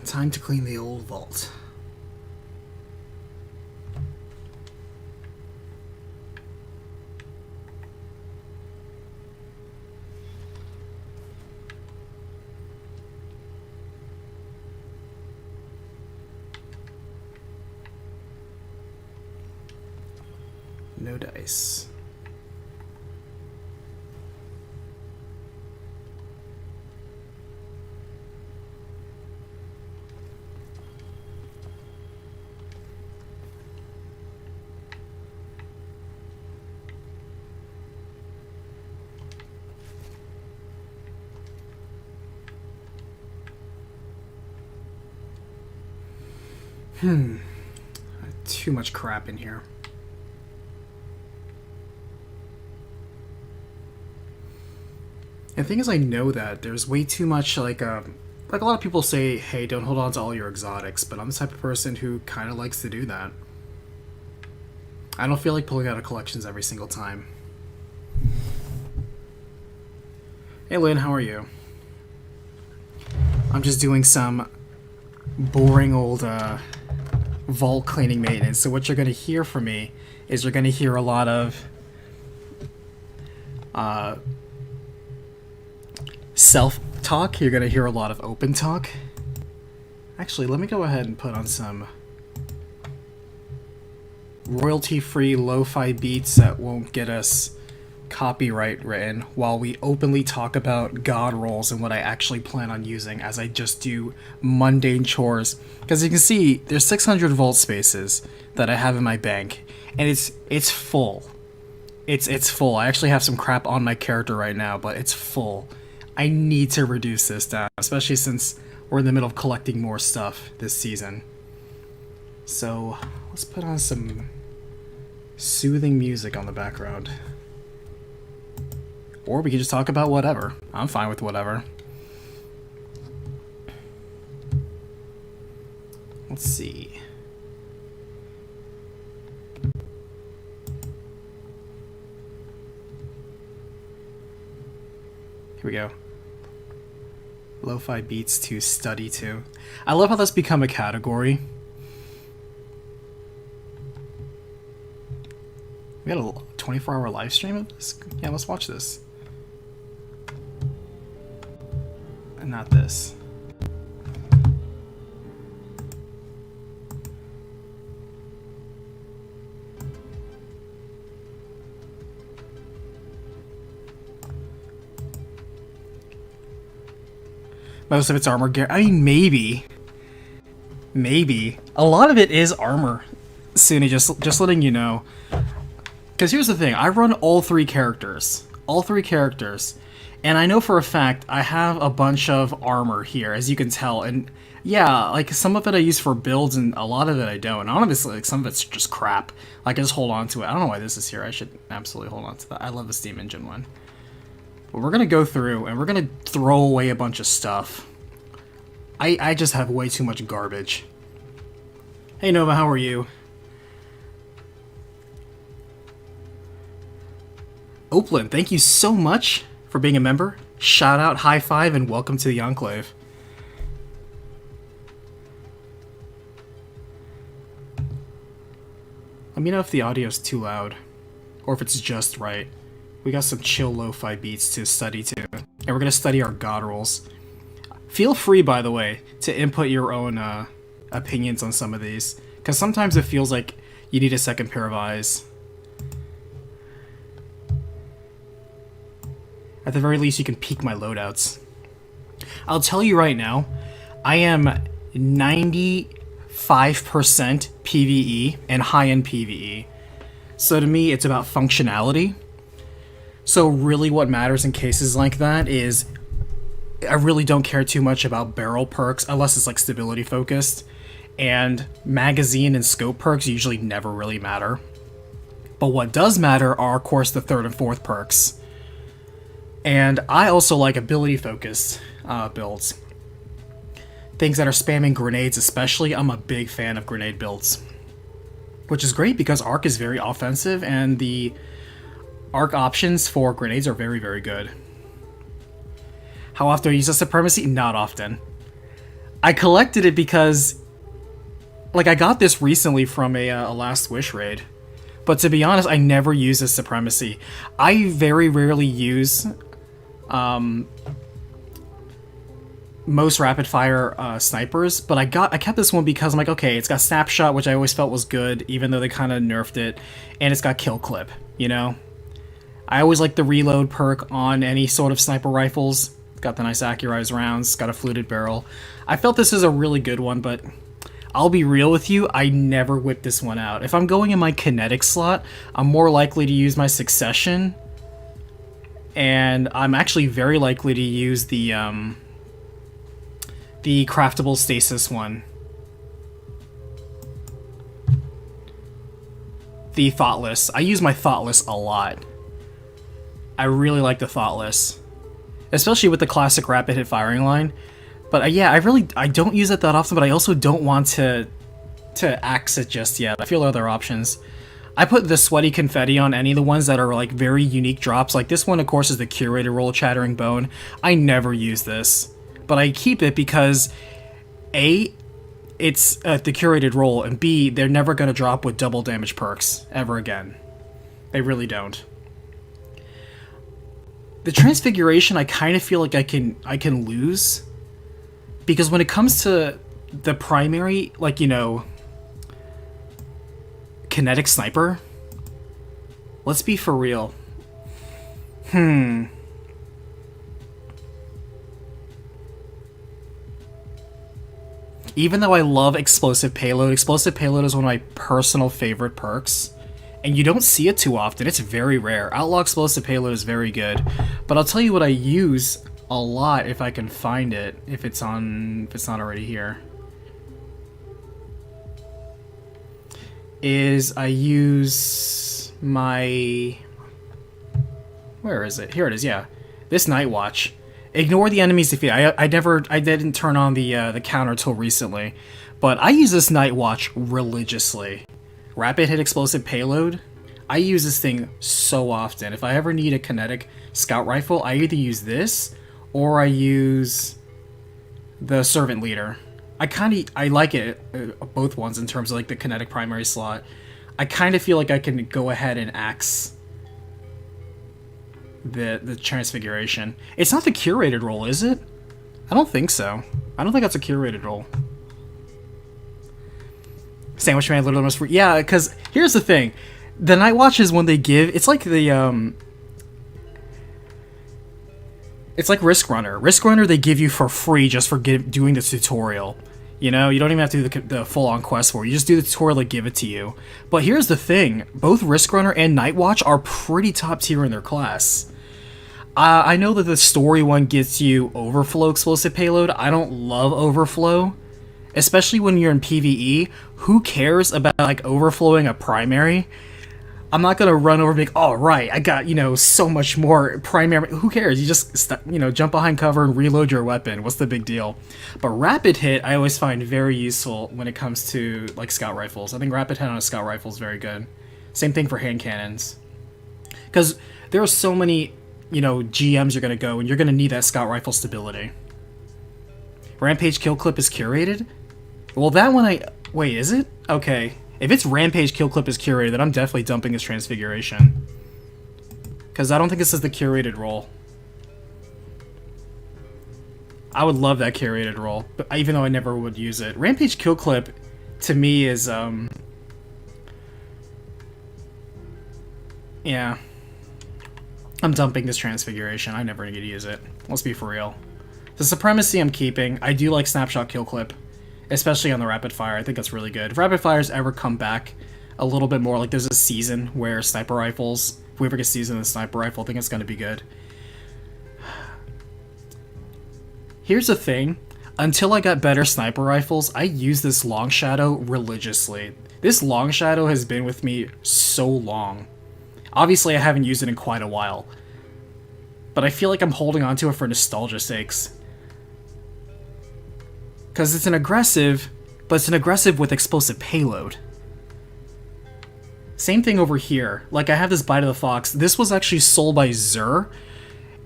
Time to clean the old vault. No dice. Too much crap in here. And the thing is, I know that there's way too much, like a lot of people say, hey, don't hold on to all your exotics, but I'm the type of person who kind of likes to do that. I don't feel like pulling out of collections every single time. Hey Lynn, how are you? I'm just doing some boring old vault cleaning maintenance, so what you're going to hear from me is you're going to hear a lot of self-talk. You're going to hear a lot of open talk. Actually, let me go ahead and put on some royalty-free lo-fi beats that won't get us copyright written while we openly talk about god rolls and what I actually plan on using as I just do mundane chores. Because you can see, there's 600 vault spaces that I have in my bank, and it's full. It's full. I actually have some crap on my character right now, but it's full. I need to reduce this down, especially since we're in the middle of collecting more stuff this season. So let's put on some soothing music on the background. Or we can just talk about whatever. I'm fine with whatever. Let's see. Here we go. Lo-fi beats to study to. I love how that's become a category. We got a 24-hour live stream of this? Yeah, let's watch this. And not this. Most of it's armor gear. I mean, maybe. Maybe. A lot of it is armor. Suni, just letting you know. Because here's the thing. I run all three characters. All three characters. And I know for a fact I have a bunch of armor here, as you can tell. And yeah, like some of it I use for builds and a lot of it I don't. And honestly, like some of it's just crap. Like I just hold on to it. I don't know why this is here. I should absolutely hold on to that. I love the Steam Engine one. But we're going to go through and we're going to throw away a bunch of stuff. I just have way too much garbage. Hey Nova, how are you? Oplin, thank you so much for being a member. Shout out, high five, and welcome to the Enclave. Let me know if the audio is too loud, or if it's just right. We got some chill lo-fi beats to study to, and we're gonna study our god rolls. Feel free, by the way, to input your own opinions on some of these, because sometimes it feels like you need a second pair of eyes. At the very least, you can peek my loadouts. I'll tell you right now, I am 95% PvE and high-end PvE. So to me, it's about functionality. So really what matters in cases like that is I really don't care too much about barrel perks unless it's like stability focused. And magazine and scope perks usually never really matter. But what does matter are, of course, the third and fourth perks. And I also like ability-focused builds. Things that are spamming grenades especially, I'm a big fan of grenade builds. Which is great because Arc is very offensive and the Arc options for grenades are very, very good. How often I use a Supremacy? Not often. I collected it because, like, I got this recently from a Last Wish raid. But to be honest, I never use this Supremacy. I very rarely use most rapid fire snipers, but I kept this one because I'm like, okay, it's got Snapshot, which I always felt was good, even though they kind of nerfed it, and it's got Kill Clip, you know? I always like the reload perk on any sort of sniper rifles. It's got the nice accurized rounds, it's got a fluted barrel. I felt this is a really good one, but I'll be real with you, I never whip this one out. If I'm going in my kinetic slot, I'm more likely to use my Succession, and I'm actually very likely to use the craftable stasis one. The Thoughtless. I use my Thoughtless a lot. I really like the Thoughtless, especially with the classic rapid hit firing line. But yeah, I don't use it that often, but I also don't want to axe it just yet. I feel there are other options. I put the Sweaty Confetti on any of the ones that are like very unique drops. Like this one, of course, is the Curated Roll Chattering Bone. I never use this, but I keep it because A, it's the Curated Roll, and B, they're never going to drop with double damage perks ever again. They really don't. The Transfiguration, I kind of feel like I can lose, because when it comes to the primary, like, you know, kinetic sniper, let's be for real. Even though I love Explosive Payload is one of my personal favorite perks, and you don't see it too often. It's very rare. Outlaw Explosive Payload is very good, but I'll tell you what I use a lot if I can find it, if it's not already here, is I use my... Where is it? Here it is, yeah. This Night Watch. Ignore the enemy's defeat. I didn't turn on the counter till recently, but I use this Night Watch religiously. Rapid hit explosive payload. I use this thing so often. If I ever need a kinetic scout rifle, I either use this or I use the Servant Leader. I like it, both ones, in terms of like the kinetic primary slot. I kind of feel like I can go ahead and axe the Transfiguration. It's not the curated roll, is it? I don't think so. I don't think that's a curated roll. Sandwich Man literally must... Yeah, because here's the thing. The Night Watches, when they give... It's like the, It's like Risk Runner. Risk Runner they give you for free just for doing the tutorial. You know, you don't even have to do the full-on quest for it. You just do the tutorial, they give it to you. But here's the thing. Both Risk Runner and Night Watch are pretty top tier in their class. I know that the story one gets you Overflow Explosive Payload. I don't love Overflow. Especially when you're in PvE. Who cares about, like, overflowing a primary? I'm not gonna run over and be like, oh, right, I got, you know, so much more primary. Who cares? You just, you know, jump behind cover and reload your weapon. What's the big deal? But Rapid Hit, I always find very useful when it comes to, like, scout rifles. I think Rapid Hit on a scout rifle is very good. Same thing for hand cannons. Because there are so many, you know, GMs you're gonna go, and you're gonna need that scout rifle stability. Rampage Kill Clip is curated? Well, that one wait, is it? Okay. If it's Rampage Kill Clip is curated, then I'm definitely dumping this Transfiguration. Because I don't think this is the curated roll. I would love that curated roll, but even though I never would use it. Rampage Kill Clip, to me, is, yeah. I'm dumping this Transfiguration. I never need to use it. Let's be for real. The Supremacy I'm keeping. I do like Snapshot Kill Clip. Especially on the Rapid Fire. I think that's really good. If Rapid Fires ever come back a little bit more, like there's a season where sniper rifles, if we ever get season in the sniper rifle, I think it's going to be good. Here's the thing. Until I got better sniper rifles, I use this Long Shadow religiously. This Long Shadow has been with me so long. Obviously, I haven't used it in quite a while. But I feel like I'm holding on to it for nostalgia's sakes. Because it's an aggressive, but it's an aggressive with explosive payload. Same thing over here. Like, I have this Bite of the Fox. This was actually sold by Xur,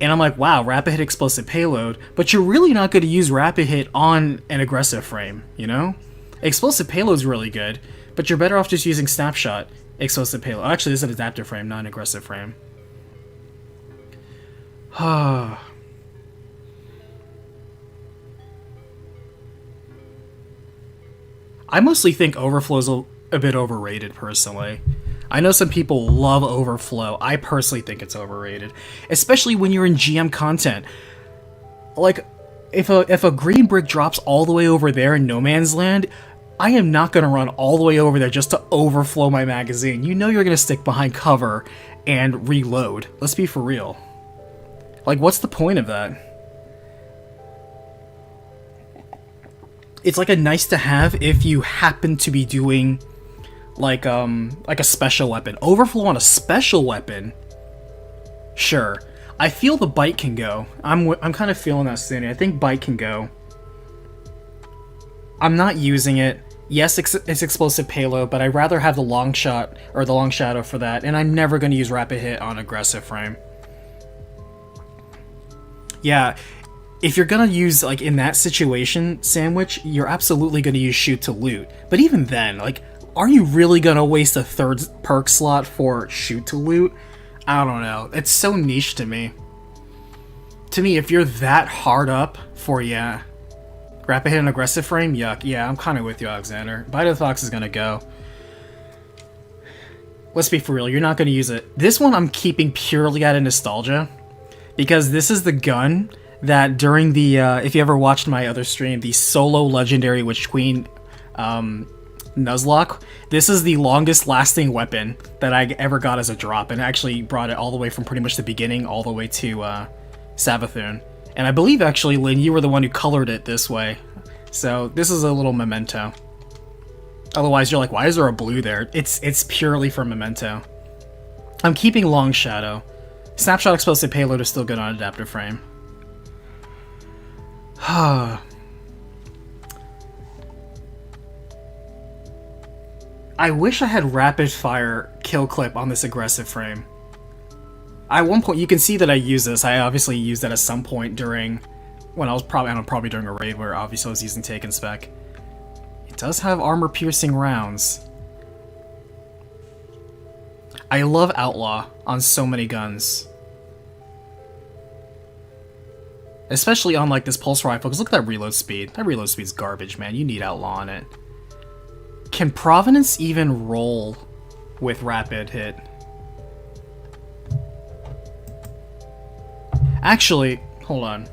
And I'm like, wow, rapid hit explosive payload, but you're really not going to use rapid hit on an aggressive frame, you know? Explosive payload's really good, but you're better off just using snapshot explosive payload. Actually, this is an adaptive frame, not an aggressive frame. I mostly think Overflow's a bit overrated, personally. I know some people love Overflow. I personally think it's overrated, especially when you're in GM content. Like, if a green brick drops all the way over there in no man's land, I am not going to run all the way over there just to overflow my magazine. You know you're going to stick behind cover and reload. Let's be for real. Like, what's the point of that? It's like a nice to have if you happen to be doing like a special weapon. Overflow on a special weapon? Sure. I feel the bite can go. I'm kind of feeling that soon. I think bite can go. I'm not using it. Yes, it's explosive payload, but I'd rather have the long shot or the long shadow for that, and I'm never going to use rapid hit on aggressive frame. Yeah, if you're going to use, like, in that situation, Sandwich, you're absolutely going to use shoot to loot. But even then, like, are you really going to waste a third perk slot for shoot to loot? I don't know. It's so niche to me. To me, if you're that hard up for, yeah, rapid hit and aggressive frame, yuck. Yeah, I'm kind of with you, Alexander. Bite of the Fox is going to go. Let's be for real. You're not going to use it. This one I'm keeping purely out of nostalgia, because this is the gun that during the, if you ever watched my other stream, the solo legendary Witch Queen, Nuzlocke, this is the longest lasting weapon that I ever got as a drop, and actually brought it all the way from pretty much the beginning all the way to Savathun. And I believe actually, Lynn, you were the one who colored it this way, so this is a little memento. Otherwise you're like, why is there a blue there? It's purely for memento. I'm keeping Long Shadow. Snapshot explosive payload is still good on adaptive frame. I wish I had rapid fire kill clip on this aggressive frame. At one point, you can see that I use this. I obviously used that at some point during, when I was probably during a raid where obviously I was using Taken Spec. It does have armor piercing rounds. I love Outlaw on so many guns. Especially on like this pulse rifle, because look at that reload speed. That reload speed's garbage, man. You need Outlaw on it. Can Providence even roll with rapid hit? Actually, hold on.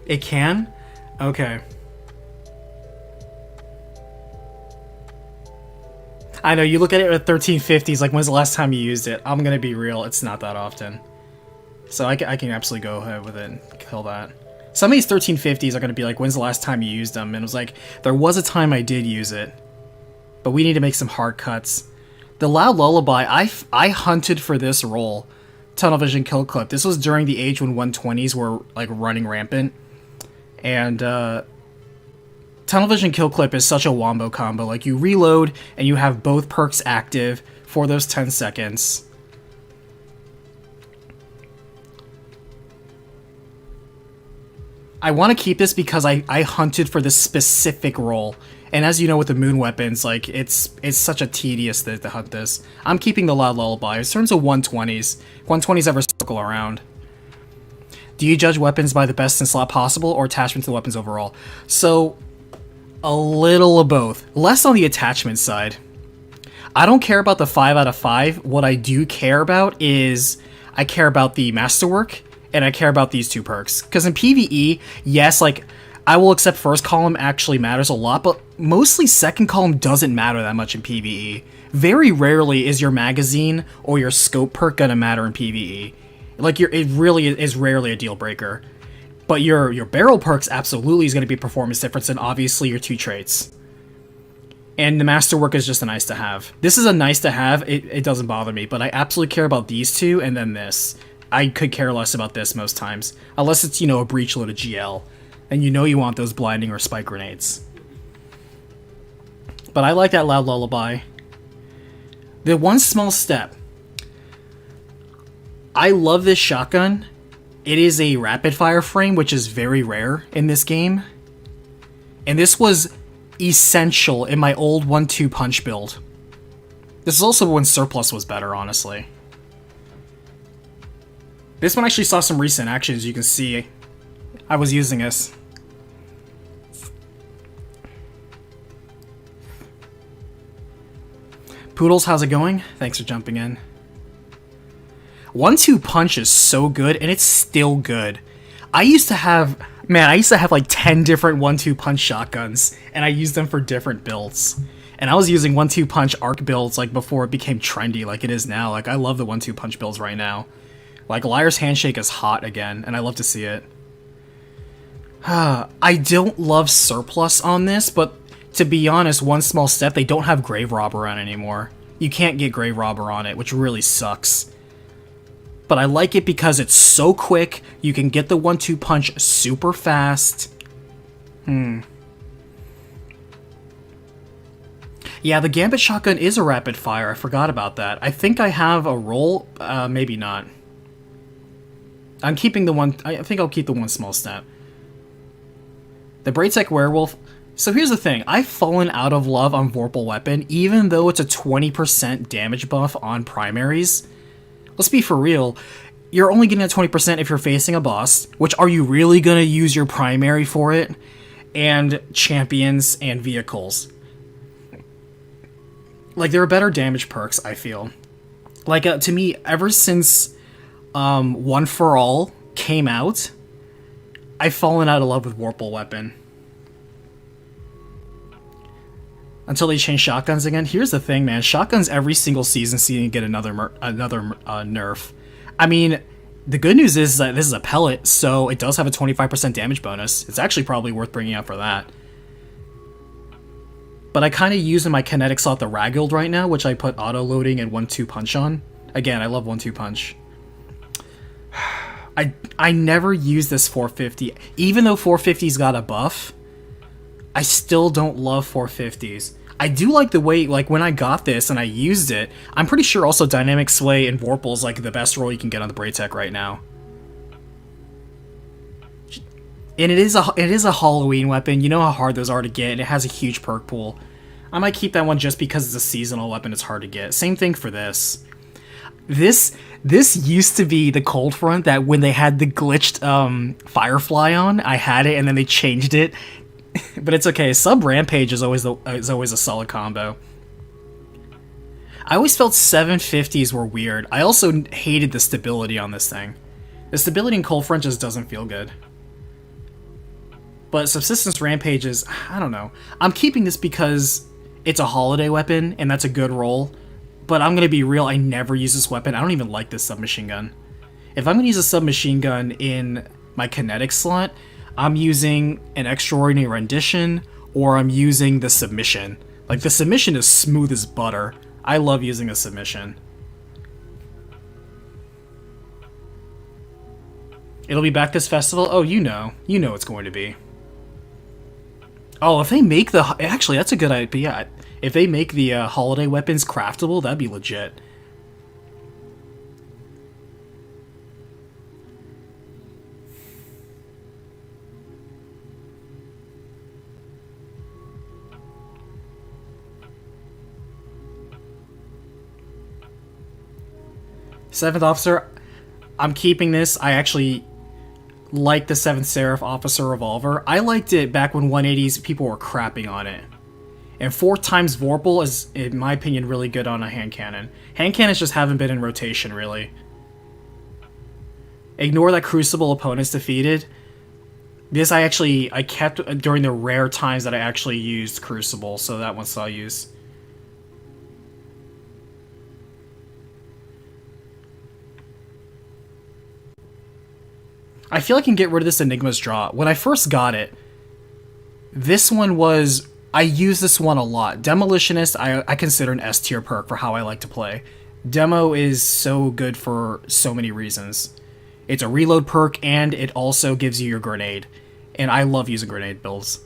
It can? Okay. I know, you look at it at 1350s, like, when's the last time you used it? I'm gonna be real, it's not that often. So I can absolutely go ahead with it and kill that. Some of these 1350s are gonna be like, when's the last time you used them? And it was like, there was a time I did use it. But we need to make some hard cuts. The Loud Lullaby, I hunted for this role. Tunnel Vision Kill Clip. This was during the age when 120s were, like, running rampant. And, Tunnel Vision Kill Clip is such a wombo combo. Like, you reload, and you have both perks active for those 10 seconds. I want to keep this because I hunted for this specific role. And as you know with the moon weapons, like, it's such a tedious thing to hunt this. I'm keeping the Loud Lullaby. In terms of 120s, 120s ever circle around. Do you judge weapons by the best in slot possible or attachment to the weapons overall? So, a little of both. Less on the attachment side. I don't care about the 5 out of 5. What I do care about is, I care about the masterwork, and I care about these two perks. Because in PvE, yes, like, I will accept first column actually matters a lot, but mostly second column doesn't matter that much in PvE. Very rarely is your magazine or your scope perk gonna matter in PvE. Like, it really is rarely a deal breaker. But your barrel perks absolutely is going to be performance difference, and obviously your two traits. And the masterwork is just a nice to have. This is a nice to have, it doesn't bother me, but I absolutely care about these two, and then this. I could care less about this most times. Unless it's, you know, a breach load of GL. And you know you want those blinding or spike grenades. But I like that Loud Lullaby. The one small step. I love this shotgun. It is a rapid fire frame, which is very rare in this game. And this was essential in my old 1-2 punch build. This is also when surplus was better, honestly. This one actually saw some recent action, as you can see. I was using this. Poodles, how's it going? Thanks for jumping in. 1-2 punch is so good, and it's still good. I used to have like 10 different 1-2 punch shotguns, and I used them for different builds. And I was using 1-2 punch arc builds like before it became trendy like it is now. Like, I love the 1-2 punch builds right now. Like, Liar's Handshake is hot again, and I love to see it. I don't love surplus on this, but to be honest, one small step, they don't have Grave Robber on anymore. You can't get Grave Robber on it, which really sucks. But I like it because it's so quick, you can get the 1-2 punch super fast. Yeah, the Gambit shotgun is a rapid fire, I forgot about that. I think I have a roll, maybe not. I'm keeping the one, I think I'll keep the one small step. The Braytech Werewolf. So here's the thing, I've fallen out of love on Vorpal Weapon, even though it's a 20% damage buff on primaries. Let's be for real, you're only getting a 20% if you're facing a boss, which are you really going to use your primary for it? And champions and vehicles. Like, there are better damage perks, I feel. Like, to me, ever since One For All came out, I've fallen out of love with Vorpal Weapon. Until they change shotguns again. Here's the thing, man. Shotguns every single season seem to get another nerf. I mean, the good news is that this is a pellet, so it does have a 25% damage bonus. It's actually probably worth bringing up for that. But I kind of use in my kinetic slot the Raggold right now, which I put auto-loading and 1-2 punch on. Again, I love 1-2 punch. I never use this 450. Even though 450's got a buff, I still don't love 450s. I do like the way, like, when I got this and I used it, I'm pretty sure also Dynamic Sway and Vorpal's like the best roll you can get on the Braytech right now. And it is a Halloween weapon. You know how hard those are to get, and it has a huge perk pool. I might keep that one just because it's a seasonal weapon, it's hard to get. Same thing for this. This used to be the Cold Front that when they had the glitched Firefly on, I had it and then they changed it. But it's okay. Sub Rampage is always a solid combo. I always felt 750s were weird. I also hated the stability on this thing. The stability in Cold Front just doesn't feel good. But Subsistence Rampage is, I don't know. I'm keeping this because it's a holiday weapon, and that's a good roll. But I'm going to be real, I never use this weapon. I don't even like this submachine gun. If I'm going to use a submachine gun in my kinetic slot, I'm using an Extraordinary Rendition, or I'm using the Submission. Like, the Submission is smooth as butter. I love using a Submission. It'll be back this festival? Oh, you know it's going to be. Oh, if they make the... Actually, that's a good idea. If they make the holiday weapons craftable, that'd be legit. Seventh Officer, I'm keeping this. I actually like the 7th Seraph Officer Revolver. I liked it back when 180s people were crapping on it. And 4 times Vorpal is, in my opinion, really good on a hand cannon. Hand cannons just haven't been in rotation, really. Ignore that Crucible opponents defeated. This I kept during the rare times that I actually used Crucible, so that one saw use. I feel I can get rid of this Enigma's Draw. When I first got it, this one was... I use this one a lot. Demolitionist, I consider an S tier perk for how I like to play. Demo is so good for so many reasons. It's a reload perk, and it also gives you your grenade. And I love using grenade builds.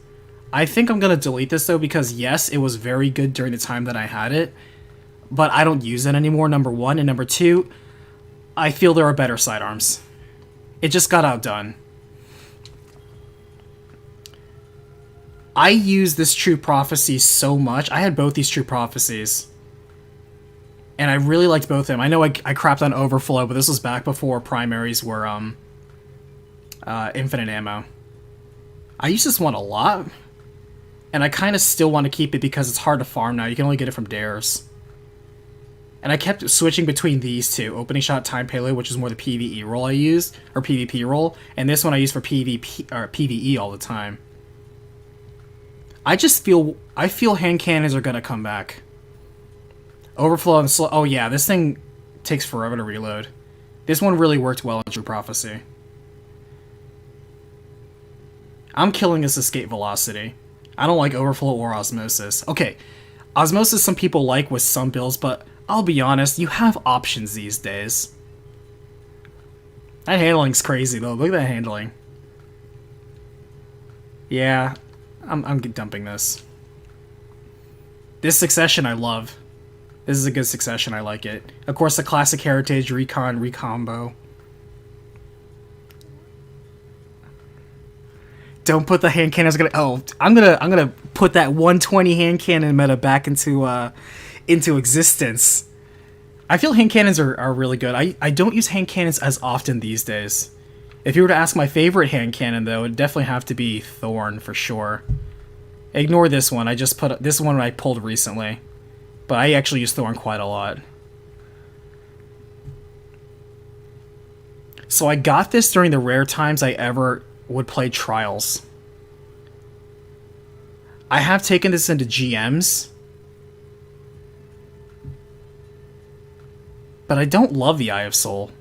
I think I'm going to delete this, though, because yes, it was very good during the time that I had it. but I don't use it anymore, number one. And number two, I feel there are better sidearms. It just got outdone. I use this True Prophecy so much. I had both these True Prophecies. And I really liked both of them. I know I crapped on Overflow, but this was back before primaries were infinite ammo. I use this one a lot. And I kind of still want to keep it because it's hard to farm now. You can only get it from dares. And I kept switching between these two. Opening Shot, Time Payload, which is more the PvE role I used, or PvP role. And this one I use for PvE all the time. I feel hand cannons are going to come back. Overflow and slow. Oh yeah, this thing takes forever to reload. This one really worked well in True Prophecy. I'm killing this escape velocity. I don't like Overflow or Osmosis. Okay, Osmosis some people like with some builds, but I'll be honest, you have options these days. That handling's crazy though. Look at that handling. Yeah, I'm dumping this. This Succession I love. This is a good Succession, I like it. Of course, the classic Heritage, Recon, Recombo. Don't put the hand cannons. I'm gonna put that 120 hand cannon meta back into existence. I feel hand cannons are really good. I don't use hand cannons as often these days. If you were to ask my favorite hand cannon, though, it'd definitely have to be Thorn for sure. Ignore this one. I just put this one I pulled recently, but I actually use Thorn quite a lot. So I got this during the rare times I ever would play Trials. I have taken this into GMs, but I don't love the Eye of Soul.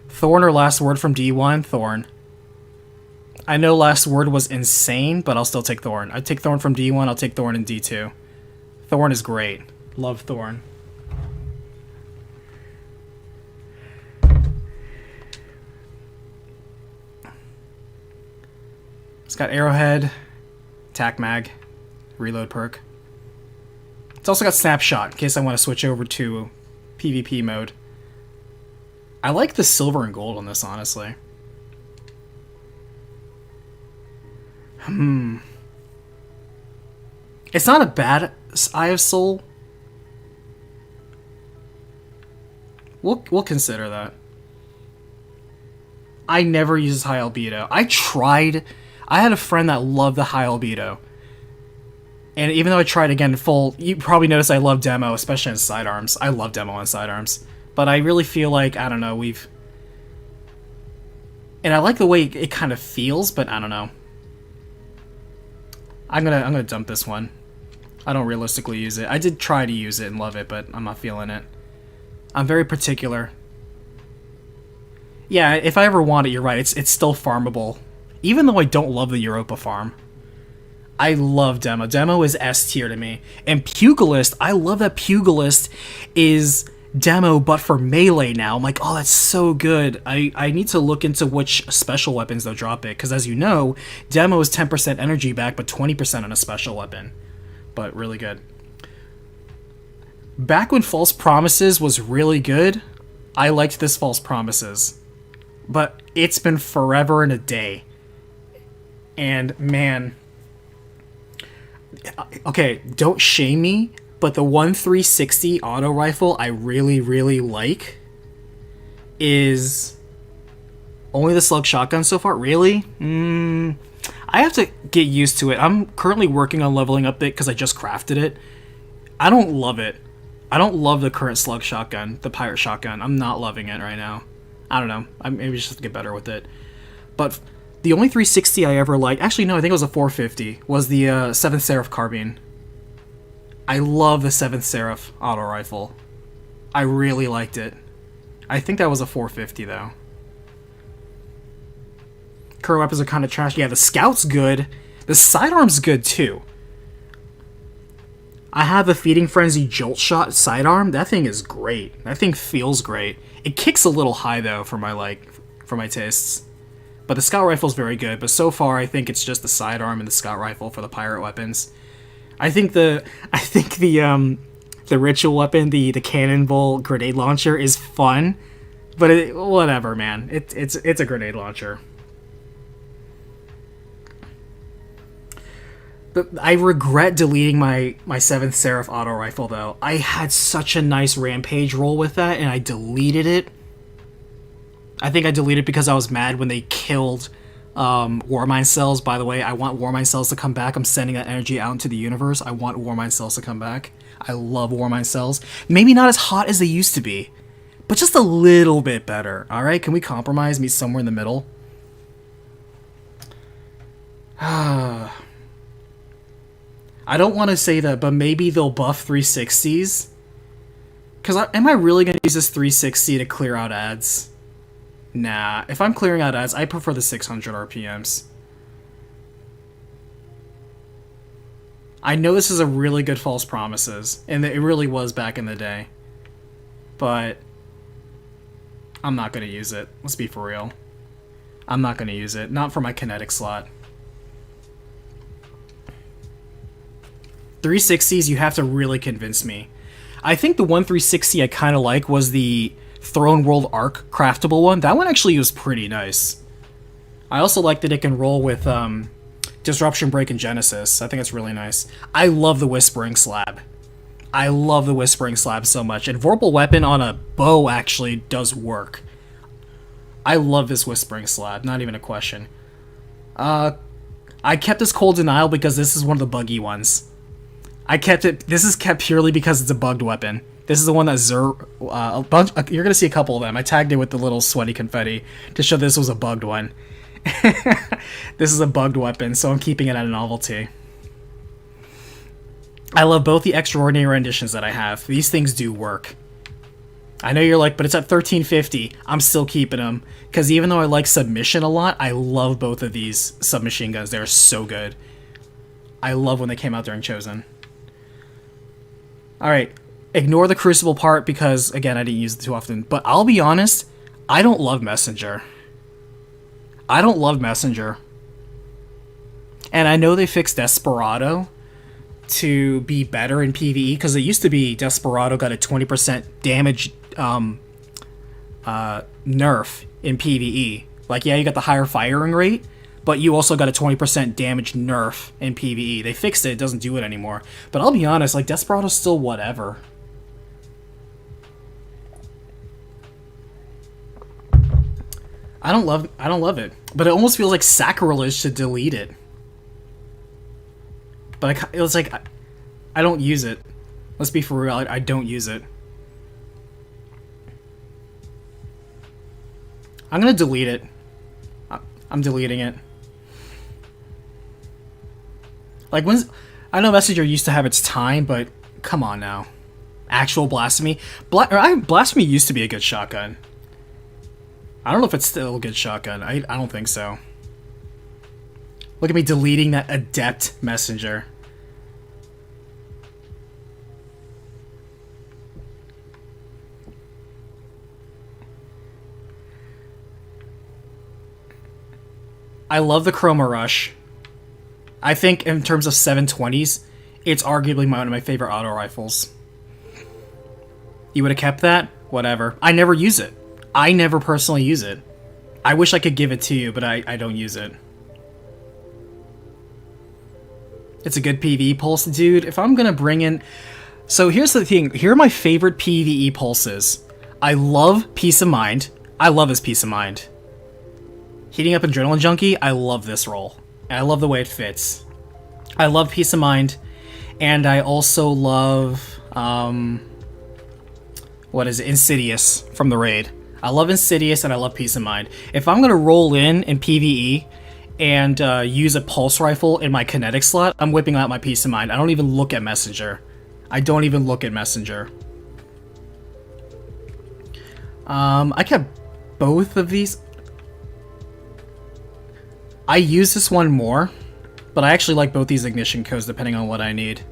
Thorn or Last Word from D1? Thorn. I know Last Word was insane, but I'll still take Thorn. I'd take Thorn from D1, I'll take Thorn in D2. Thorn is great. Love Thorn. It's got Arrowhead, Attack Mag, Reload perk. It's also got Snapshot, in case I want to switch over to PvP mode. I like the silver and gold on this, honestly. It's not a bad Eye of Soul. We'll consider that. I never use high albedo. I had a friend that loved the high albedo. And even though I tried again full, you probably noticed I love demo, especially on sidearms. I love demo on sidearms. But I really feel like, I don't know, and I like the way it kind of feels, but I don't know. I'm gonna dump this one. I don't realistically use it. I did try to use it and love it, but I'm not feeling it. I'm very particular. Yeah, if I ever want it, you're right. It's still farmable. Even though I don't love the Europa farm. I love Demo. Demo is S tier to me. And Pugilist, I love that Pugilist is Demo but for melee now. I'm like, oh, that's so good. I need to look into which special weapons they'll drop it. Because as you know, Demo is 10% energy back, but 20% on a special weapon. But really good. Back when False Promises was really good, I liked this False Promises. But it's been forever and a day. And man, okay, don't shame me, but the 1.360 auto rifle I really, really like is only the slug shotgun so far. Really? I have to get used to it. I'm currently working on leveling up it because I just crafted it. I don't love it. I don't love the current slug shotgun, the pirate shotgun. I'm not loving it right now. I don't know. I maybe just have to get better with it. But the only 360 I ever liked, actually no, I think it was a 450, was the 7th Seraph carbine. I love the 7th Seraph auto rifle. I really liked it. I think that was a 450 though. Current weapons are kind of trash. Yeah, the Scout's good. The sidearm's good too. I have the Feeding Frenzy Jolt Shot sidearm. That thing is great. That thing feels great. It kicks a little high though for my tastes. But the Scout Rifle's very good, but so far I think it's just the sidearm and the Scout Rifle for the pirate weapons. I think the ritual weapon, the cannonball grenade launcher, is fun, but whatever, man. It's a grenade launcher. But I regret deleting my seventh Seraph auto rifle though. I had such a nice rampage roll with that, and I deleted it. I think I deleted it because I was mad when they killed Warmind cells. By the way, I want Warmind cells to come back. I'm sending that energy out into the universe. I want Warmind cells to come back. I love Warmind cells. Maybe not as hot as they used to be, but just a little bit better. All right, can we compromise? Meet somewhere in the middle. I don't want to say that, but maybe they'll buff 360s. Because am I really going to use this 360 to clear out ads? Nah, if I'm clearing out ads, I prefer the 600 RPMs. I know this is a really good false promises, and it really was back in the day. But I'm not going to use it. Let's be for real. I'm not going to use it. Not for my kinetic slot. 360s, you have to really convince me. I think the one 360 I kind of like was the Throne World Arc craftable one. That one actually was pretty nice. I also like that it can roll with Disruption Break and Genesis. I think it's really nice. I love the Whispering Slab. I love the Whispering Slab so much. And Vorpal Weapon on a bow actually does work. I love this Whispering Slab. Not even a question. I kept this Cold Denial because this is one of the buggy ones. I kept it. This is kept purely because it's a bugged weapon. This is the one that a bunch. You're gonna see a couple of them. I tagged it with the little sweaty confetti to show this was a bugged one. This is a bugged weapon, so I'm keeping it at a novelty. I love both the extraordinary renditions that I have. These things do work. I know you're like, but it's at 1350. I'm still keeping them because even though I like Submission a lot, I love both of these submachine guns. They're so good. I love when they came out during Chosen. All right. Ignore the Crucible part because, again, I didn't use it too often. But I'll be honest, I don't love Messenger. I don't love Messenger. And I know they fixed Desperado to be better in PvE, because it used to be Desperado got a 20% damage nerf in PvE. Like, yeah, you got the higher firing rate, but you also got a 20% damage nerf in PvE. They fixed it, it doesn't do it anymore. But I'll be honest, like, Desperado's still whatever. I don't love it, but it almost feels like sacrilege to delete it. But it was like, I don't use it. Let's be for real, I don't use it. I'm gonna delete it. I'm deleting it. Like, I know Messenger used to have its time, but come on now. Actual Blasphemy? Blasphemy used to be a good shotgun. I don't know if it's still a good shotgun. I don't think so. Look at me deleting that Adept Messenger. I love the Chroma Rush. I think in terms of 720s, it's arguably one of my favorite auto rifles. You would have kept that? Whatever. I never use it. I never personally use it. I wish I could give it to you, but I don't use it. It's a good PvE pulse, dude. If I'm gonna bring in... So here's the thing. Here are my favorite PvE pulses. I love Peace of Mind. I love his Peace of Mind. Heating Up Adrenaline Junkie, I love this roll. And I love the way it fits. I love Peace of Mind. And I also love... what is it? Insidious from the raid. I love Insidious and I love Peace of Mind. If I'm going to roll in PvE and use a pulse rifle in my kinetic slot, I'm whipping out my Peace of Mind. I don't even look at Messenger. I don't even look at Messenger. I kept both of these. I use this one more, but I actually like both these ignition codes depending on what I need.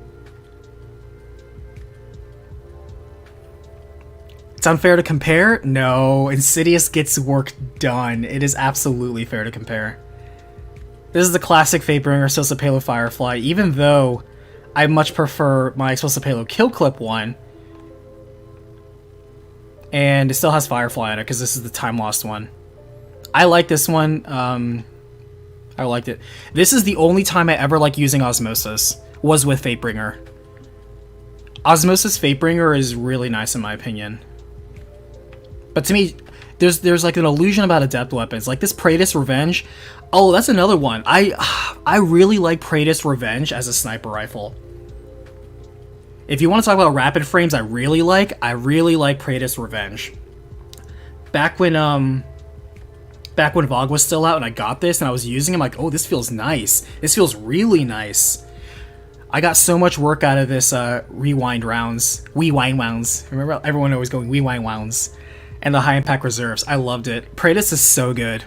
It's unfair to compare? No, Insidious gets work done. It is absolutely fair to compare. This is the classic Fatebringer, Sosa Palo Firefly, even though I much prefer my explosive payload kill clip one. And it still has Firefly on it because this is the time lost one. I like this one. I liked it. This is the only time I ever like using Osmosis, was with Fatebringer. Osmosis Fatebringer is really nice in my opinion. But to me, there's like an illusion about adept weapons. Like this Praetus Revenge. Oh, that's another one. I really like Praetus Revenge as a sniper rifle. If you want to talk about rapid frames I really like Praetus Revenge. Back when VOG was still out and I got this and I was using it, I'm like, oh, this feels nice. This feels really nice. I got so much work out of this rewind rounds. Rewind rounds. Remember everyone always going rewind rounds. And the high impact reserves. I loved it. Praetus is so good.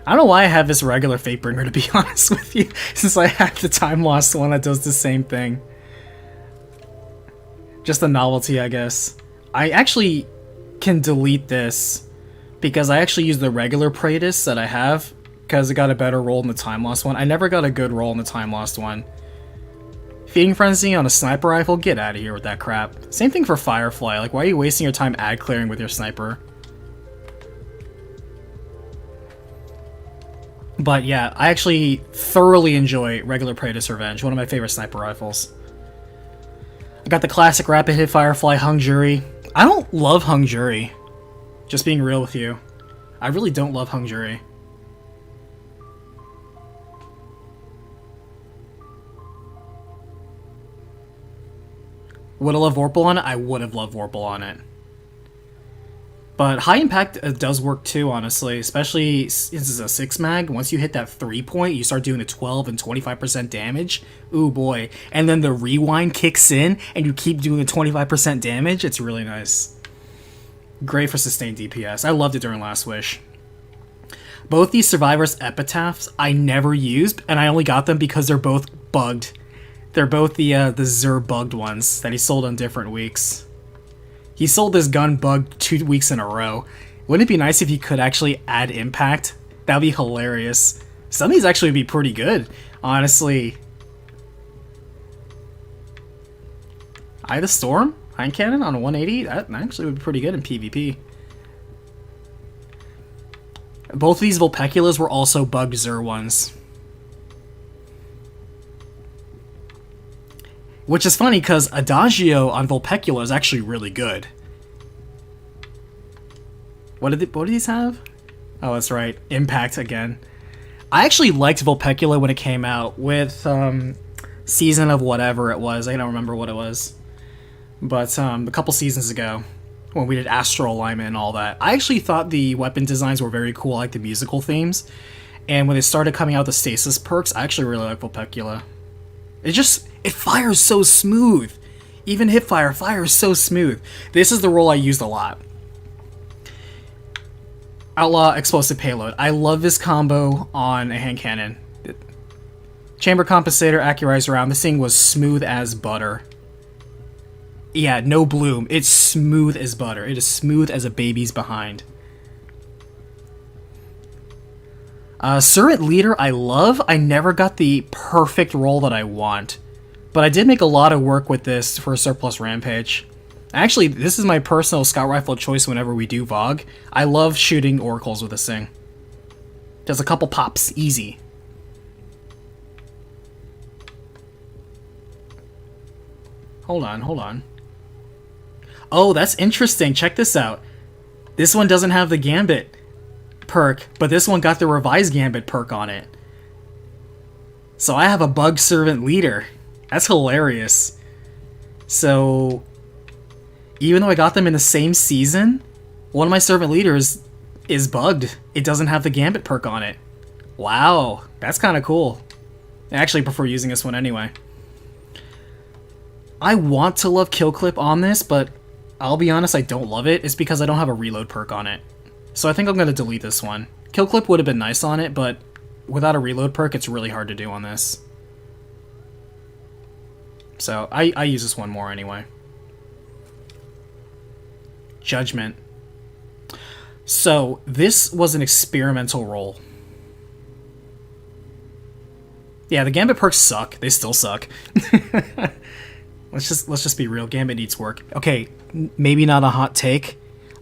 I don't know why I have this regular Fatebringer, to be honest with you, since I have the time lost one that does the same thing. Just the novelty, I guess. I actually can delete this because I actually use the regular Praetus that I have because it got a better roll in the time lost one. I never got a good roll in the time lost one. Feeding Frenzy on a sniper rifle? Get out of here with that crap. Same thing for Firefly. Like, why are you wasting your time ad clearing with your sniper? But yeah, I actually thoroughly enjoy regular Praetus Revenge, one of my favorite sniper rifles. I got the classic rapid hit Firefly Hung Jury. I don't love Hung Jury. Just being real with you. I really don't love Hung Jury. Would I love Vorpal on it? I would have loved Vorpal on it. But high impact does work too, honestly. Especially since it's a 6 mag. Once you hit that 3 point, you start doing the 12 and 25% damage. Ooh boy. And then the rewind kicks in and you keep doing the 25% damage. It's really nice. Great for sustained DPS. I loved it during Last Wish. Both these Survivors Epitaphs I never used, and I only got them because they're both bugged. They're both the Xur bugged ones that he sold on different weeks. He sold this gun bugged 2 weeks in a row. Wouldn't it be nice if you could actually add impact? That'd be hilarious. Some of these actually would be pretty good, honestly. Eye of the Storm? Hind Cannon on a 180? That actually would be pretty good in PvP. Both of these Vulpeculas were also bugged Xur ones. Which is funny, because Adagio on Vulpecula is actually really good. What did these have? Oh, that's right. Impact again. I actually liked Vulpecula when it came out with Season of whatever it was. I don't remember what it was. But a couple seasons ago, when we did Astral Alignment and all that, I actually thought the weapon designs were very cool, like the musical themes. And when they started coming out with the Stasis perks, I actually really like Vulpecula. It fires so smooth. Even Hipfire fires so smooth. This is the role I used a lot. Outlaw Explosive Payload. I love this combo on a hand cannon. Chamber Compensator, Accurize Round. This thing was smooth as butter. Yeah, no bloom. It's smooth as butter. It is smooth as a baby's behind. Surrogate Leader I love. I never got the perfect roll that I want. But I did make a lot of work with this for Surplus Rampage. Actually, this is my personal scout rifle choice whenever we do VOG. I love shooting oracles with this thing. Does a couple pops, easy. Hold on. Oh, that's interesting. Check this out. This one doesn't have the Gambit perk, but this one got the Revised Gambit perk on it. So I have a Bug Servant Leader. That's hilarious. So, even though I got them in the same season, one of my Servant Leaders is bugged. It doesn't have the Gambit perk on it. Wow, that's kind of cool. I actually prefer using this one anyway. I want to love Kill Clip on this, but I'll be honest, I don't love it. It's because I don't have a reload perk on it. So I think I'm going to delete this one. Kill Clip would have been nice on it, but without a reload perk, it's really hard to do on this. So I use this one more anyway. Judgment. So this was an experimental roll. Yeah, the Gambit perks suck. They still suck. Let's just be real. Gambit needs work. Okay, maybe not a hot take.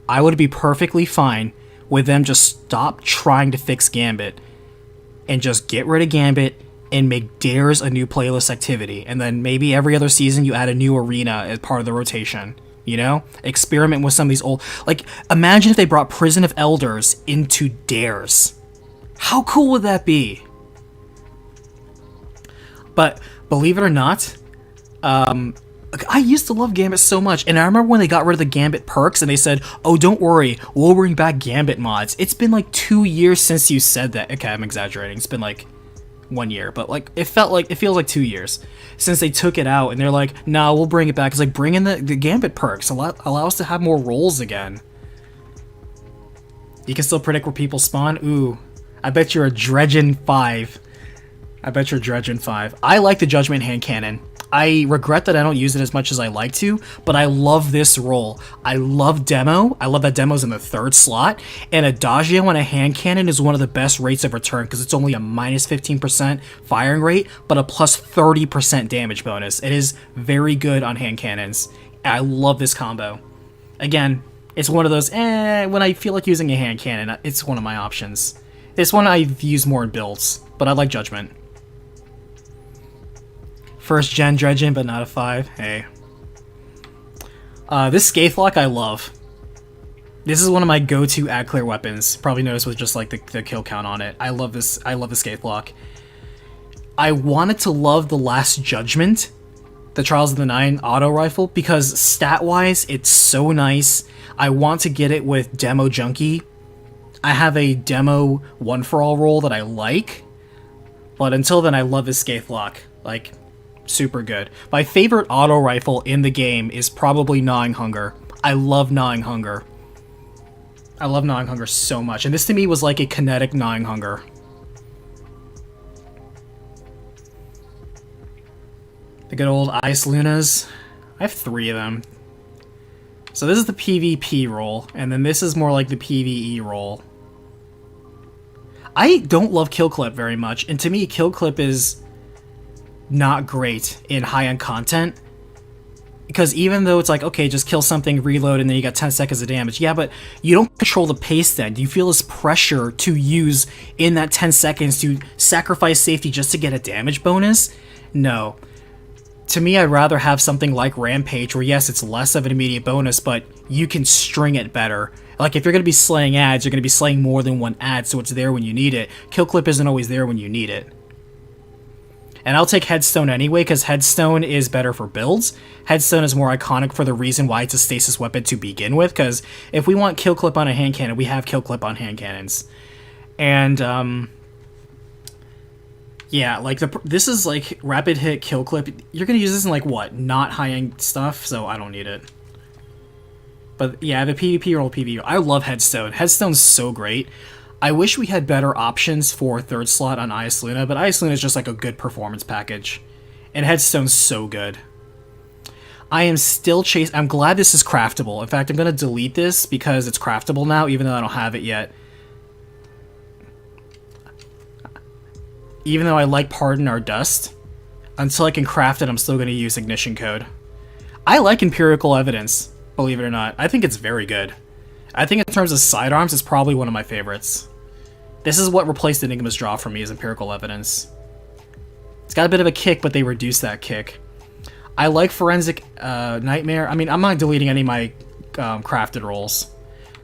I would be perfectly fine with them just stop trying to fix Gambit and just get rid of Gambit and make Dares a new playlist activity. And then maybe every other season you add a new arena as part of the rotation. You know? Experiment with some of these old... Like, imagine if they brought Prison of Elders into Dares. How cool would that be? But believe it or not, I used to love Gambit so much, and I remember when they got rid of the Gambit perks and they said, oh, don't worry, we'll bring back Gambit mods. It's been like 2 years since you said that. Okay, I'm exaggerating. It's been like 1 year, but like it feels like 2 years since they took it out, and they're like, nah, we'll bring it back. It's like, bring in the Gambit perks. Allow us to have more roles again. You can still predict where people spawn. Ooh, I bet you're a Dredgen 5. I bet you're Dredgen 5. I like the Judgment Hand Cannon. I regret that I don't use it as much as I like to, but I love this role. I love Demo. I love that Demo's in the 3rd slot, and Adagio on a hand cannon is one of the best rates of return because it's only a minus 15% firing rate, but a plus 30% damage bonus. It is very good on hand cannons. I love this combo. Again, it's one of those, when I feel like using a hand cannon, it's one of my options. This one I've used more in builds, but I like Judgment. First gen Dredgen, but not a 5. Hey. This Scaithlock I love. This is one of my go-to add clear weapons. Probably noticed with just like the kill count on it. I love this. I love the Scaithlock. I wanted to love the Last Judgment, the Trials of the Nine auto rifle, because stat-wise, it's so nice. I want to get it with Demo Junkie. I have a Demo one-for-all role that I like, but until then, I love this Scaithlock. Like, super good. My favorite auto rifle in the game is probably Gnawing Hunger. I love Gnawing Hunger. I love Gnawing Hunger so much, and this to me was like a kinetic Gnawing Hunger. The good old Ice Lunas. I have 3 of them. So this is the PvP role, and then this is more like the PvE role. I don't love Kill Clip very much, and to me, Kill Clip is not great in high-end content, because even though it's like, okay, just kill something, reload, and then you got 10 seconds of damage, yeah, but you don't control the pace then. Do you feel this pressure to use in that 10 seconds to sacrifice safety just to get a damage bonus? No. To me, I'd rather have something like Rampage, where yes, it's less of an immediate bonus, but you can string it better. Like, if you're going to be slaying ads, you're going to be slaying more than one ad, so it's there when you need it. Kill Clip isn't always there when you need it. And I'll take Headstone anyway, because Headstone is better for builds. Headstone is more iconic for the reason why it's a stasis weapon to begin with, because if we want Kill Clip on a hand cannon, we have Kill Clip on hand cannons. And, yeah, like, this is, like, rapid hit Kill Clip. You're going to use this in, like, what? Not high-end stuff, so I don't need it. But, yeah, the PvP role, PvE. I love Headstone. Headstone's so great. I wish we had better options for 3rd slot on Ice Luna, but Ice Luna is just like a good performance package. And Headstone's so good. I am still chasing... I'm glad this is craftable. In fact, I'm going to delete this because it's craftable now, even though I don't have it yet. Even though I like Pardon Our Dust, until I can craft it, I'm still going to use Ignition Code. I like Empirical Evidence, believe it or not. I think it's very good. I think in terms of sidearms, it's probably one of my favorites. This is what replaced Enigma's Draw for me, is Empirical Evidence. It's got a bit of a kick, but they reduced that kick. I like Forensic Nightmare. I mean, I'm not deleting any of my crafted rolls.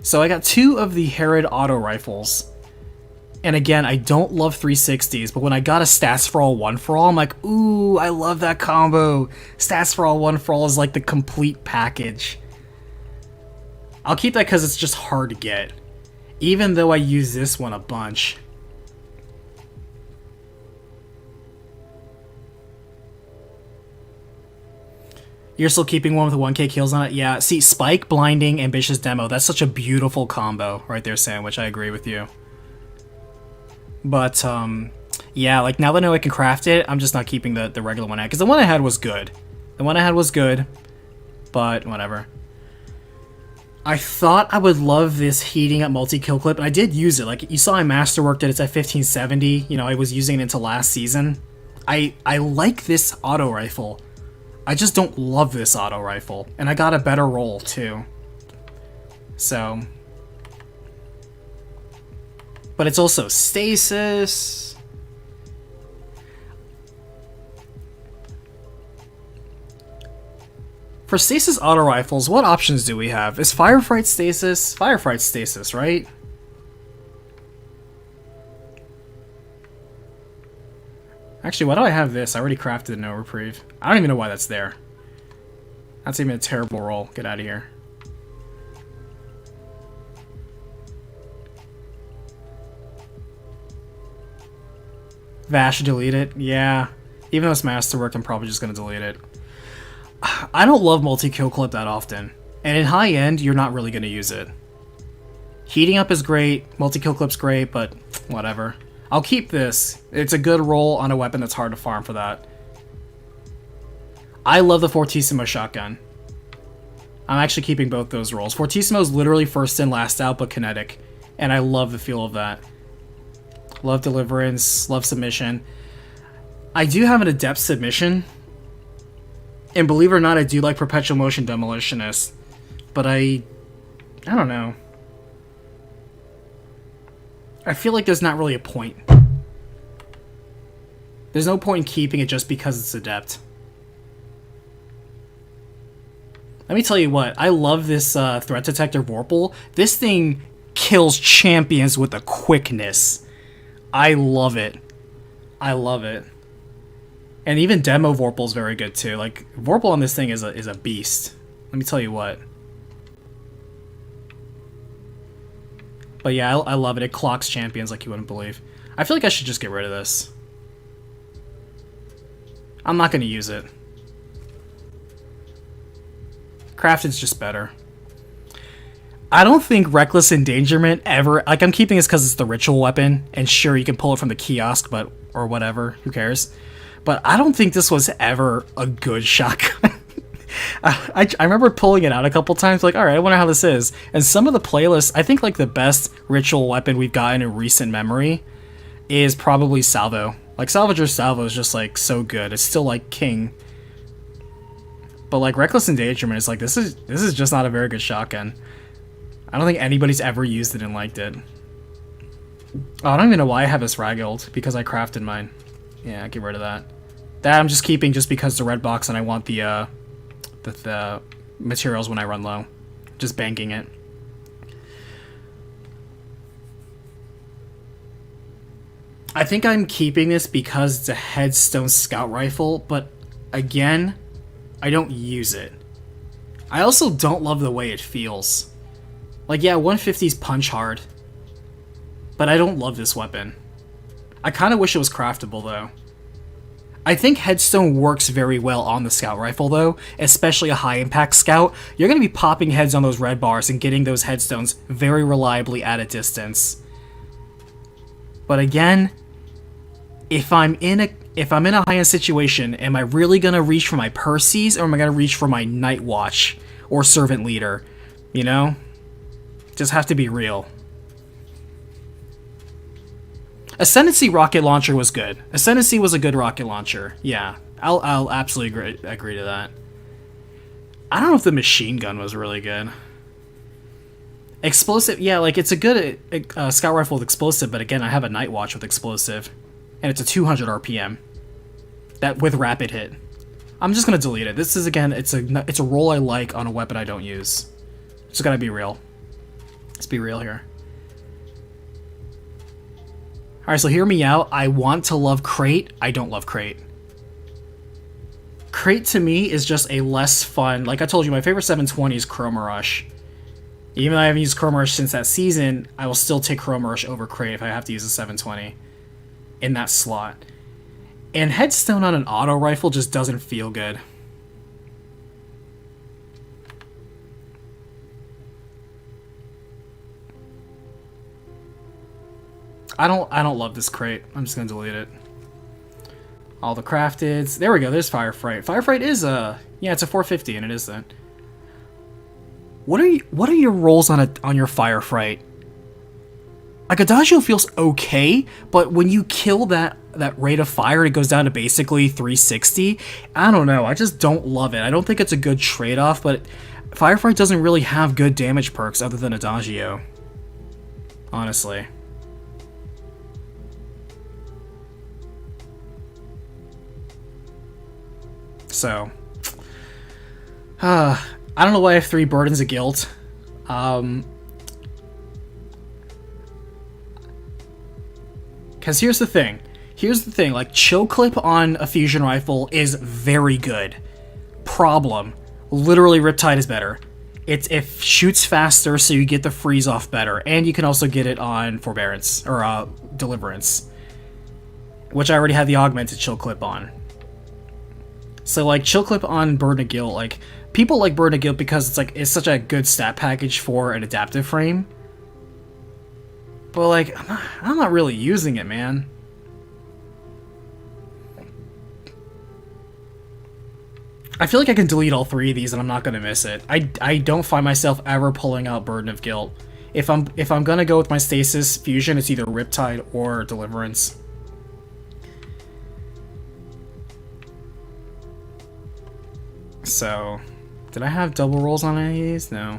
So I got 2 of the Herod auto rifles. And again, I don't love 360s, but when I got a Stats for All, 1 for All, I'm like, ooh, I love that combo. Stats for All, 1 for All is like the complete package. I'll keep that because it's just hard to get, even though I use this one a bunch. You're still keeping one with the 1k kills on it? Yeah, see, Spike, Blinding, Ambitious Demo, that's such a beautiful combo right there, Sandwich. I agree with you. But, yeah, like, now that I know I can craft it, I'm just not keeping the regular one out, because the one I had was good. The one I had was good, but whatever. I thought I would love this heating up multi-kill clip, and I did use it. Like, you saw I masterworked it, it's at 1570. You know, I was using it until last season. I like this auto rifle. I just don't love this auto rifle. And I got a better roll, too. So... But it's also stasis. For stasis auto rifles, what options do we have? Is Firefight stasis? Firefight stasis, right? Actually, why do I have this? I already crafted no reprieve. I don't even know why that's there. That's even a terrible roll. Get out of here. Vash, delete it? Yeah. Even though it's masterwork, I'm probably just going to delete it. I don't love multi-kill clip that often. And in high end, you're not really going to use it. Heating up is great, multi-kill clip's great, but whatever. I'll keep this. It's a good roll on a weapon that's hard to farm for that. I love the Fortissimo shotgun. I'm actually keeping both those rolls. Fortissimo is literally first in, last out, but kinetic. And I love the feel of that. Love deliverance, love submission. I do have an adept submission. And believe it or not, I do like perpetual motion demolitionist. But I don't know. I feel like there's not really a point. There's no point in keeping it just because it's adept. Let me tell you what, I love this threat detector Vorpal. This thing kills champions with a quickness. I love it. I love it. And even demo Vorpal is very good too. Like, Vorpal on this thing is a beast. Let me tell you what. But yeah, I love it. It clocks champions like you wouldn't believe. I feel like I should just get rid of this. I'm not going to use it. Crafted's just better. I don't think Reckless Endangerment ever... Like, I'm keeping this because it's the ritual weapon. And sure, you can pull it from the kiosk, but... Or whatever. Who cares? But I don't think this was ever a good shotgun. I remember pulling it out a couple times, like, alright, I wonder how this is. And some of the playlists, I think, like, the best ritual weapon we've gotten in recent memory is probably Salvo. Like, Salvager's Salvo is just, like, so good. It's still, like, king. But, like, Reckless Endangerment is, like, this is just not a very good shotgun. I don't think anybody's ever used it and liked it. Oh, I don't even know why I have this Ragold, because I crafted mine. Yeah, get rid of that. That I'm just keeping just because the red box and I want the materials when I run low. Just banking it. I think I'm keeping this because it's a headstone scout rifle, but again, I don't use it. I also don't love the way it feels. Like, yeah, 150's punch hard, but I don't love this weapon. I kind of wish it was craftable, though. I think headstone works very well on the scout rifle, though, especially a high-impact scout. You're going to be popping heads on those red bars and getting those headstones very reliably at a distance. But again, if I'm in a high-end situation, am I really going to reach for my Perseus, or am I going to reach for my Night Watch or Servant Leader? You know? Just have to be real. Ascendancy rocket launcher was good. Ascendancy was a good rocket launcher. Yeah, I'll absolutely agree to that. I don't know if the machine gun was really good. Explosive, yeah, like it's a good scout rifle with explosive, but again, I have a Night Watch with explosive, and it's a 200 RPM. That with rapid hit. I'm just gonna delete it. This is again, it's a roll I like on a weapon I don't use. Just gotta be real. Let's be real here. Alright, so hear me out. I want to love Crate. I don't love Crate. Crate to me is just a less fun... Like I told you, my favorite 720 is Chroma Rush. Even though I haven't used Chroma Rush since that season, I will still take Chroma Rush over Crate if I have to use a 720 in that slot. And Headstone on an auto rifle just doesn't feel good. I don't love this Crate. I'm just gonna delete it. All the crafteds. There we go. There's Firefight. Firefight is yeah, it's a 450, and it is that. What are your rolls on your Firefight? like Adagio feels okay, but when you kill that rate of fire, it goes down to basically 360. I don't know. I just don't love it. I don't think it's a good trade-off, but Firefight doesn't really have good damage perks other than Adagio. Honestly. So, I don't know why I have 3 Burdens of Guilt. Because here's the thing. Like, Chill Clip on a fusion rifle is very good. Problem. Literally, Riptide is better. It shoots faster, so you get the freeze off better. And you can also get it on Forbearance, or Deliverance. Which I already have the augmented Chill Clip on. So, like, Chill Clip on Burden of Guilt, like, people like Burden of Guilt because it's such a good stat package for an adaptive frame. But, like, I'm not really using it, man. I feel like I can delete all 3 of these and I'm not gonna miss it. I don't find myself ever pulling out Burden of Guilt. If I'm gonna go with my Stasis fusion, it's either Riptide or Deliverance. So, did I have double rolls on any of these? No.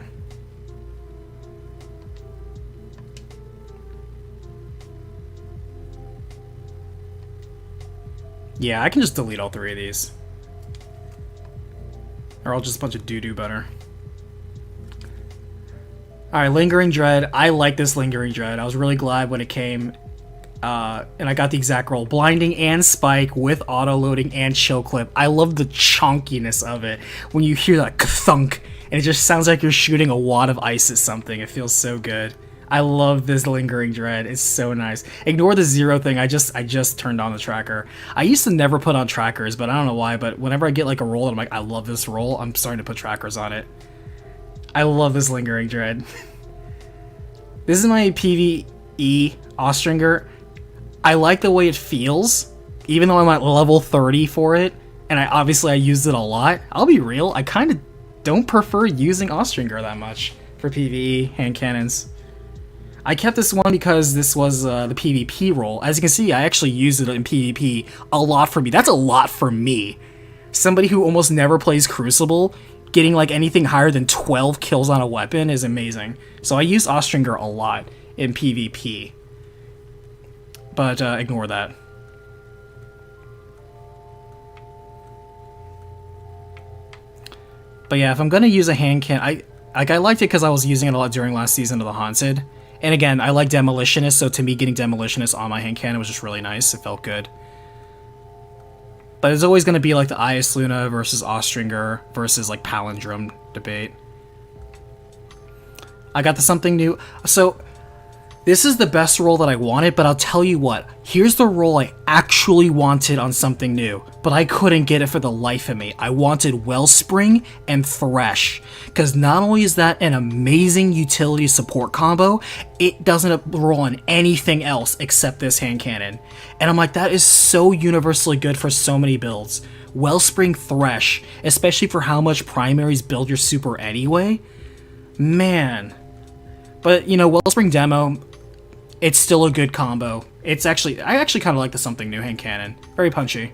Yeah, I can just delete all 3 of these. Or I'll just a bunch of doo-doo better. Alright, Lingering Dread. I like this Lingering Dread. I was really glad when it came. And I got the exact roll. Blinding and Spike with auto-loading and Chill Clip. I love the chunkiness of it. When you hear that thunk, and it just sounds like you're shooting a wad of ice at something. It feels so good. I love this Lingering Dread. It's so nice. Ignore the 0 thing. I just turned on the tracker. I used to never put on trackers, but I don't know why. But whenever I get like a roll and I'm like, I love this roll, I'm starting to put trackers on it. I love this Lingering Dread. This is my PvE Austringer. I like the way it feels, even though I'm at level 30 for it, and I used it a lot. I'll be real, I kind of don't prefer using Austringer that much for PvE hand cannons. I kept this one because this was the PvP role. As you can see, I actually used it in PvP a lot for me. That's a lot for me. Somebody who almost never plays Crucible, getting like anything higher than 12 kills on a weapon is amazing. So I used Austringer a lot in PvP. But ignore that. But yeah, if I'm gonna use a hand cannon, I liked it because I was using it a lot during last season of the Haunted. And again, I like Demolitionist, so to me getting Demolitionist on my hand cannon was just really nice. It felt good. But it's always going to be like the Ias Luna versus Austringer versus like Palindrome debate. I got the something new. So this is the best roll that I wanted, but I'll tell you what. Here's the roll I actually wanted on something new, but I couldn't get it for the life of me. I wanted Wellspring and Thresh, because not only is that an amazing utility support combo, it doesn't roll on anything else except this hand cannon. And I'm like, that is so universally good for so many builds. Wellspring Thresh, especially for how much primaries build your super anyway. Man. But, you know, Wellspring Demo, it's still a good combo. I actually kind of like the something new hand cannon. Very punchy.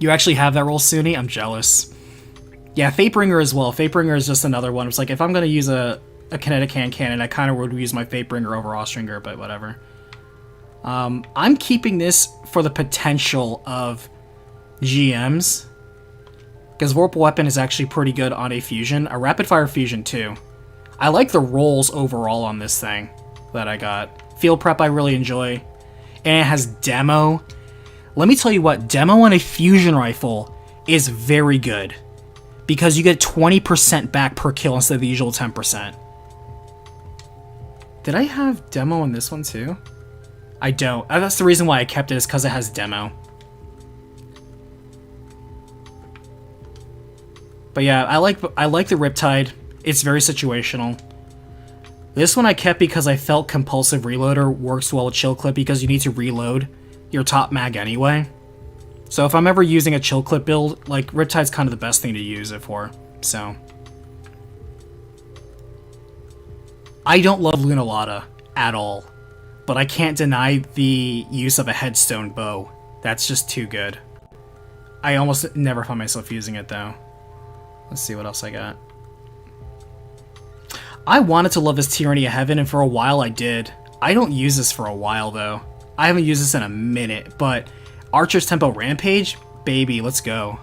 You actually have that roll, Suni? I'm jealous. Yeah, Fatebringer as well. Fatebringer is just another one. It's like, if I'm going to use a kinetic hand cannon, I kind of would use my Fatebringer over Austringer, but whatever. I'm keeping this for the potential of GMs, because Vorpal Weapon is actually pretty good on a fusion. A Rapid Fire Fusion, too. I like the rolls overall on this thing that I got. Field Prep I really enjoy. And it has Demo. Let me tell you what, Demo on a fusion rifle is very good, because you get 20% back per kill instead of the usual 10%. Did I have Demo on this one too? I don't. That's the reason why I kept it, is because it has Demo. But yeah, I like the Riptide. It's very situational. This one I kept because I felt Compulsive Reloader works well with Chill Clip, because you need to reload your top mag anyway. So if I'm ever using a Chill Clip build, like, Riptide's kind of the best thing to use it for. So I don't love Lunalada. at all. But I can't deny the use of a headstone bow. That's just too good. I almost never find myself using it though. Let's see what else I got. I wanted to love this Tyranny of Heaven, and for a while I did. I don't use this for a while though. I haven't used this in a minute, but Archer's Tempo Rampage? Baby, let's go.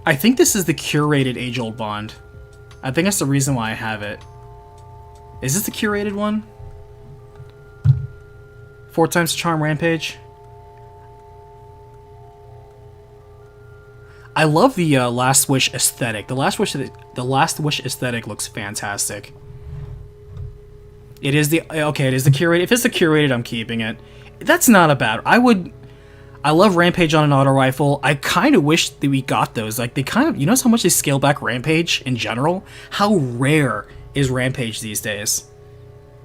I think this is the curated Age-Old Bond. I think that's the reason why I have it. Is this the curated one? 4 times Charm Rampage? I love the Last Wish aesthetic. The Last Wish aesthetic looks fantastic. It is the it is the curated. If it's the curated, I'm keeping it. That's not a bad. I love Rampage on an auto rifle. I kind of wish that we got those. Like they kind of, you notice how much they scale back Rampage in general? How rare is Rampage these days?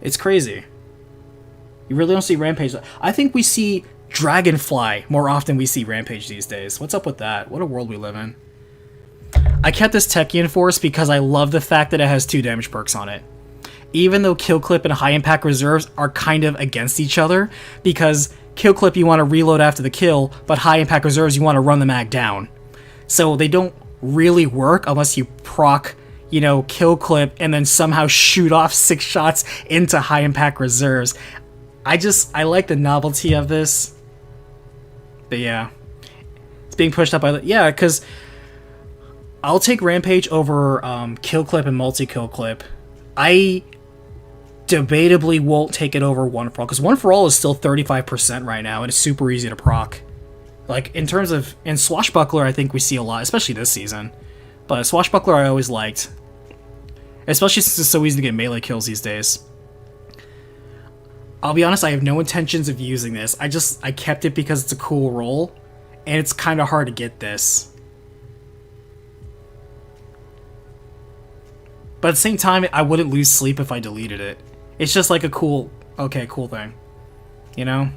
It's crazy. You really don't see Rampage. I think we see Dragonfly more often than we see Rampage these days. What's up with that? What a world we live in. I kept this Techian Force because I love the fact that it has 2 damage perks on it. Even though Kill Clip and High Impact Reserves are kind of against each other, because Kill Clip you want to reload after the kill, but High Impact Reserves you want to run the mag down. So they don't really work unless you proc, you know, Kill Clip and then somehow shoot off 6 shots into High Impact Reserves. I like the novelty of this. But yeah, it's being pushed up by yeah, because I'll take Rampage over Kill Clip and Multi-Kill Clip. I debatably won't take it over One For All, because One For All is still 35% right now, and it's super easy to proc. Like, in terms of... And Swashbuckler, I think we see a lot, especially this season. But Swashbuckler I always liked. Especially since it's so easy to get melee kills these days. I'll be honest, I have no intentions of using this. I kept it because it's a cool roll, and it's kind of hard to get this. But at the same time, I wouldn't lose sleep if I deleted it. It's just like a cool thing. You know?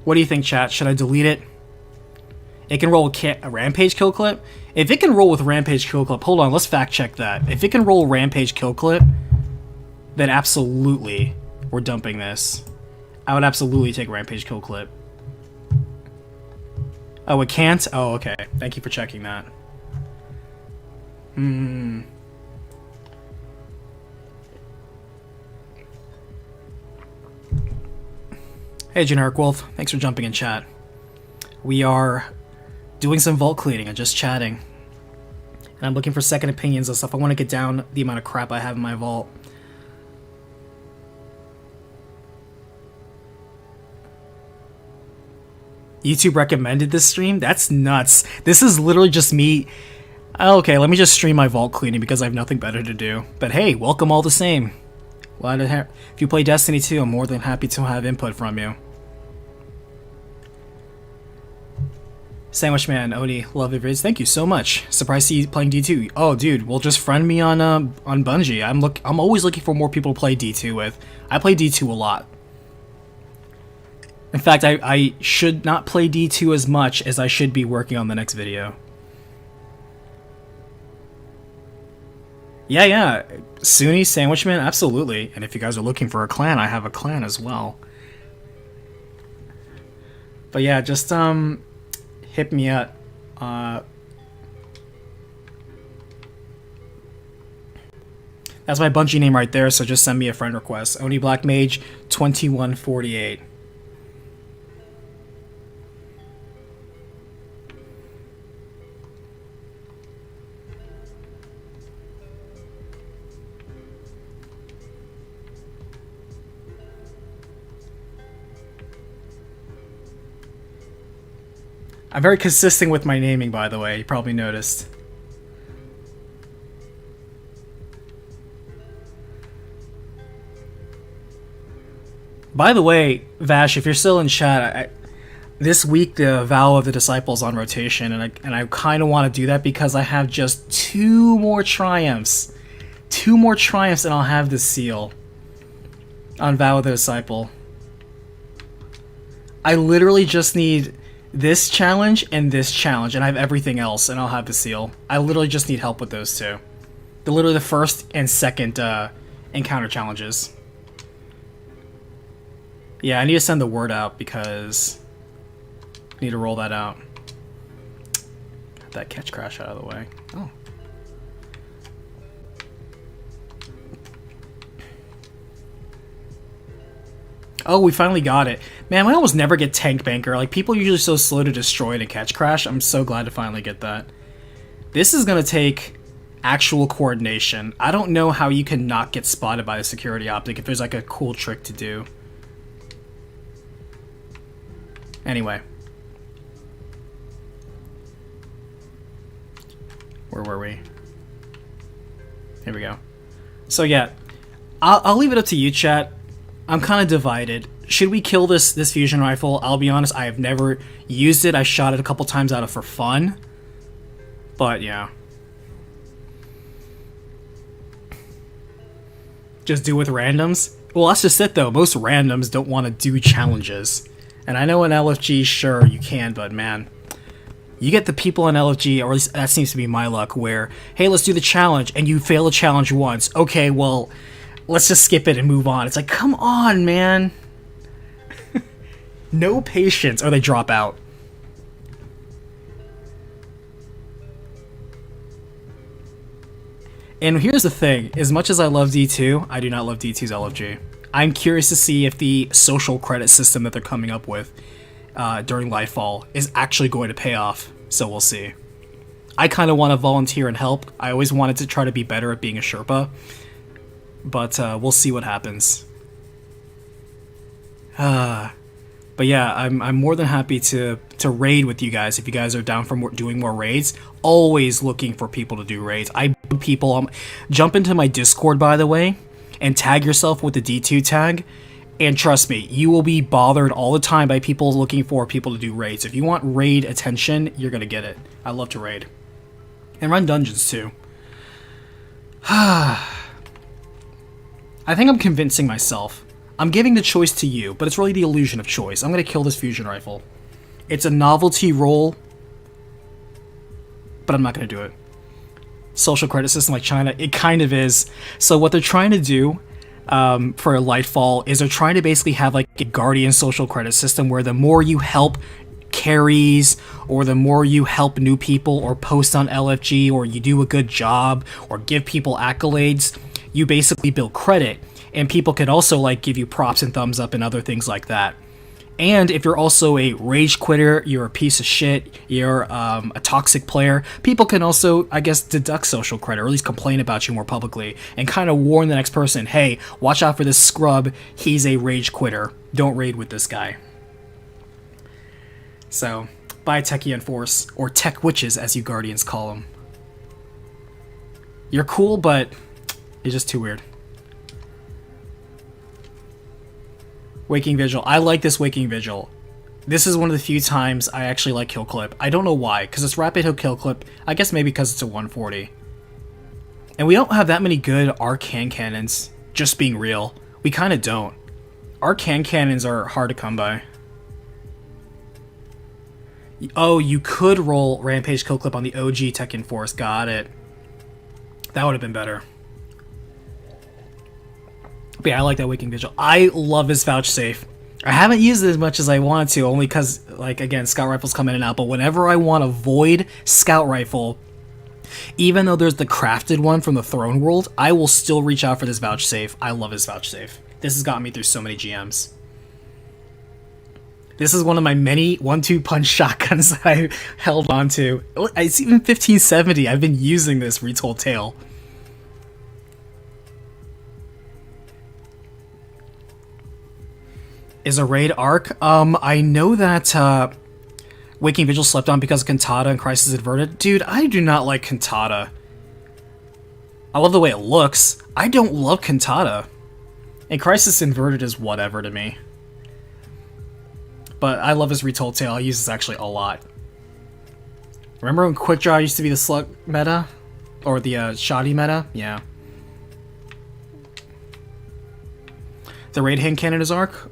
What do you think, chat? Should I delete it? It can roll a Rampage Kill Clip? If it can roll with Rampage Kill Clip, hold on, let's fact check that. If it can roll Rampage Kill Clip, then absolutely we're dumping this. I would absolutely take Rampage Kill Clip. Oh, it can't? Oh, okay. Thank you for checking that. Hey, Generic Wolf. Thanks for jumping in chat. We are doing some vault cleaning and just chatting. And I'm looking for second opinions and stuff. I want to get down the amount of crap I have in my vault. YouTube recommended this stream? That's nuts. This is literally just me. Okay, let me just stream my vault cleaning because I have nothing better to do. But hey, welcome all the same. If you play Destiny 2, I'm more than happy to have input from you. Sandwich Man, Oni, love your vids. Thank you so much. Surprised to see you playing D2. Oh, dude, well, just friend me on Bungie. I'm always looking for more people to play D2 with. I play D2 a lot. In fact, I should not play D2 as much as I should be working on the next video. Yeah. Sunni, Sandwichman, absolutely. And if you guys are looking for a clan, I have a clan as well. But yeah, just hit me up. That's my Bungie name right there, so just send me a friend request. Oni Black Mage 2148. I'm very consistent with my naming, by the way. You probably noticed. By the way, Vash, if you're still in chat, this week the Vow of the Disciples on rotation, and I kind of want to do that because I have just 2 more triumphs. 2 more triumphs and I'll have the seal on Vow of the Disciple. I literally just need This challenge and this challenge, and I have everything else, and I'll have the seal. I literally just need help with those two. They're literally the first and second encounter challenges. Yeah, I need to send the word out because I need to roll that out. Get that catch crash out of the way. Oh. Oh, we finally got it. Man, we almost never get Tank Banker. Like, people are usually so slow to destroy and catch crash. I'm so glad to finally get that. This is going to take actual coordination. I don't know how you can not get spotted by the security optic if there's like a cool trick to do. Anyway. Where were we? Here we go. So yeah, I'll leave it up to you, chat. I'm kind of divided. Should we kill this fusion rifle? I'll be honest, I have never used it. I shot it a couple times out of for fun. But yeah. Just do with randoms? Well, that's just it though. Most randoms don't want to do challenges. And I know in LFG, sure, you can, but man, you get the people in LFG, or at least that seems to be my luck, where, hey, let's do the challenge, and you fail the challenge once. Okay, well, let's just skip it and move on. It's like, come on, man. No patience, or they drop out. And here's the thing, as much as I love D2, I do not love D2's LFG. I'm curious to see if the social credit system that they're coming up with during Lightfall is actually going to pay off, so we'll see. I kind of want to volunteer and help. I always wanted to try to be better at being a Sherpa, but we'll see what happens. But yeah, I'm more than happy to raid with you guys if you guys are down for doing more raids. Always looking for people to do raids. I bug people. Jump into my Discord, by the way, and tag yourself with the D2 tag. And trust me, you will be bothered all the time by people looking for people to do raids. If you want raid attention, you're going to get it. I love to raid. And run dungeons too. I think I'm convincing myself. I'm giving the choice to you, but it's really the illusion of choice. I'm going to kill this fusion rifle. It's a novelty roll, but I'm not going to do it. Social credit system like China, it kind of is. So what they're trying to do for Lightfall is they're trying to basically have like a guardian social credit system where the more you help carries, or the more you help new people, or post on LFG, or you do a good job, or give people accolades, you basically build credit. And people can also like give you props and thumbs up and other things like that. And if you're also a rage quitter, you're a piece of shit, you're a toxic player, people can also, I guess, deduct social credit, or at least complain about you more publicly, and kind of warn the next person, hey, watch out for this scrub, he's a rage quitter, don't raid with this guy. So, bye Techie Enforce, or Tech Witches as you Guardians call them. You're cool, but you're just too weird. Waking Vigil. I like this Waking Vigil. This is one of the few times I actually like Kill Clip. I don't know why, because it's Rapid Hit Kill Clip. I guess maybe because it's a 140. And we don't have that many good arc hand cannons, just being real. We kind of don't. Arc hand cannons are hard to come by. Oh, you could roll Rampage Kill Clip on the OG Tekken Force. Got it. That would have been better. But yeah, I like that Waking Vigil. I love his Vouchsafe. I haven't used it as much as I wanted to, only because, like, again, Scout Rifles come in and out, but whenever I want a Void Scout Rifle, even though there's the crafted one from the Throne World, I will still reach out for this Vouchsafe. I love his Vouchsafe. This has gotten me through so many GMs. This is one of my many 1-2 punch shotguns that I held on to. It's even 1570. I've been using this Retold Tale. Is a raid arc? I know that Waking Vigil slept on because of Cantata and Crisis Inverted. Dude, I do not like Cantata. I love the way it looks. I don't love Cantata. And Crisis Inverted is whatever to me. But I love his Retold Tale. I use this actually a lot. Remember when Quick Draw used to be the slug meta? Or the shoddy meta? Yeah. The raid hand cannon is arc?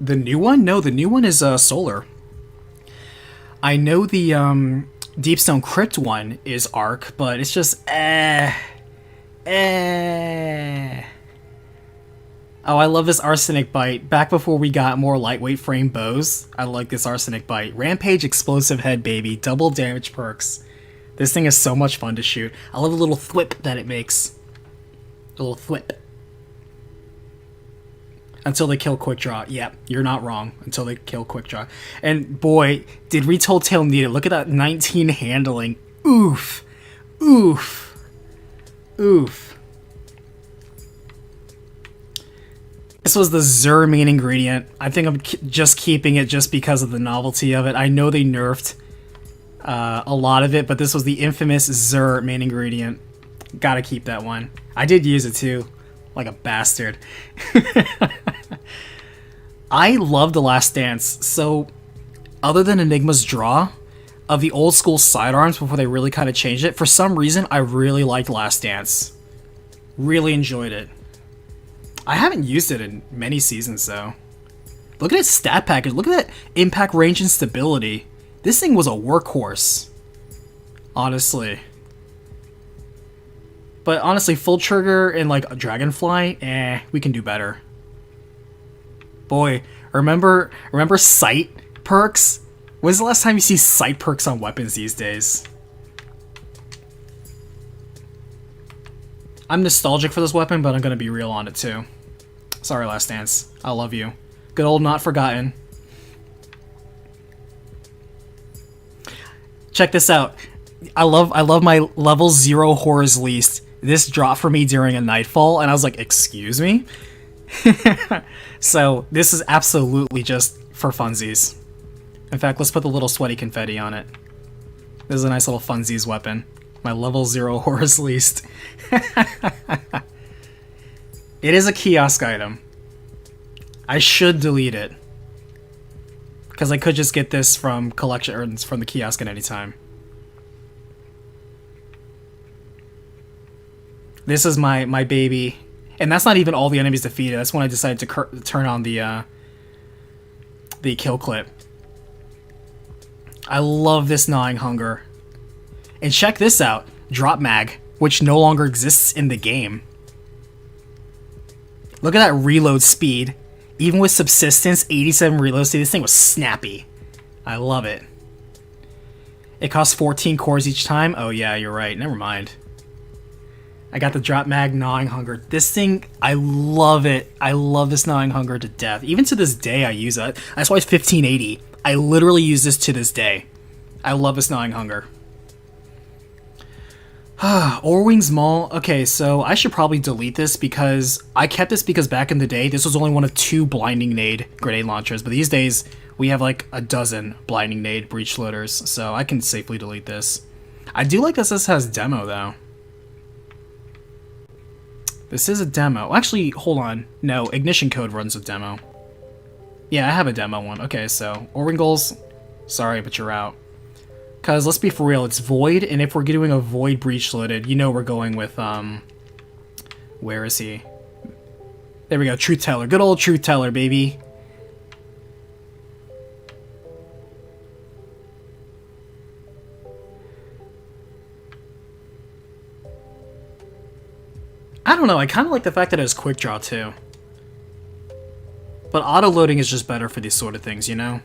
The new one? No, the new one is solar. I know the Deepstone Crypt one is Arc, but it's just eh. Oh, I love this Arsenic Bite. Back before we got more lightweight frame bows, I like this Arsenic Bite. Rampage Explosive Head, baby. Double damage perks. This thing is so much fun to shoot. I love the little thwip that it makes. The little thwip. Until they kill Quick Draw. Yep, you're not wrong. Until they kill Quick Draw. And boy, did Retold Tale need it. Look at that 19 handling. Oof. Oof. Oof. This was the Zur main ingredient. I think I'm just keeping it just because of the novelty of it. I know they nerfed a lot of it, but this was the infamous Zur main ingredient. Gotta keep that one. I did use it too, like a bastard. I love The Last Dance. So, other than Enigma's draw, of the old school sidearms before they really kind of changed it, for some reason, I really liked Last Dance. Really enjoyed it. I haven't used it in many seasons, though. Look at its stat package. Look at that impact range and stability. This thing was a workhorse. Honestly. But honestly, Full Trigger and, like, a Dragonfly, we can do better. Boy, remember sight perks? When's the last time you see sight perks on weapons these days? I'm nostalgic for this weapon, but I'm gonna be real on it too. Sorry, Last Dance. I love you. Good old Not Forgotten. Check this out. I love my level 0 Horrors Least. This dropped for me during a Nightfall, and I was like, excuse me? So, this is absolutely just for funsies. In fact, let's put the little sweaty confetti on it. This is a nice little funsies weapon. My level 0 Horrors Least. It is a kiosk item. I should delete it. Because I could just get this from collection or from the kiosk at any time. This is my baby. And that's not even all the enemies defeated. That's when I decided to turn on the kill clip. I love this Gnawing Hunger. And check this out, Drop Mag, which no longer exists in the game. Look at that reload speed. Even with Subsistence, 87 reload speed, this thing was snappy. I love it. It costs 14 cores each time? Oh yeah, you're right, never mind. I got the Drop Mag Gnawing Hunger. This thing, I love it. I love this Gnawing Hunger to death. Even to this day, I use it. That's why it's 1580. I literally use this to this day. I love this Gnawing Hunger. Orwing's Maul. Okay, so I should probably delete this because I kept this because back in the day, this was only one of 2 Blinding Nade grenade launchers, but these days, we have like a dozen Blinding Nade breach loaders, so I can safely delete this. I do like this has demo, though. This is a demo. Actually, hold on. No, Ignition Code runs with demo. Yeah, I have a demo one. Okay, so Orwingles, sorry, but you're out. Because, let's be for real, it's Void, and if we're doing a Void breach loaded, you know we're going with, where is he? There we go, Truth Teller. Good old Truth Teller, baby. I don't know, I kind of like the fact that it has Quick Draw, too. But auto-loading is just better for these sort of things, you know?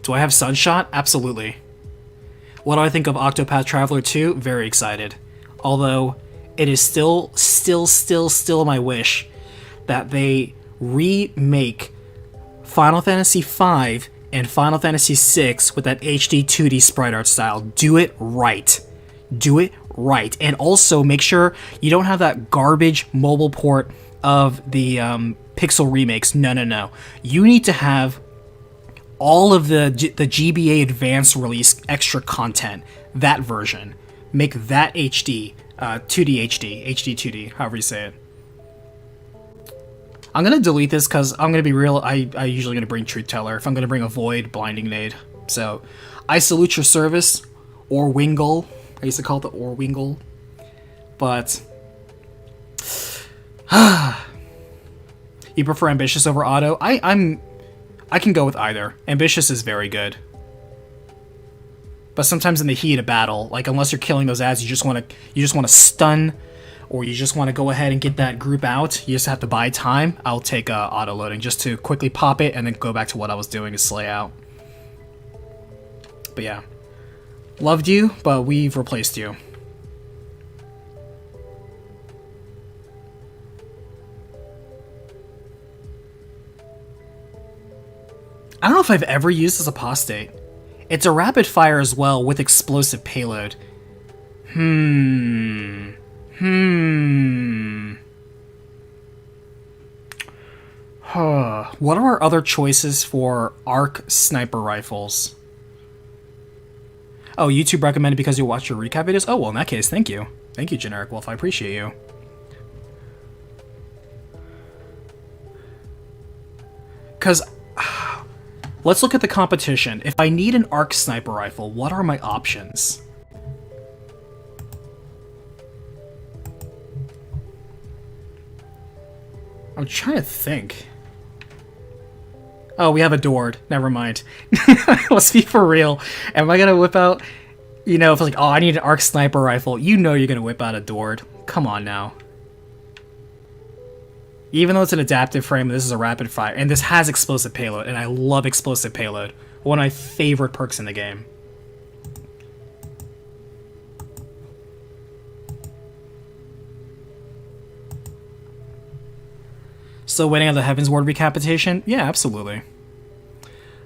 Do I have Sunshot? Absolutely. What do I think of Octopath Traveler 2? Very excited. Although, it is still my wish that they remake Final Fantasy V and Final Fantasy VI with that HD 2D sprite art style. Do it right. Do it right. And also, make sure you don't have that garbage mobile port of the Pixel remakes. No. You need to have all of the GBA Advanced release extra content, that version. Make that HD, 2D HD, HD 2D, however you say it. I'm going to delete this because I'm going to be real, I usually going to bring Truth Teller if I'm going to bring a Void Blinding Nade. So, I salute your service, Orwingle. I used to call it the Orwingle. But, you prefer Ambitious over Auto? I can go with either. Ambitious is very good. But sometimes in the heat of battle, like unless you're killing those ads, you just want to stun, or you just want to go ahead and get that group out. You just have to buy time. I'll take auto loading just to quickly pop it and then go back to what I was doing to slay out. But yeah, loved you, but we've replaced you. I don't know if I've ever used this apostate. It's a rapid fire as well with explosive payload. What are our other choices for arc sniper rifles? Oh, YouTube recommended because you watch your recap videos? Oh, well, in that case, thank you. Thank you, Generic Wolf. I appreciate you. Because... let's look at the competition. If I need an arc sniper rifle, what are my options? I'm trying to think. Oh, we have a Dord. Never mind. Let's be for real. Am I gonna whip out... You know, if it's like, oh, I need an arc sniper rifle, you know you're gonna whip out a Dord. Come on now. Even though it's an adaptive frame, this is a rapid fire, and this has explosive payload, and I love explosive payload. One of my favorite perks in the game. Still waiting on the Heaven's Ward recapitation? Yeah, absolutely.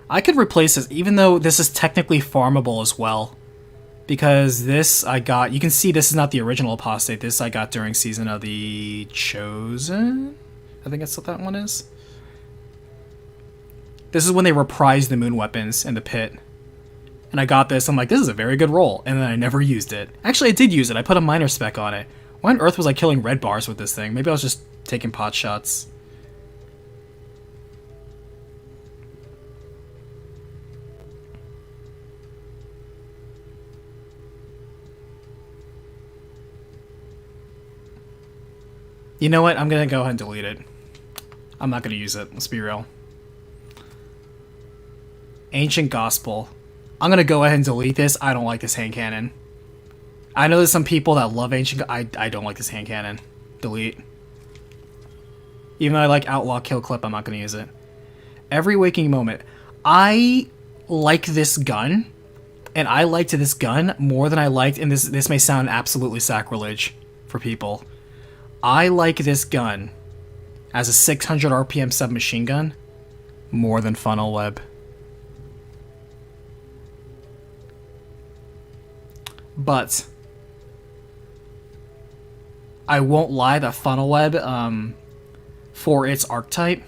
I could replace this, even though this is technically farmable as well. Because this I got... You can see this is not the original apostate. This I got during Season of the Chosen? I think that's what that one is. This is when they reprised the moon weapons in the pit. And I got this, I'm like, this is a very good roll. And then I never used it. Actually, I did use it. I put a minor spec on it. Why on earth was I killing red bars with this thing? Maybe I was just taking pot shots. You know what? I'm gonna go ahead and delete it. I'm not gonna use it. Let's be real. Ancient Gospel. I'm gonna go ahead and delete this. I don't like this hand cannon. I know there's some people that love Ancient... I don't like this hand cannon. Delete. Even though I like Outlaw Kill Clip, I'm not gonna use it. Every Waking Moment. I like this gun. And I liked this gun more than I liked... And this may sound absolutely sacrilege for people. I like this gun as a 600 RPM submachine gun more than Funnel Web. But I won't lie, the Funnel Web, for its archetype,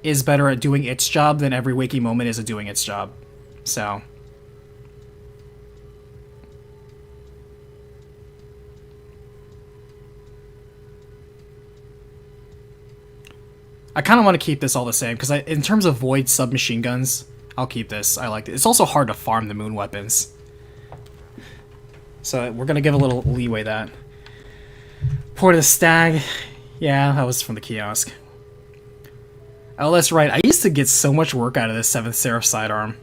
is better at doing its job than Every Waking Moment is at doing its job. So... I kind of want to keep this all the same, because in terms of Void submachine guns, I'll keep this. I like it. It's also hard to farm the moon weapons. So we're going to give a little leeway that. Port of the Stag. Yeah, that was from the kiosk. Oh, that's right. I used to get so much work out of this 7th Seraph sidearm.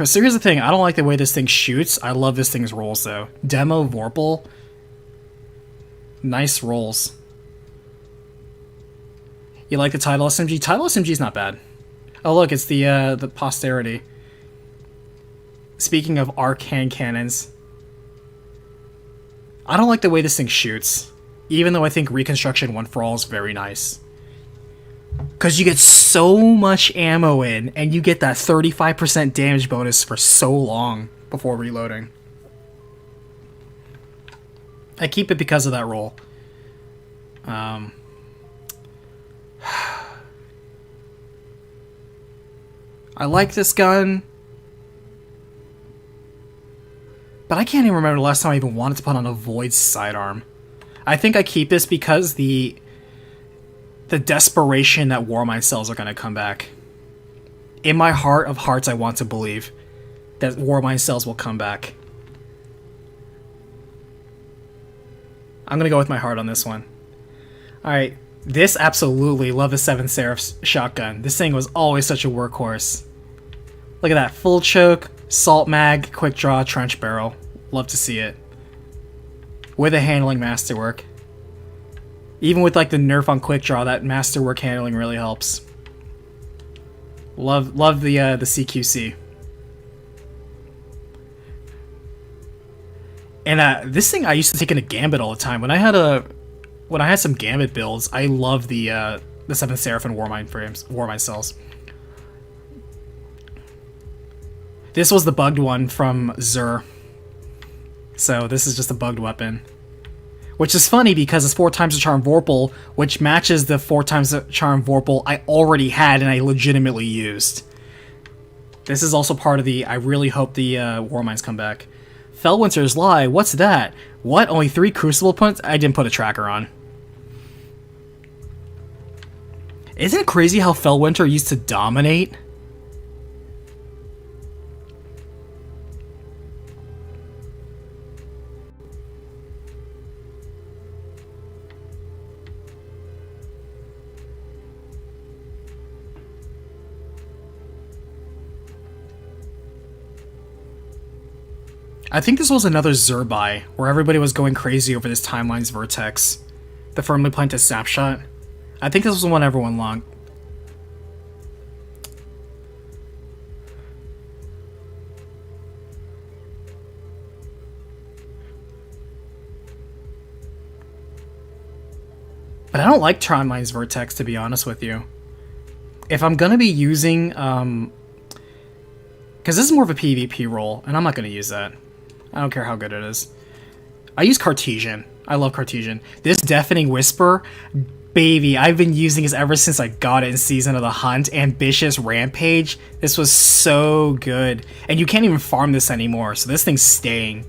So here's the thing. I don't like the way this thing shoots. I love this thing's rolls, though. Demo, Vorpal. Nice rolls. You like the Tidal SMG? Tidal SMG is not bad. Oh look, it's the posterity. Speaking of arc hand cannons, I don't like the way this thing shoots, even though I think Reconstruction One for All is very nice. Cause you get so much ammo in, and you get that 35% damage bonus for so long before reloading. I keep it because of that roll. I like this gun, but I can't even remember the last time I even wanted to put on a Void sidearm. I think I keep this because the desperation that Warmind cells are going to come back. In my heart of hearts, I want to believe that Warmind cells will come back. I'm going to go with my heart on this one. Alright, This absolutely love the Seven Seraph's shotgun. This thing was always such a workhorse. Look at that, full choke, salt mag, quick draw, trench barrel. Love to see it. With a handling masterwork. Even with like the nerf on quick draw, that masterwork handling really helps. Love the CQC. And this thing I used to take into Gambit all the time. When I had some Gambit builds, I love the Seven Seraph and Warmind cells. This was the bugged one from Xur. So this is just a bugged weapon. Which is funny because it's 4 times the Charm Vorpal, which matches the 4 times the Charm Vorpal I already had and I legitimately used. This is also part of the, I really hope the Warminds come back. Fellwinter's Lie, what's that? What, only 3 Crucible points? I didn't put a tracker on. Isn't it crazy how Fellwinter used to dominate? I think this was another Xur buy, where everybody was going crazy over this Timeline's Vertex. The firmly planted snapshot. I think this was the one everyone logged. But I don't like Timeline's Vertex, to be honest with you. If I'm gonna be using, because this is more of a PvP role, and I'm not gonna use that. I don't care how good it is. I use Cartesian. I love Cartesian. This Deafening Whisper, baby, I've been using this ever since I got it in Season of the Hunt. Ambitious Rampage. This was so good. And you can't even farm this anymore, so this thing's staying.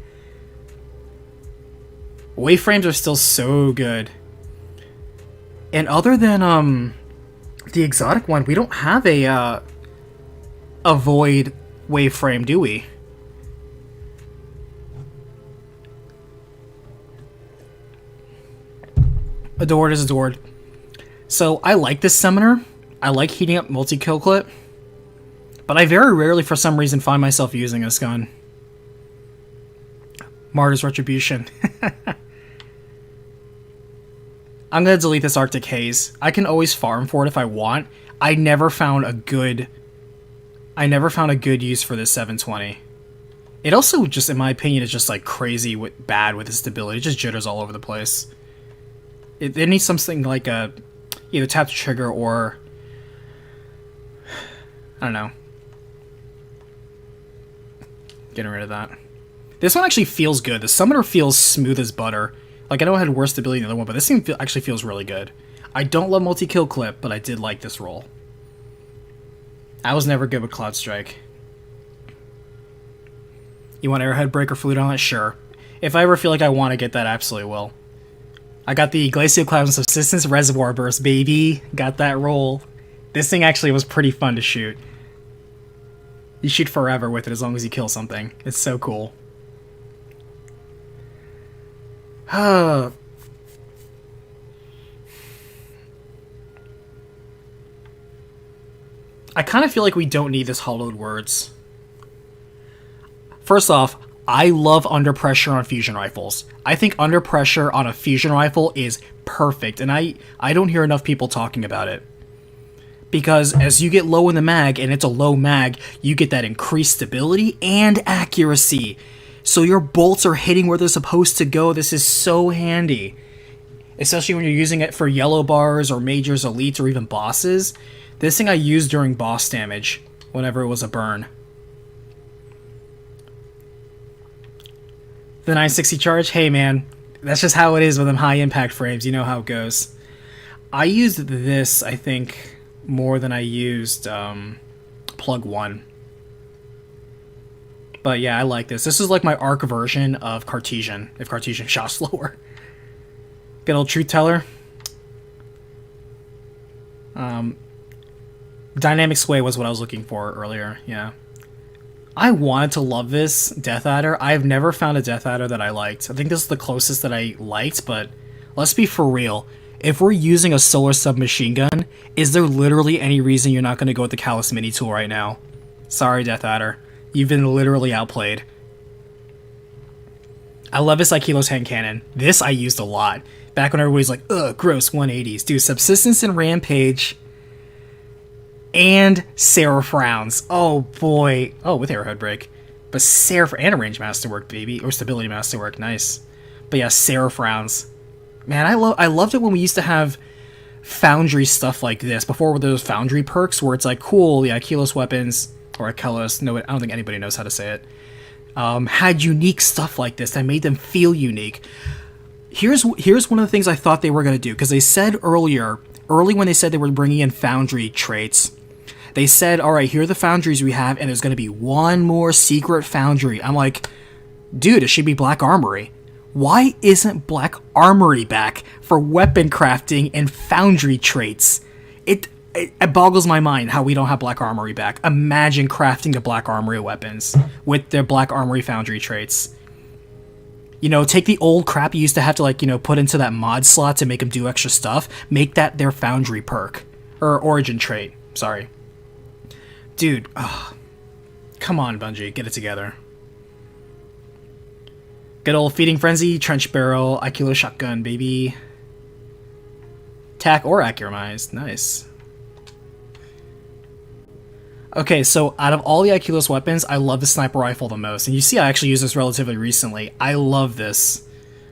Waveframes are still so good. And other than the exotic one, we don't have a Void waveframe, do we? Adored is adored. So I like this summoner. I like heating up multi-kill clip. But I very rarely, for some reason, find myself using this gun. Martyr's Retribution. I'm gonna delete this Arctic Haze. I can always farm for it if I want. I never found a good use for this 720. It also just, in my opinion, is just like crazy bad with its stability. It just jitters all over the place. It needs something like a either tap the trigger or I don't know. Getting rid of that. This one actually feels good. The summoner feels smooth as butter. Like, I know I had worse stability than the other one, but this thing actually feels really good. I don't love multi-kill clip, but I did like this roll. I was never good with Cloud Strike. You want Airhead Breaker Flute on it? Sure. If I ever feel like I want to get that, I absolutely will. I got the Glacial Cloud and Subsistence Reservoir Burst, baby. Got that roll. This thing actually was pretty fun to shoot. You shoot forever with it as long as you kill something. It's so cool. I kind of feel like we don't need this Hollowed Words. First off, I love Under Pressure on fusion rifles. I think Under Pressure on a fusion rifle is perfect, and I don't hear enough people talking about it. Because as you get low in the mag, and it's a low mag, you get that increased stability and accuracy. So your bolts are hitting where they're supposed to go. This is so handy. Especially when you're using it for yellow bars or majors, elites, or even bosses. This thing I used during boss damage, whenever it was a burn. The 960 charge? Hey man, that's just how it is with them high impact frames. You know how it goes. I used this, I think, more than I used Plug 1. But yeah, I like this. This is like my ARC version of Cartesian, if Cartesian shot slower. Good old Truth Teller. Dynamic Sway was what I was looking for earlier, yeah. I wanted to love this Death Adder. I've never found a Death Adder that I liked. I think this is the closest that I liked, but let's be for real. if we're using a solar submachine gun, is there literally any reason you're not going to go with the Callus Mini tool right now? Sorry, Death Adder. You've been literally outplayed. I love this Aikilo's hand cannon. This I used a lot. Back when everybody's like, ugh, gross 180s. Dude, Subsistence and Rampage. And Sarah Frowns. Oh, boy. Oh, with Arrowhead Break. But Sarah... And a Range Masterwork, baby. Or Stability Masterwork. Nice. But yeah, Sarah Frowns. Man, I loved it when we used to have Foundry stuff like this. Before with those Foundry perks where it's like, cool, the Aikilos weapons... Or Aikilos. No, I don't think anybody knows how to say it. Had unique stuff like this that made them feel unique. Here's one of the things I thought they were going to do, because they said early when they said they were bringing in Foundry traits, they said, all right, here are the Foundries we have, and there's going to be one more secret Foundry. I'm like, dude, it should be Black Armory. Why isn't Black Armory back for weapon crafting and Foundry traits? It boggles my mind how we don't have Black Armory back. Imagine crafting the Black Armory weapons with their Black Armory Foundry traits. You know, take the old crap you used to have to, like, you know, put into that mod slot to make them do extra stuff. Make that their Foundry perk. Or Origin trait. Sorry. Dude, come on, Bungie. Get it together. Good old Feeding Frenzy, Trench Barrel, Aikido Shotgun, baby. Tac or Accuramize. Nice. Okay, so out of all the Aikilos weapons, I love the Sniper Rifle the most. And you see I actually used this relatively recently. I love this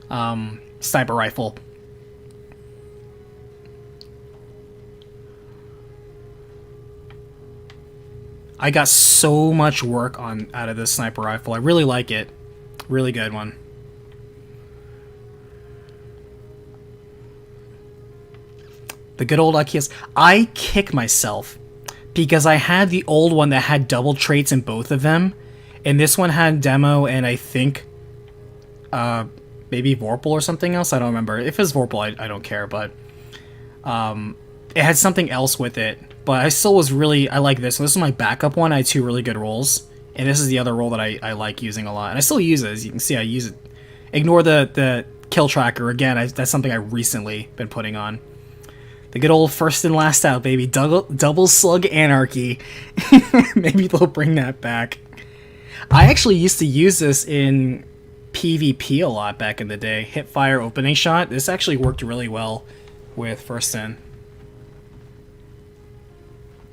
Sniper Rifle. I got so much work out of this Sniper Rifle. I really like it. Really good one. The good old Aikilos. I kick myself because I had the old one that had double traits in both of them, and this one had demo and I think maybe Vorpal or something else. I don't remember. If it's Vorpal, I don't care, but it had something else with it. But I still was really... I like this one. This is my backup one. I had two really good rolls, and this is the other roll that I like using a lot. And I still use it. As you can see, I use it. Ignore the kill tracker. Again, that's something I've recently been putting on. The good old first and last out, baby. Double Slug Anarchy. Maybe they'll bring that back. I actually used to use this in PvP a lot back in the day. Hip fire opening shot. This actually worked really well with first in.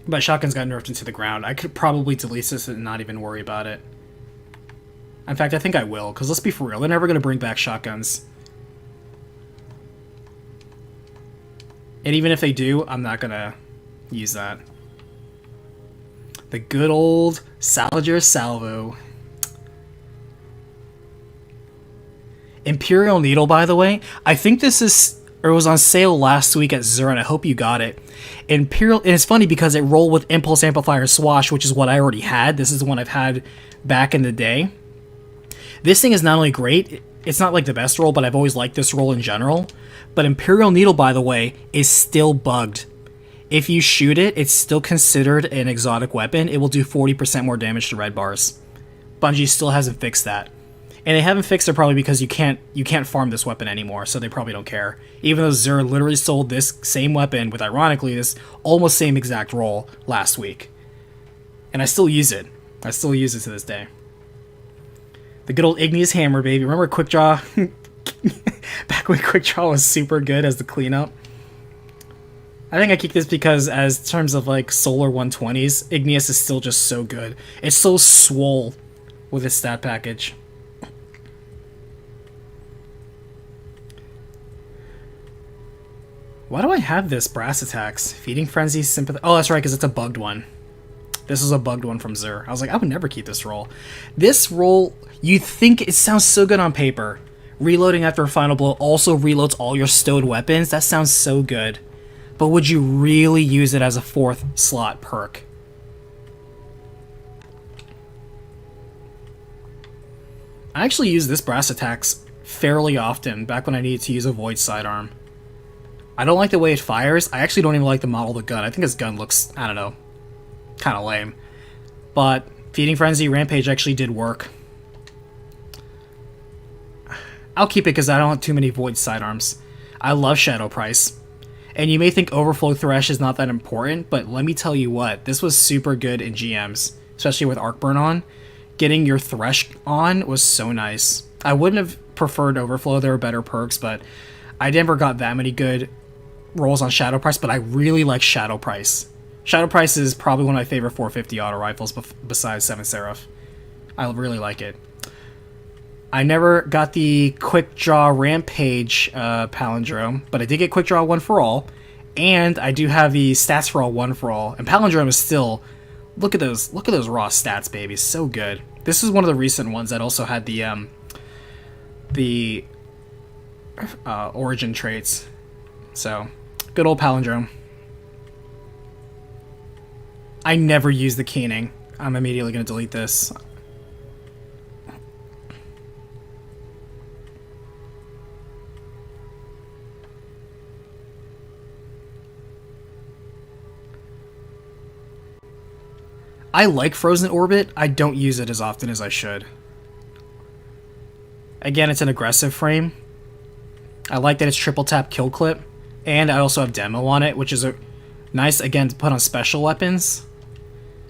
But shotguns got nerfed into the ground. I could probably delete this and not even worry about it. In fact, I think I will, because let's be for real. They're never going to bring back shotguns. And even if they do, I'm not going to use that. The good old Salvager Salvo. Imperial Needle, by the way. I think this is... or it was on sale last week at Xur, and I hope you got it. Imperial... and it's funny because it rolled with Impulse Amplifier Swash, which is what I already had. This is the one I've had back in the day. This thing is not only great... it's not like the best roll, but I've always liked this roll in general. But Imperial Needle, by the way, is still bugged. If you shoot it, it's still considered an exotic weapon. It will do 40% more damage to red bars. Bungie still hasn't fixed that. And they haven't fixed it probably because you can't farm this weapon anymore, so they probably don't care. Even though Xur literally sold this same weapon with, ironically, this almost same exact roll last week. And I still use it. I still use it to this day. The good old Igneous Hammer, baby. Remember Quick Draw? Back when Quick Draw was super good as the cleanup. I think I kick this because, as terms of like Solar 120s, Igneous is still just so good. It's so swole with its stat package. Why do I have this Brass Attacks? Feeding Frenzy, Sympathy... oh, that's right, because it's a bugged one. This is a bugged one from Xur. I was like, I would never keep this roll. This roll, you think it sounds so good on paper. Reloading after a final blow also reloads all your stowed weapons. That sounds so good. But would you really use it as a 4th slot perk? I actually use this Brass Attacks fairly often, back when I needed to use a Void Sidearm. I don't like the way it fires. I actually don't even like the model of the gun. I think this gun looks, I don't know, kind of lame. But Feeding Frenzy, Rampage actually did work. I'll keep it because I don't have too many Void Sidearms. I love Shadow Price. And you may think Overflow Thresh is not that important, but let me tell you what, this was super good in GMs, especially with Arcburn on. Getting your Thresh on was so nice. I wouldn't have preferred Overflow, there were better perks, but I never got that many good rolls on Shadow Price, but I really like Shadow Price. Shadow Price is probably one of my favorite 450 auto rifles besides 7 Seraph. I really like it. I never got the Quick Draw Rampage Palindrome, but I did get Quick Draw 1 for All, and I do have the Stats for All 1 for All. And Palindrome is still, look at those raw stats, baby, so good. This is one of the recent ones that also had the origin traits. So, good old Palindrome. I never use the Keening. I'm immediately going to delete this. I like Frozen Orbit, I don't use it as often as I should. Again, it's an aggressive frame. I like that it's triple tap kill clip, and I also have demo on it, which is a nice, again, to put on special weapons.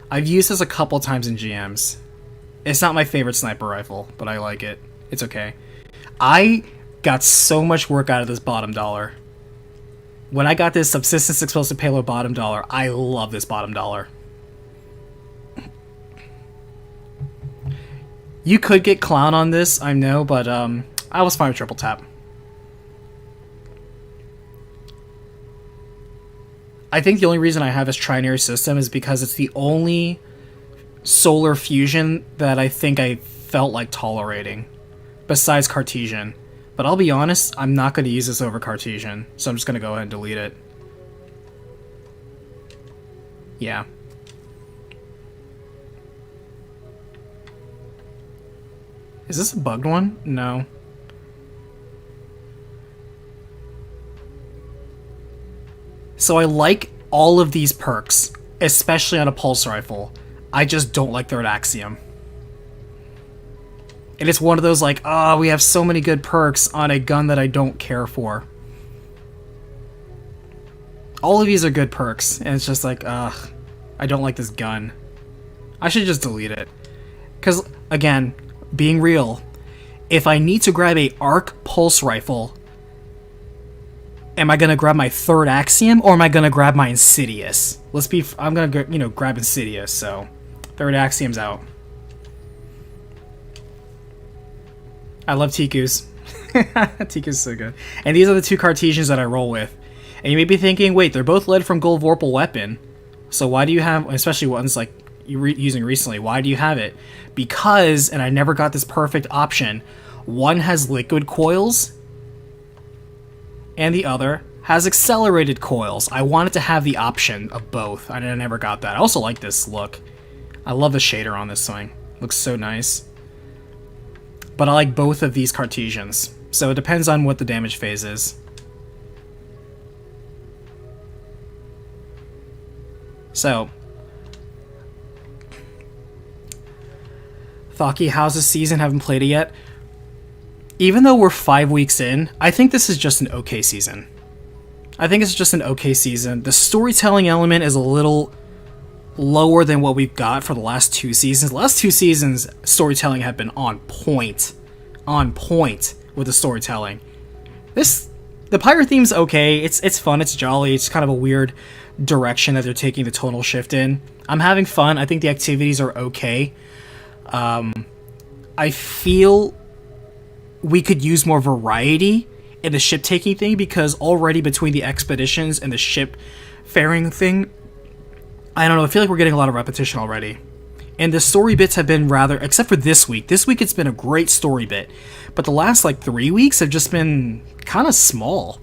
I've used this a couple times in GMs. It's not my favorite sniper rifle, but I like it. It's okay. I got so much work out of this bottom dollar. When I got this Subsistence Explosive Payload bottom dollar, I love this bottom dollar. You could get Clown on this, I know, but I was fine with triple tap. I think the only reason I have this Trinary system is because it's the only solar fusion that I think I felt like tolerating, besides Cartesian. But I'll be honest, I'm not going to use this over Cartesian, so I'm just going to go ahead and delete it. Yeah. Is this a bugged one? No. So I like all of these perks, especially on a pulse rifle. I just don't like Third Axiom. And it's one of those like, oh, we have so many good perks on a gun that I don't care for. All of these are good perks, and it's just like, ugh, I don't like this gun. I should just delete it. Because, again, being real, if I need to grab a arc pulse rifle, am I gonna grab my Third Axiom or am I gonna grab my Insidious? I'm gonna grab Insidious, so Third Axiom's out. I love Tiku's. Tiku's so good. And these are the two Cartesians that I roll with. And you may be thinking, wait, they're both led from Gold Vorpal Weapon, so why do you have, especially ones like you're using recently, why do you have it? Because, and I never got this perfect option, one has liquid coils and the other has accelerated coils. I wanted to have the option of both. I never got that. I also like this look. I love the shader on this thing. Looks so nice. But I like both of these Cartesians. So it depends on what the damage phase is. So, Thaki, how's the season? Haven't played it yet. Even though we're 5 weeks in, I think this is just an okay season. I think it's just an okay season. The storytelling element is a little lower than what we've got for the last 2 seasons. The last 2 seasons, storytelling have been on point with the storytelling. The pirate theme's okay. It's fun. It's jolly. It's kind of a weird direction that they're taking the tonal shift in. I'm having fun. I think the activities are okay. I feel we could use more variety in the ship taking thing, because already between the expeditions and the ship faring thing, I don't know, I feel like we're getting a lot of repetition already. And the story bits have been rather, except for this week. This week it's been a great story bit, but the last 3 weeks have just been kind of small.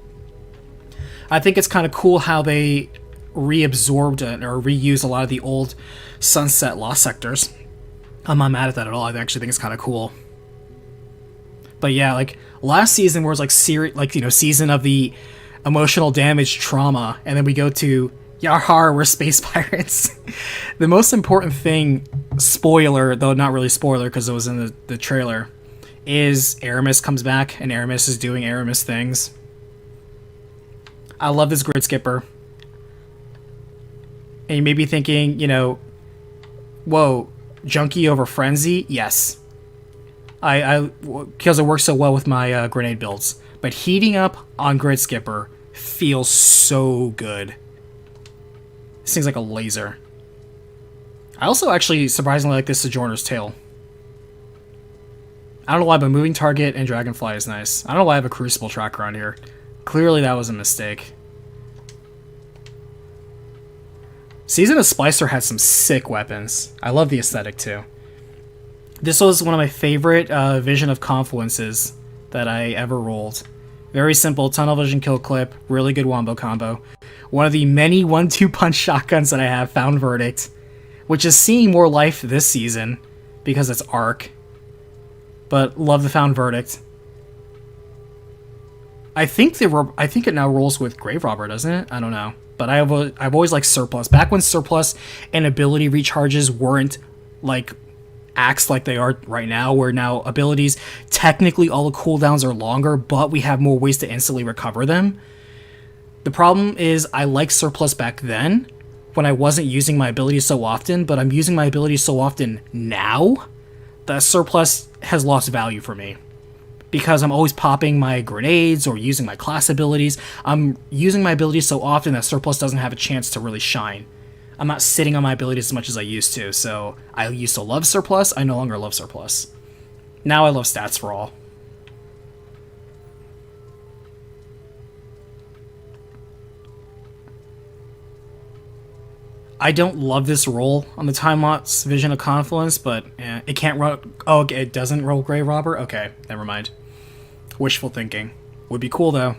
I think it's kind of cool how they reabsorbed or reused a lot of the old Sunset Lost sectors. I'm not mad at that at all. I actually think it's kind of cool. But yeah, last season was season of the emotional damage trauma, and then we go to Yarhar, we're space pirates. The most important thing, spoiler, though not really spoiler because it was in the trailer, is Aramis comes back and Aramis is doing Aramis things. I love this Grid Skipper. And you may be thinking, whoa, Junkie over Frenzy? Yes. Because it works so well with my grenade builds. But heating up on Grid Skipper feels so good. This thing's like a laser. I also actually surprisingly like this Sojourner's Tail. I don't know why, but Moving Target and Dragonfly is nice. I don't know why I have a Crucible tracker on here. Clearly that was a mistake. Season of Splicer had some sick weapons. I love the aesthetic too. This was one of my favorite Vision of Confluences that I ever rolled. Very simple, tunnel vision kill clip, really good wombo combo. One of the many 1-2 punch shotguns that I have, Found Verdict, which is seeing more life this season because it's Arc. But love the Found Verdict. I think it now rolls with Grave Robber, doesn't it? I don't know. But I've always liked Surplus. Back when Surplus and ability recharges weren't like axed like they are right now, where now abilities, technically all the cooldowns are longer, but we have more ways to instantly recover them. The problem is I liked Surplus back then when I wasn't using my abilities so often, but I'm using my abilities so often now that Surplus has lost value for me. Because I'm always popping my grenades or using my class abilities. I'm using my abilities so often that Surplus doesn't have a chance to really shine. I'm not sitting on my abilities as much as I used to, so I used to love Surplus, I no longer love Surplus. Now I love Stats for All. I don't love this roll on the Time-Lots Vision of Confluence, but it can't run... Oh, it doesn't roll Grave Robber? Okay, never mind. Wishful thinking. Would be cool, though.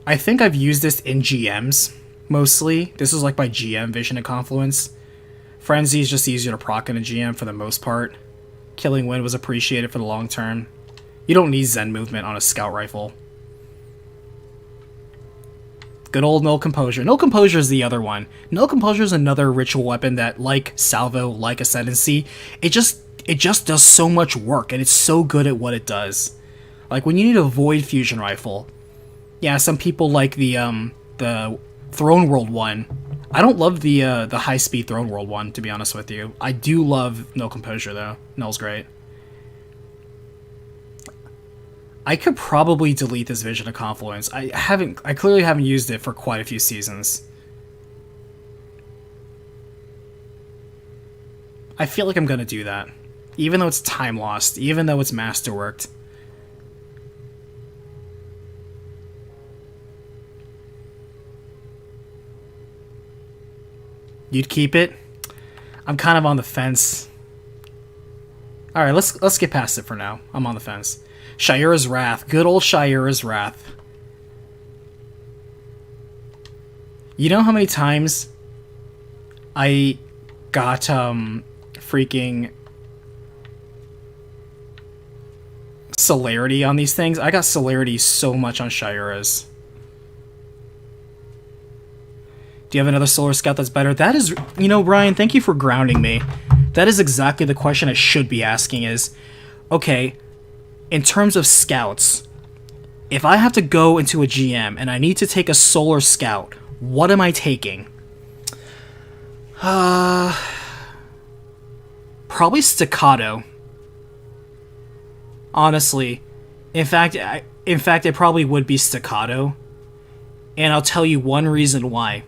I think I've used this in GMs, mostly. This is like my GM Vision of Confluence. Frenzy is just easier to proc in a GM for the most part. Killing Wind was appreciated for the long term. You don't need Zen movement on a scout rifle. Good old Null Composure. Null Composure is the other one. Null Composure is another ritual weapon that, like Salvo, like Ascendancy, it just does so much work, and it's so good at what it does. Like, when you need a Void Fusion Rifle, yeah, some people like the Throne World one. I don't love the high-speed Throne World one, to be honest with you. I do love Null Composure, though. Null's great. I could probably delete this Vision of Confluence. I clearly haven't used it for quite a few seasons. I feel like I'm gonna do that. Even though it's time lost, even though it's masterworked. You'd keep it? I'm kind of on the fence. Alright, let's get past it for now. I'm on the fence. Shayura's Wrath. Good old Shayura's Wrath. You know how many times I got freaking celerity on these things? I got celerity so much on Shayura's. Do you have another Solar Scout that's better? That is, Brian, thank you for grounding me. That is exactly the question I should be asking is, okay, in terms of scouts, if I have to go into a GM and I need to take a Solar Scout, what am I taking? Probably Staccato. Honestly. In fact, it probably would be Staccato. And I'll tell you one reason why.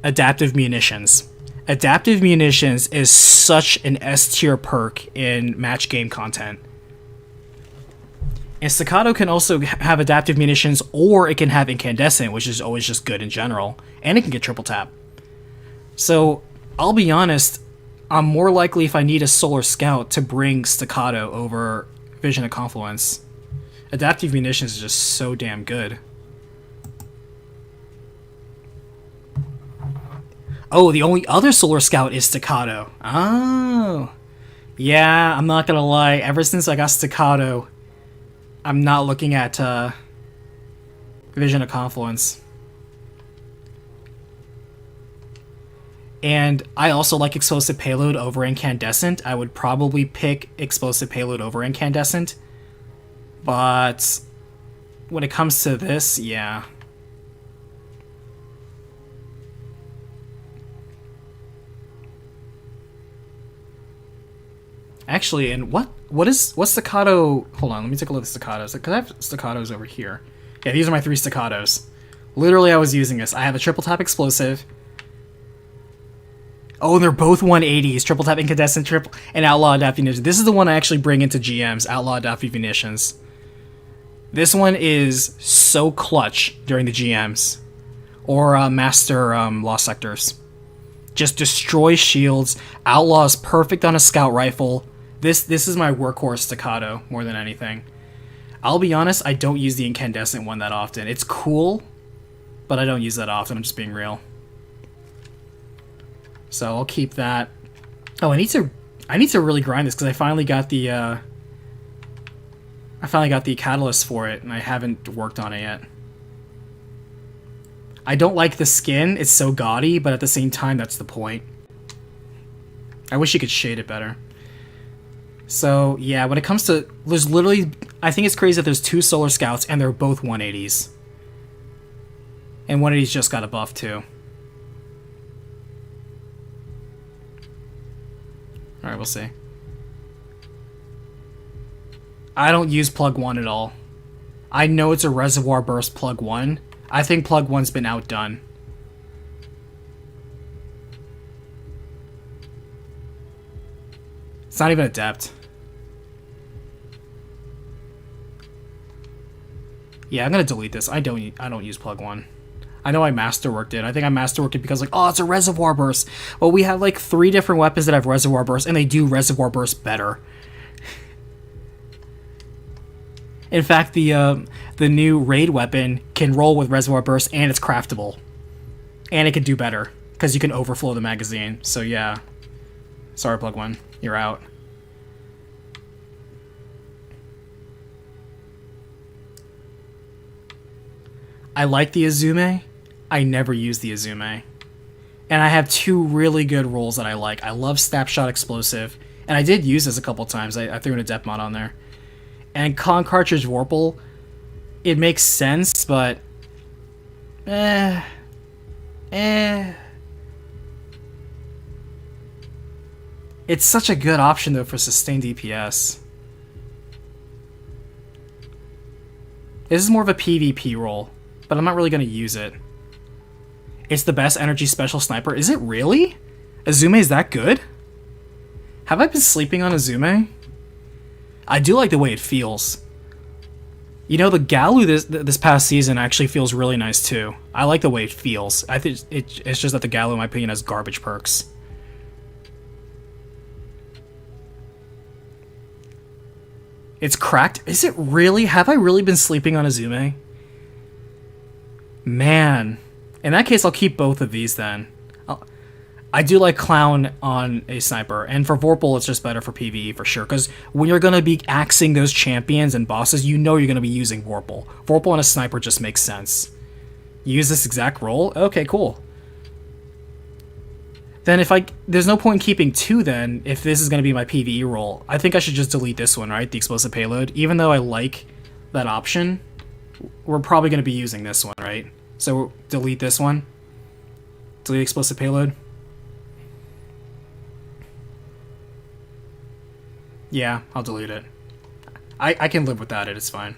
Adaptive Munitions. Adaptive Munitions is such an S-tier perk in match game content. And Staccato can also have Adaptive Munitions, or it can have Incandescent, which is always just good in general. And it can get triple tap. So, I'll be honest, I'm more likely if I need a Solar Scout to bring Staccato over Vision of Confluence. Adaptive Munitions is just so damn good. Oh, the only other Solar Scout is Staccato. Oh. Yeah, I'm not gonna lie. Ever since I got Staccato, I'm not looking at Vision of Confluence. And I also like Explosive Payload over Incandescent. I would probably pick Explosive Payload over Incandescent. But when it comes to this, yeah. Actually, and what's staccato? Hold on, let me take a look at staccatos. Because I have staccatos over here. Yeah, these are my 3 staccatos. Literally, I was using this. I have a triple tap explosive. Oh, and they're both 180s. Triple tap incandescent, triple and outlaw adaptive munitions. This is the one I actually bring into GMs. Outlaw adaptive munitions. This one is so clutch during the GMs or master lost sectors. Just destroy shields. Outlaw is perfect on a scout rifle. This is my workhorse staccato more than anything. I'll be honest, I don't use the incandescent one that often. It's cool, but I don't use that often. I'm just being real. So I'll keep that. Oh, I need to really grind this because I finally got the catalyst for it, and I haven't worked on it yet. I don't like the skin. It's so gaudy, but at the same time, that's the point. I wish you could shade it better. So, yeah, when it comes to... There's literally... I think it's crazy that there's 2 Solar Scouts, and they're both 180s. And 180s just got a buff, too. Alright, we'll see. I don't use Plug 1 at all. I know it's a Reservoir Burst Plug 1. I think Plug 1's been outdone. It's not even adept. Yeah, I'm gonna delete this. I don't use Plug 1. I know I masterworked it. I think I masterworked it because, like, oh, it's a Reservoir Burst. Well, we have, like, 3 different weapons that have Reservoir Burst, and they do Reservoir Burst better. In fact, the new raid weapon can roll with Reservoir Burst, and it's craftable. And it can do better, because you can overflow the magazine. So, yeah. Sorry, Plug 1. You're out. I like the Izume. I never use the Izume. And I have 2 really good rolls that I like. I love Snapshot Explosive. And I did use this a couple times. I threw in a depth mod on there. And Con Cartridge Vorpal, it makes sense, but... It's such a good option, though, for sustained DPS. This is more of a PvP roll, but I'm not really going to use it. It's the best energy special sniper. Is it really? Izume is that good? Have I been sleeping on Izume? I do like the way it feels. You know, the Galu this past season actually feels really nice too. I like the way it feels. I think it's just that the Galu, in my opinion, has garbage perks. It's cracked? Is it really? Have I really been sleeping on Izume? Man. In that case, I'll keep both of these then. I do like Clown on a sniper, and for Vorpal, it's just better for PvE for sure, because when you're going to be axing those champions and bosses, you know you're going to be using Vorpal. Vorpal on a sniper just makes sense. You use this exact role? Okay, cool. Then there's no point in keeping 2 then, if this is going to be my PvE role. I think I should just delete this one, right? The explosive payload. Even though I like that option, we're probably going to be using this one, right? So delete this one. Delete explosive payload. Yeah, I'll delete it. I can live without it, it's fine.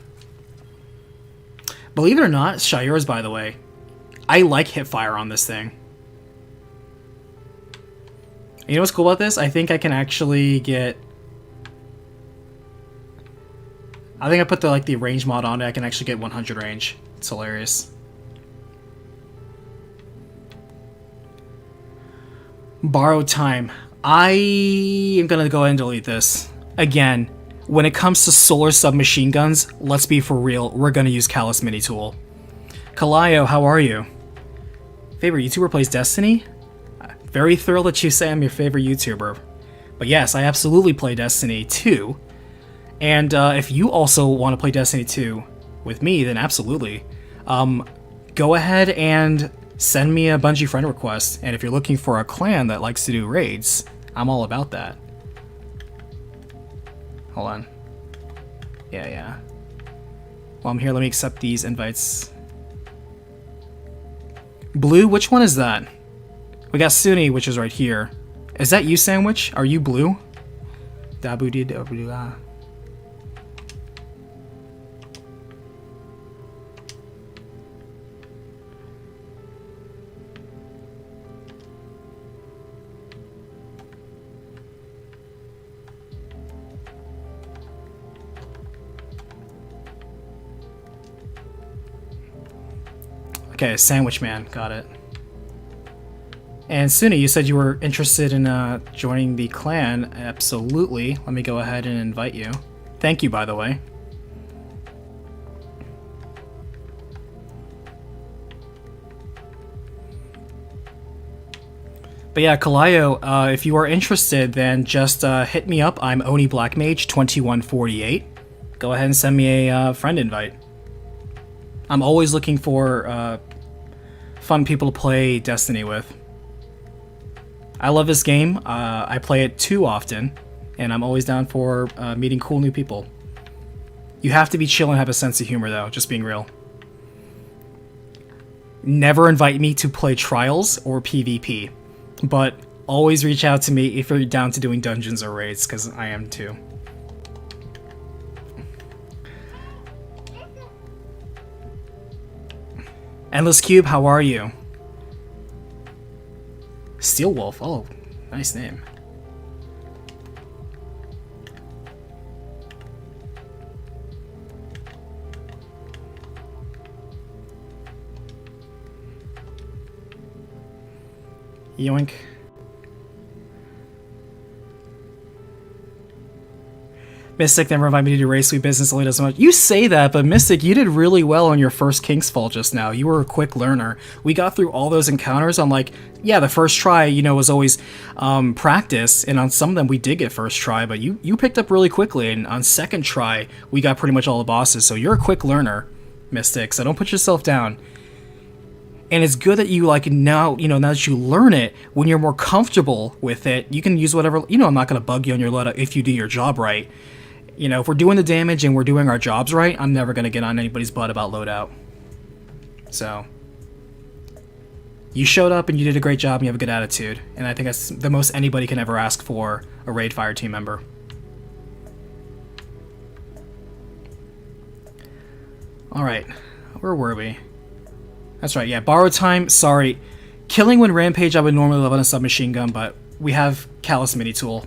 Believe it or not, Shayura's, by the way, I like hipfire on this thing. You know what's cool about this? I think I can actually get... I think I put the range mod on it, I can actually get 100 range. It's hilarious. Borrowed time. I am gonna go ahead and delete this. Again, when it comes to solar submachine guns, let's be for real, we're gonna use Callus Mini Tool. Kalayo, how are you? Favorite YouTuber plays Destiny? Very thrilled that you say I'm your favorite YouTuber. But yes, I absolutely play Destiny 2. And if you also want to play Destiny 2 with me, then absolutely. Go ahead and send me a Bungie friend request. And if you're looking for a clan that likes to do raids, I'm all about that. Hold on. Yeah. While I'm here, let me accept these invites. Blue, which one is that? We got Suni, which is right here. Is that you, Sandwich? Are you blue? Dabu dabu da. Okay, Sandwich Man, got it. And Suni, you said you were interested in joining the clan. Absolutely. Let me go ahead and invite you. Thank you, by the way. But yeah, Kalayo, if you are interested, then just hit me up. I'm Oni Blackmage 2148. Go ahead and send me a friend invite. I'm always looking for fun people to play Destiny with. I love this game. I play it too often, and I'm always down for meeting cool new people. You have to be chill and have a sense of humor, though, just being real. Never invite me to play Trials or PvP, but always reach out to me if you're down to doing dungeons or raids, because I am too. Endless Cube, how are you? Steel Wolf, oh, nice name. Yoink. Mystic never invited me to do race sweep business, only does so much. You say that, but Mystic, you did really well on your first King's Fall just now. You were a quick learner. We got through all those encounters on, like, yeah, the first try, you know, was always practice, and on some of them we did get first try, but you picked up really quickly, and on second try, we got pretty much all the bosses, so you're a quick learner, Mystic, so don't put yourself down. And it's good that you, like, now, you know, now that you learn it, when you're more comfortable with it, you can use whatever, you know, I'm not going to bug you on your loadout if you do your job right. You know, if we're doing the damage and we're doing our jobs right, I'm never going to get on anybody's butt about loadout. So, you showed up and you did a great job and you have a good attitude. And I think that's the most anybody can ever ask for a Raid Fire team member. Alright, where were we? That's right, yeah, borrowed time, sorry. Killing when Rampage I would normally love on a submachine gun, but we have Callus Mini Tool.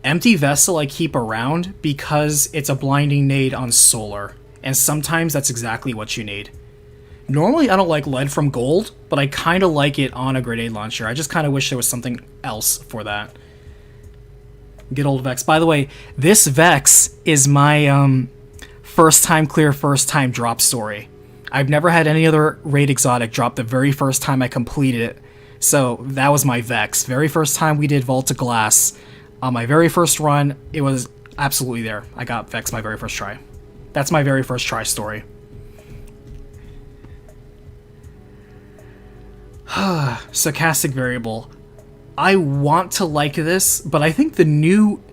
Empty Vessel I keep around because it's a blinding nade on solar, and sometimes that's exactly what you need. Normally I don't like lead from gold, but I kind of like it on a grenade launcher. I just kind of wish there was something else for that. Good old Vex. By the way, this Vex is my first time clear, first time drop story. I've never had any other raid exotic drop the very first time I completed it, so that was my Vex. Very first time we did Vault of Glass. On my very first run, it was absolutely there. I got Vex my very first try. That's my very first try story. Stochastic variable. I want to like this, but I think the new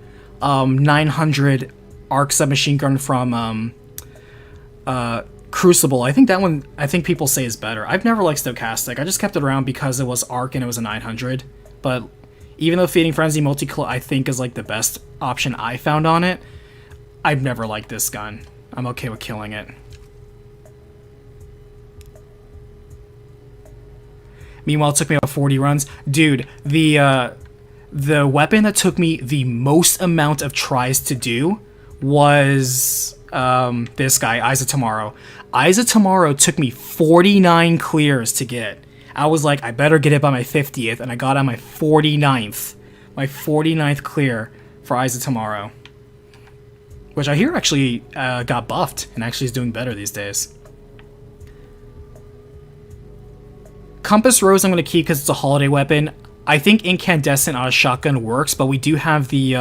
900 arc submachine gun from Crucible, I think that one, I think people say is better. I've never liked Stochastic. I just kept it around because it was arc and it was a 900, but even though Feeding Frenzy Multi-Claw I think is like the best option I found on it, I've never liked this gun. I'm okay with killing it. Meanwhile, it took me about 40 runs. Dude, the weapon that took me the most amount of tries to do was this guy, Eyes of Tomorrow. Eyes of Tomorrow took me 49 clears to get. I was like, I better get it by my 50th, and I got on my 49th. My 49th clear for Eyes of Tomorrow. Which I hear actually got buffed, and actually is doing better these days. Compass Rose I'm going to keep because it's a holiday weapon. I think Incandescent on a shotgun works, but we do have the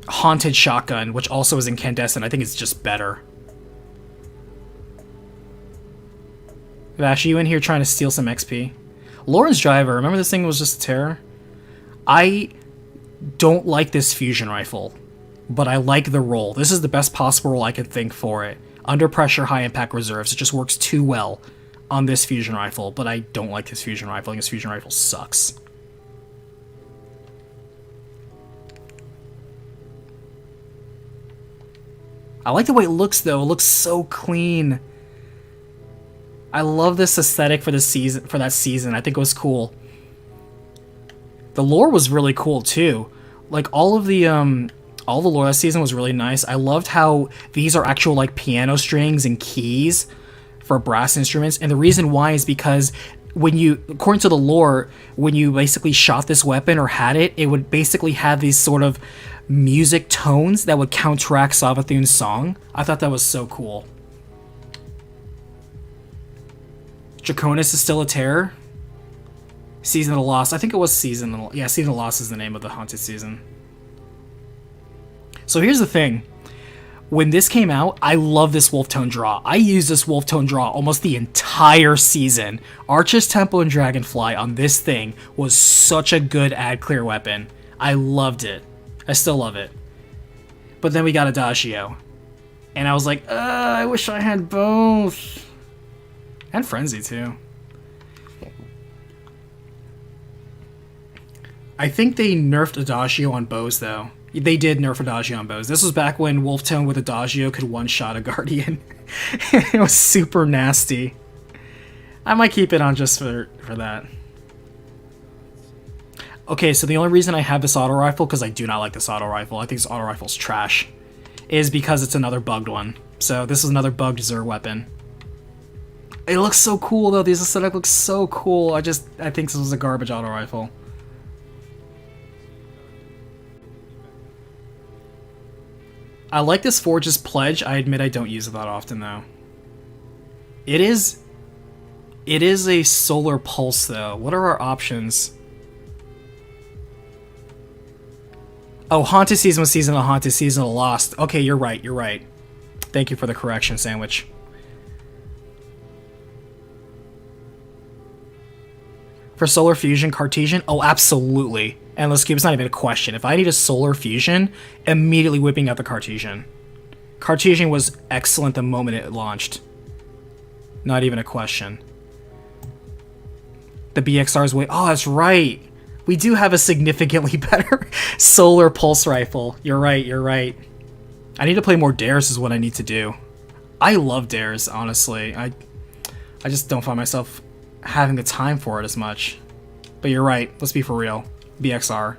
Haunted Shotgun, which also is incandescent. I think it's just better. Vash, are you in here trying to steal some XP? Lauren's Driver, remember this thing was just a terror? I don't like this fusion rifle. but I like the roll. This is the best possible roll I could think for it. Under pressure, high impact reserves. It just works too well on this fusion rifle, but I don't like this fusion rifle. I think this fusion rifle sucks. I like the way it looks, though. It looks so clean. I love this aesthetic for this season. For that season, I think it was cool. The lore was really cool too. Like all the lore that season was really nice. I loved how these are actual like piano strings and keys for brass instruments, and the reason why is because when you, according to the lore, when you basically shot this weapon or had it, it would basically have these sort of music tones that would counteract Savathun's song. I thought that was so cool. Draconis is still a terror. Season of the Lost. I think it was Season of the Lost is the name of the Haunted season. So here's the thing. When this came out, I love this wolf tone draw. I used this wolf tone draw almost the entire season. Archer's Temple and Dragonfly on this thing was such a good ad clear weapon. I loved it. I still love it. But then we got Adagio. And I was like, I wish I had both. And Frenzy too. I think they nerfed Adagio on bows though. They did nerf Adagio on bows. This was back when Wolftone with Adagio could one-shot a Guardian. It was super nasty. I might keep it on just for that. Okay, so the only reason I have this auto rifle, because I do not like this auto rifle, I think this auto rifle's trash, is because it's another bugged one. So this is another bugged Xur weapon. It looks so cool though, this aesthetic looks so cool. I think this was a garbage auto rifle. I like this Forge's Pledge. I admit I don't use it that often though. It is a solar pulse though. What are our options? Oh, Haunted Season was Season of Haunted, Season of Lost. Okay, you're right. Thank you for the correction, Sandwich. For Solar Fusion, Cartesian? Oh, absolutely. Endless Cube, it's not even a question. If I need a Solar Fusion, immediately whipping out the Cartesian. Cartesian was excellent the moment it launched. Not even a question. The BXR's way. Oh, that's right. We do have a significantly better Solar Pulse Rifle. You're right. I need to play more Dares is what I need to do. I love Dares, honestly. I just don't find myself having the time for it as much. But you're right. Let's be for real. BXR.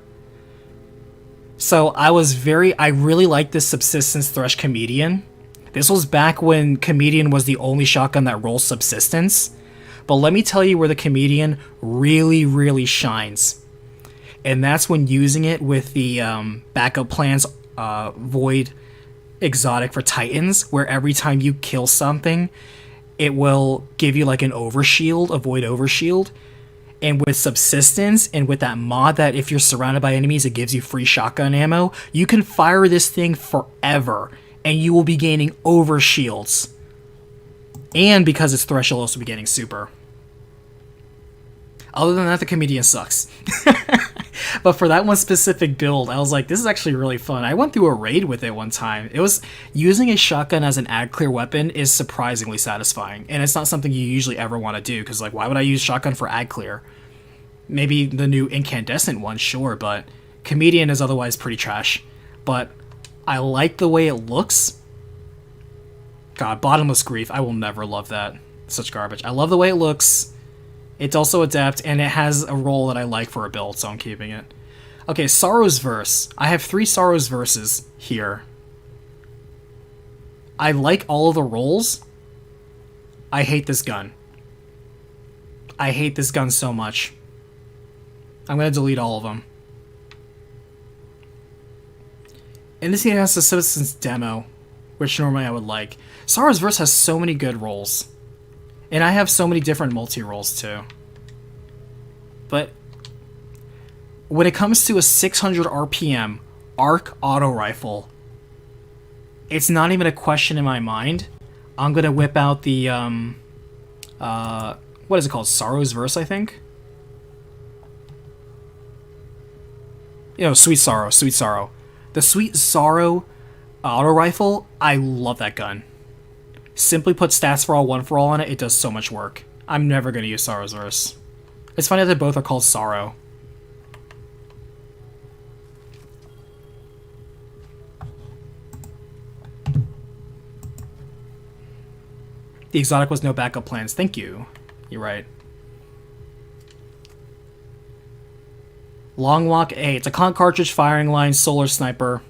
So I really liked this Subsistence Thresh Comedian. This was back when Comedian was the only shotgun that rolls Subsistence. But let me tell you where the Comedian really, really shines. And that's when using it with the backup plans Void Exotic for Titans, where every time you kill something, it will give you like an overshield, a Void Overshield. And with Subsistence, and with that mod that if you're surrounded by enemies, it gives you free shotgun ammo, you can fire this thing forever, and you will be gaining overshields. And because it's Thresh, you'll also be getting super. Other than that, the Comedian sucks. But for that one specific build, I was like, this is actually really fun. I went through a raid with it one time. It was, using a shotgun as an ad clear weapon is surprisingly satisfying. And it's not something you usually ever want to do, because like, why would I use shotgun for ad clear? Maybe the new incandescent one, sure, but Comedian is otherwise pretty trash. But I like the way it looks. God, Bottomless Grief, I will never love that. Such garbage. I love the way it looks. It's also adept, and it has a role that I like for a build, so I'm keeping it. Okay, Sorrow's Verse. I have 3 Sorrow's Verses here. I like all of the roles. I hate this gun. I hate this gun so much. I'm going to delete all of them. And this game has the Subsistence demo, which normally I would like. Sorrow's Verse has so many good roles. And I have so many different multi-rolls too. But when it comes to a 600 RPM ARC auto rifle, it's not even a question in my mind. I'm going to whip out the, what is it called? Sorrow's Verse, I think? You know, Sweet Sorrow. The Sweet Sorrow auto rifle, I love that gun. Simply put stats for all, one for all on it, it does so much work. I'm never going to use Sorrow's Verse. It's funny that both are called Sorrow. The exotic was no backup plans. Thank you. You're right. Long Walk A. It's a con cartridge, firing line, solar sniper.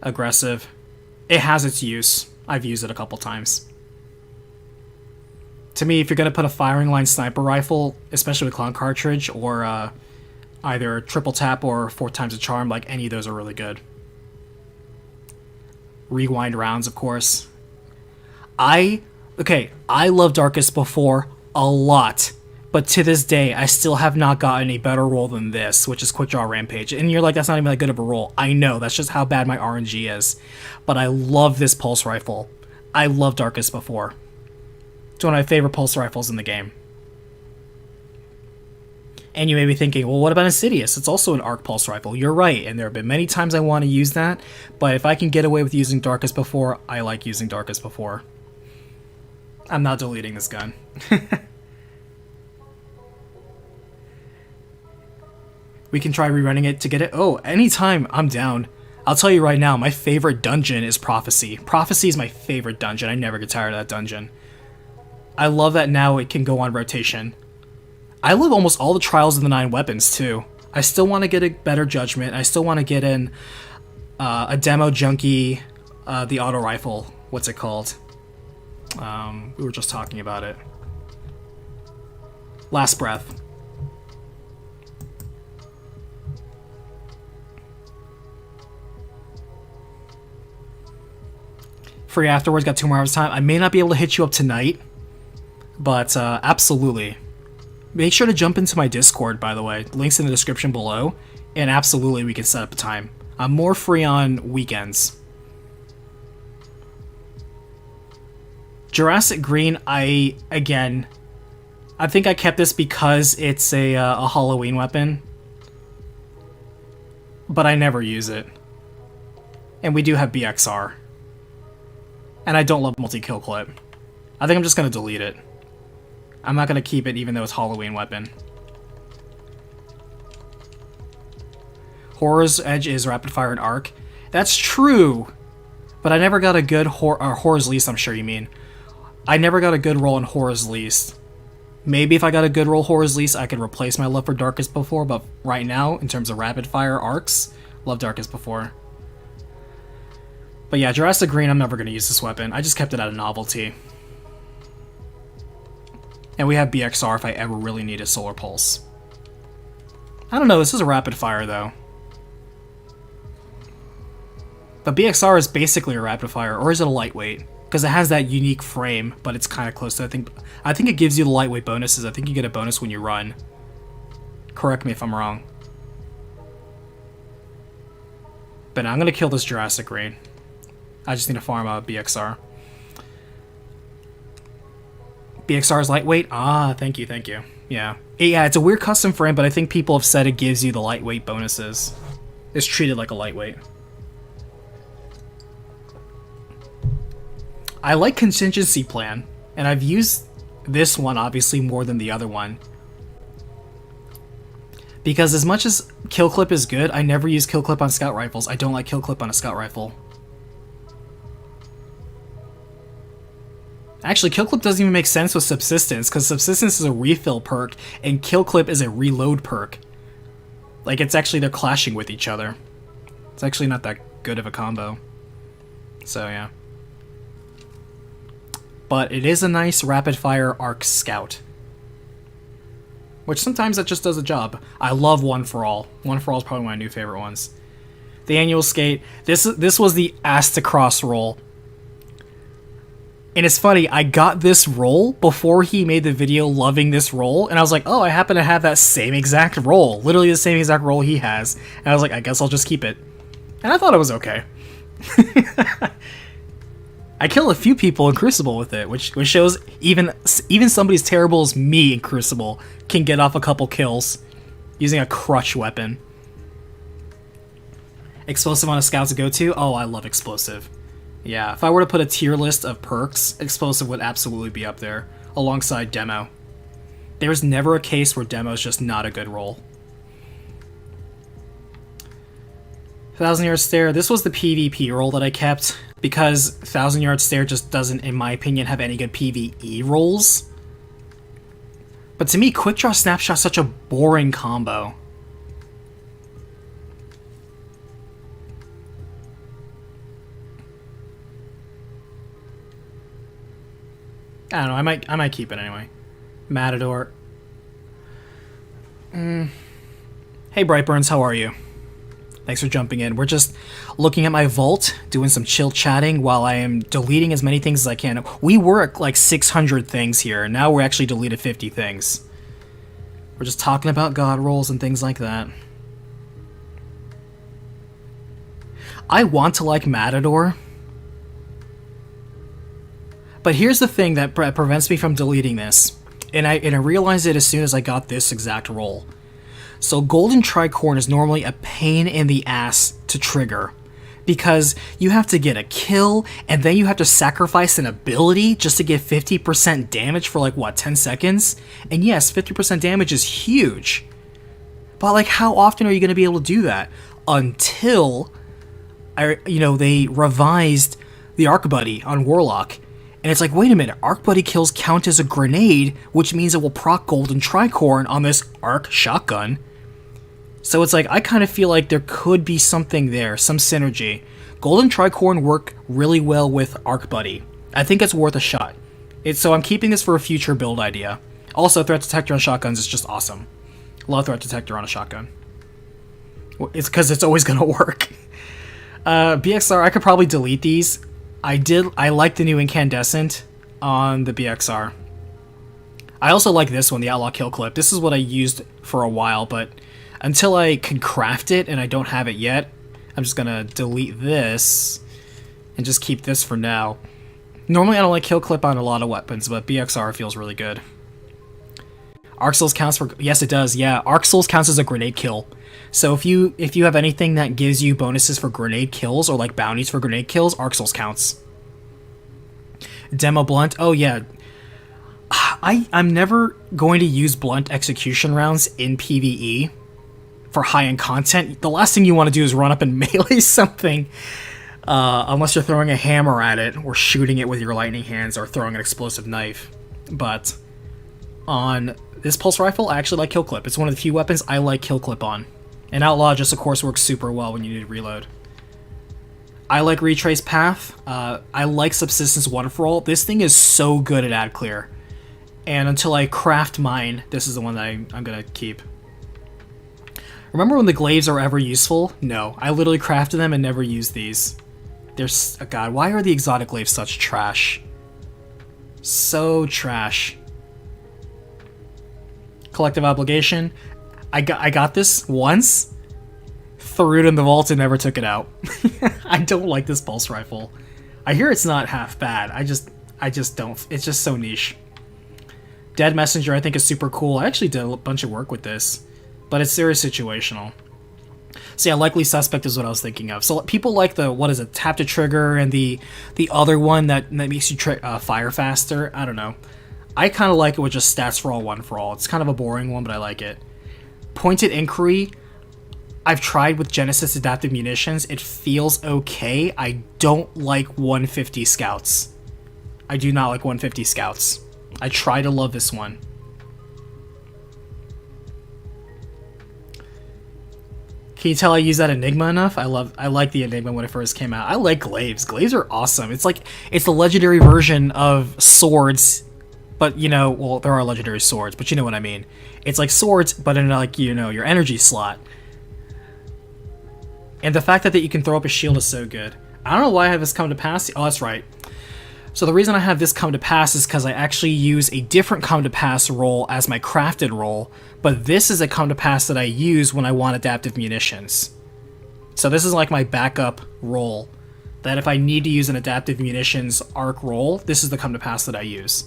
Aggressive. It has its use. I've used it a couple times. To me, if you're going to put a firing line sniper rifle, especially with clone cartridge, or either triple tap or 4 times a charm, like any of those are really good. Rewind rounds, of course. I love Darkest Before a lot, but to this day, I still have not gotten a better roll than this, which is Quick Draw Rampage. And you're like, that's not even that good of a roll. I know, that's just how bad my RNG is. But I love this pulse rifle. I love Darkest Before. It's one of my favorite pulse rifles in the game. And you may be thinking, well, what about Insidious? It's also an arc pulse rifle. You're right, and there have been many times I want to use that, but if I can get away with using Darkest Before, I like using Darkest Before. I'm not deleting this gun. We can try rerunning it to get it. Oh, anytime, I'm down. I'll tell you right now, my favorite dungeon is Prophecy. Prophecy is my favorite dungeon. I never get tired of that dungeon. I love that now it can go on rotation. I love almost all the Trials of the 9 weapons, too. I still want to get a better judgment. I still want to get in a demo junkie, the auto rifle. What's it called? We were just talking about it. Last Breath. Free afterwards, got 2 more hours time. I may not be able to hit you up tonight, but absolutely. Make sure to jump into my Discord, by the way. Links in the description below, and absolutely we can set up a time. I'm more free on weekends. Jurassic Green, I think I kept this because it's a Halloween weapon, but I never use it. And we do have BXR. And I don't love multi-kill clip. I think I'm just going to delete it. I'm not going to keep it even though it's Halloween weapon. Horror's Edge is rapid fire and arc. That's true, but I never got a good Horror's Least, I'm sure you mean. I never got a good roll in Horror's Least. Maybe if I got a good roll Horror's Least, I could replace my love for Darkest Before, but right now, in terms of rapid fire arcs, love Darkest Before. But yeah, Jurassic Green, I'm never going to use this weapon. I just kept it out of novelty. And we have BXR if I ever really need a Solar Pulse. I don't know, this is a rapid fire though. But BXR is basically a rapid fire, or is it a lightweight? Because it has that unique frame, but it's kind of close to, I think it gives you the lightweight bonuses. I think you get a bonus when you run. Correct me if I'm wrong. But I'm going to kill this Jurassic Green. I just need to farm out BXR. BXR is lightweight? Ah, thank you. Yeah. Yeah, it's a weird custom frame, but I think people have said it gives you the lightweight bonuses. It's treated like a lightweight. I like Contingency Plan, and I've used this one obviously more than the other one. Because as much as Kill Clip is good, I never use Kill Clip on Scout Rifles. I don't like Kill Clip on a Scout Rifle. Actually, Kill Clip doesn't even make sense with Subsistence, because Subsistence is a refill perk, and Kill Clip is a reload perk. Like, it's actually, they're clashing with each other. It's actually not that good of a combo. So, yeah. But it is a nice rapid-fire arc scout. Which sometimes that just does a job. I love One For All. One For All is probably one of my new favorite ones. The Annual Skate. This was the Ass to Cross roll. And it's funny, I got this roll before he made the video loving this roll, and I was like, oh, I happen to have that same exact roll. Literally the same exact roll he has. And I was like, I guess I'll just keep it. And I thought it was okay. I killed a few people in Crucible with it, which shows even somebody as terrible as me in Crucible can get off a couple kills using a crutch weapon. Explosive on a scout to go to? Oh, I love explosive. Yeah, if I were to put a tier list of perks, explosive would absolutely be up there, alongside demo. There's never a case where demo is just not a good roll. 1,000 Yard Stare, this was the PvP roll that I kept, because 1,000 Yard Stare just doesn't, in my opinion, have any good PvE rolls. But to me, Quick Draw Snapshot is such a boring combo. I don't know, I might keep it anyway. Matador. Hey Brightburns, how are you? Thanks for jumping in. We're just looking at my vault, doing some chill chatting while I am deleting as many things as I can. We were at like 600 things here, and now we're actually deleted 50 things. We're just talking about god rolls and things like that. I want to like Matador, but here's the thing that prevents me from deleting this, and I realized it as soon as I got this exact roll. So Golden Tricorn is normally a pain in the ass to trigger, because you have to get a kill, and then you have to sacrifice an ability just to get 50% damage for like, what, 10 seconds? And yes, 50% damage is huge. But like, how often are you going to be able to do that? Until, they revised the Arc Buddy on Warlock. And it's like, wait a minute, Arc Buddy kills count as a grenade, which means it will proc Golden Tricorn on this Arc Shotgun. So it's like, I kind of feel like there could be something there, some synergy. Golden Tricorn work really well with Arc Buddy. I think it's worth a shot. So I'm keeping this for a future build idea. Also, Threat Detector on shotguns is just awesome. Love Threat Detector on a shotgun. It's because it's always going to work. BXR, I could probably delete these. I like the new Incandescent on the BXR. I also like this one, the Outlaw Kill Clip. This is what I used for a while, but until I can craft it, and I don't have it yet, I'm just gonna delete this and just keep this for now. Normally I don't like Kill Clip on a lot of weapons, but BXR feels really good. Arc Souls counts for... Yes, it does, yeah. Arc Souls counts as a grenade kill. So if you have anything that gives you bonuses for grenade kills, or like bounties for grenade kills, Arc Souls counts. Demo Blunt, oh yeah. I'm never going to use blunt execution rounds in PvE for high-end content. The last thing you want to do is run up and melee something, unless you're throwing a hammer at it, or shooting it with your lightning hands, or throwing an explosive knife. But on this pulse rifle, I actually like Kill Clip. It's one of the few weapons I like Kill Clip on. And Outlaw just, of course, works super well when you need to reload. I like Retrace Path. I like Subsistence One for All. This thing is so good at ad clear. And until I craft mine, this is the one that I'm going to keep. Remember when the glaives are ever useful? No. I literally crafted them and never used these. God, why are the exotic glaives such trash? So trash. Collective Obligation. I got this once, threw it in the vault, and never took it out. I don't like this pulse rifle. I hear it's not half bad. I just don't. It's just so niche. Dead Messenger I think is super cool. I actually did a bunch of work with this, but it's very situational. So yeah, Likely Suspect is what I was thinking of. So people like the, what is it, tap to trigger, and the other one that makes you fire faster. I don't know. I kind of like it with just stats for all, one for all. It's kind of a boring one, but I like it. Pointed Inquiry, I've tried with Genesis Adaptive Munitions. It feels okay. I don't like 150 Scouts. I do not like 150 Scouts. I try to love this one. Can you tell I use that Enigma enough? I like the Enigma when it first came out. I like glaives. Glaives are awesome. It's like, it's the legendary version of swords, but well, there are legendary swords, but you know what I mean. It's like swords, but in like, your energy slot. And the fact that you can throw up a shield is so good. I don't know why I have this come to pass. Oh, that's right. So the reason I have this come to pass is because I actually use a different come to pass roll as my crafted roll, but this is a come to pass that I use when I want adaptive munitions. So this is like my backup roll, that if I need to use an adaptive munitions arc roll, this is the come to pass that I use.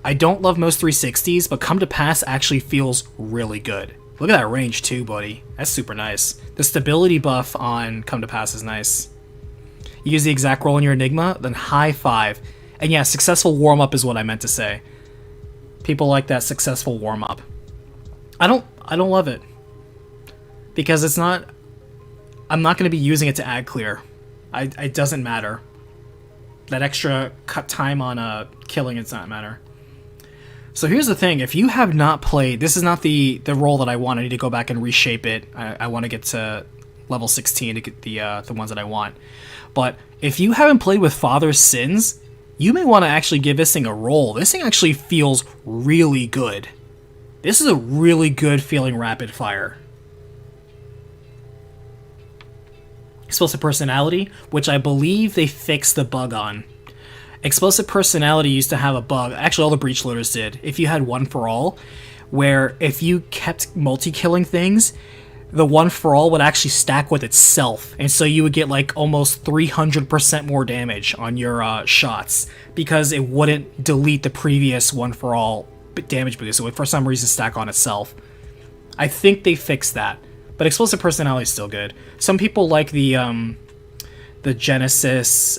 I don't love most 360s, but come to pass actually feels really good. Look at that range too, buddy. That's super nice. The stability buff on Come to Pass is nice. You use the exact roll in your Enigma, then high five. And yeah, successful warm-up is what I meant to say. People like that successful warm-up. I don't love it. Because it's not... I'm not going to be using it to add clear. It doesn't matter. That extra cut time on killing does not matter. So here's the thing. If you have not played... This is not the role that I want. I need to go back and reshape it. I want to get to level 16 to get the ones that I want. But if you haven't played with Father's Sins, you may want to actually give this thing a roll. This thing actually feels really good. This is a really good feeling rapid fire. Explosive Personality, which I believe they fixed the bug on. Explosive Personality used to have a bug, actually all the breach loaders did, if you had One for All, where if you kept multi-killing things, the One for All would actually stack with itself, and so you would get like almost 300% more damage on your shots, because it wouldn't delete the previous One for All damage boost. It would for some reason stack on itself. I think they fixed that, but Explosive Personality is still good. Some people like the Genesis,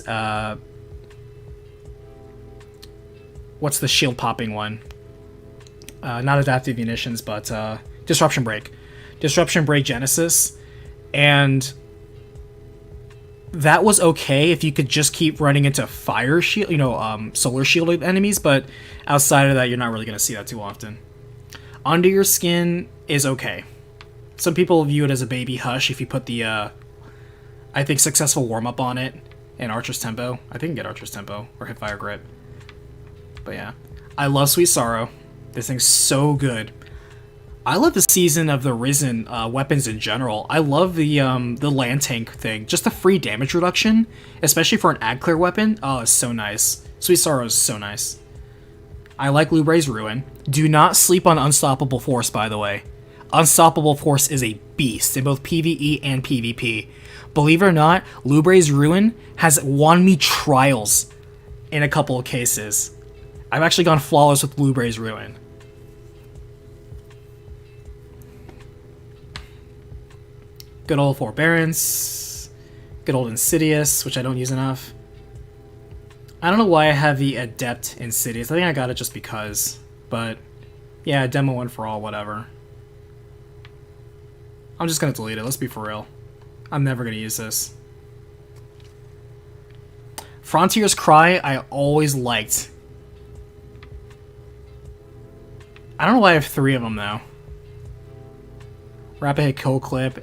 what's the shield popping one? Not Adaptive Munitions, but Disruption Break. Disruption Break Genesis, and that was okay if you could just keep running into fire shield, solar shielded enemies, but outside of that, you're not really going to see that too often. Under Your Skin is okay. Some people view it as a baby hush if you put the, I think, successful warm-up on it, and Archer's Tempo. I think you can get Archer's Tempo, or Hipfire Grip. But yeah. I love Sweet Sorrow. This thing's so good. I love the Season of the Risen weapons in general. I love the land tank thing. Just the free damage reduction, especially for an ad clear weapon. Oh, it's so nice. Sweet Sorrow is so nice. I like Lubray's Ruin. Do not sleep on Unstoppable Force, by the way. Unstoppable Force is a beast in both PvE and PvP. Believe it or not, Lubray's Ruin has won me trials in a couple of cases. I've actually gone flawless with Lubray's Ruin. Good old Forbearance. Good old Insidious, which I don't use enough. I don't know why I have the Adept Insidious. I think I got it just because. But, yeah, Demo One for All, whatever. I'm just gonna delete it, let's be for real. I'm never gonna use this. Frontier's Cry, I always liked. I don't know why I have 3 of them, though. Rapid Hit Kill Clip,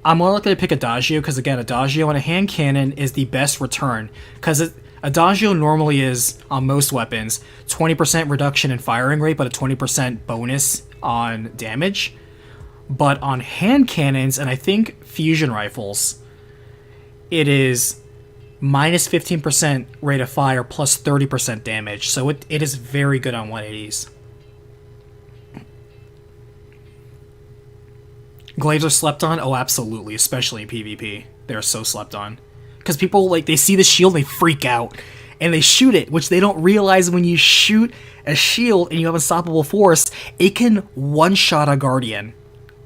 I'm more likely to pick Adagio, because again, Adagio on a hand cannon is the best return. Because Adagio normally is, on most weapons, 20% reduction in firing rate, but a 20% bonus on damage. But on hand cannons, and I think fusion rifles, it is minus 15% rate of fire plus 30% damage. So it is very good on 180s. Glaives are slept on? Oh, absolutely, especially in PvP. They're so slept on. Because people, like, they see the shield, they freak out. And they shoot it, which they don't realize when you shoot a shield and you have Unstoppable Force, it can one-shot a Guardian.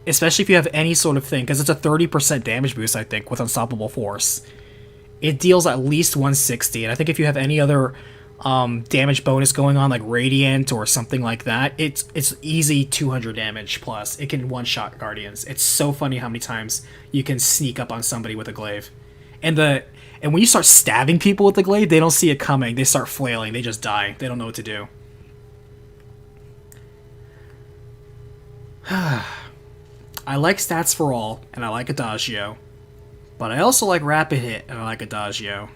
Especially if you have any sort of thing, because it's a 30% damage boost, I think, with Unstoppable Force. It deals at least 160, and I think if you have any other damage bonus going on, like Radiant or something like that, it's easy 200 damage plus. It can one-shot Guardians. It's so funny how many times you can sneak up on somebody with a glaive. And when you start stabbing people with the glaive, they don't see it coming. They start flailing. They just die. They don't know what to do. I like Stats for All, and I like Adagio. But I also like Rapid Hit, and I like Adagio.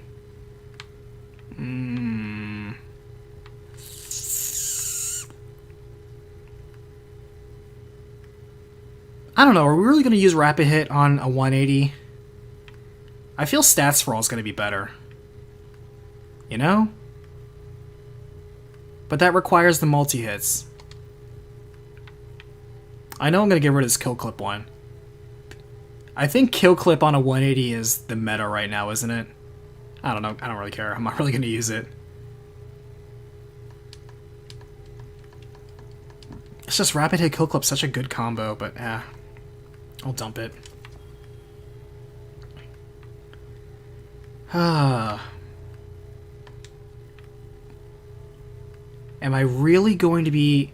I don't know, are we really going to use Rapid Hit on a 180? I feel Stats for All is going to be better. You know? But that requires the multi-hits. I know I'm going to get rid of this Kill Clip one. I think Kill Clip on a 180 is the meta right now, isn't it? I don't know. I don't really care. I'm not really going to use it. It's just Rapid Hit Kill Clip, such a good combo, but I'll dump it. Am I really going to be...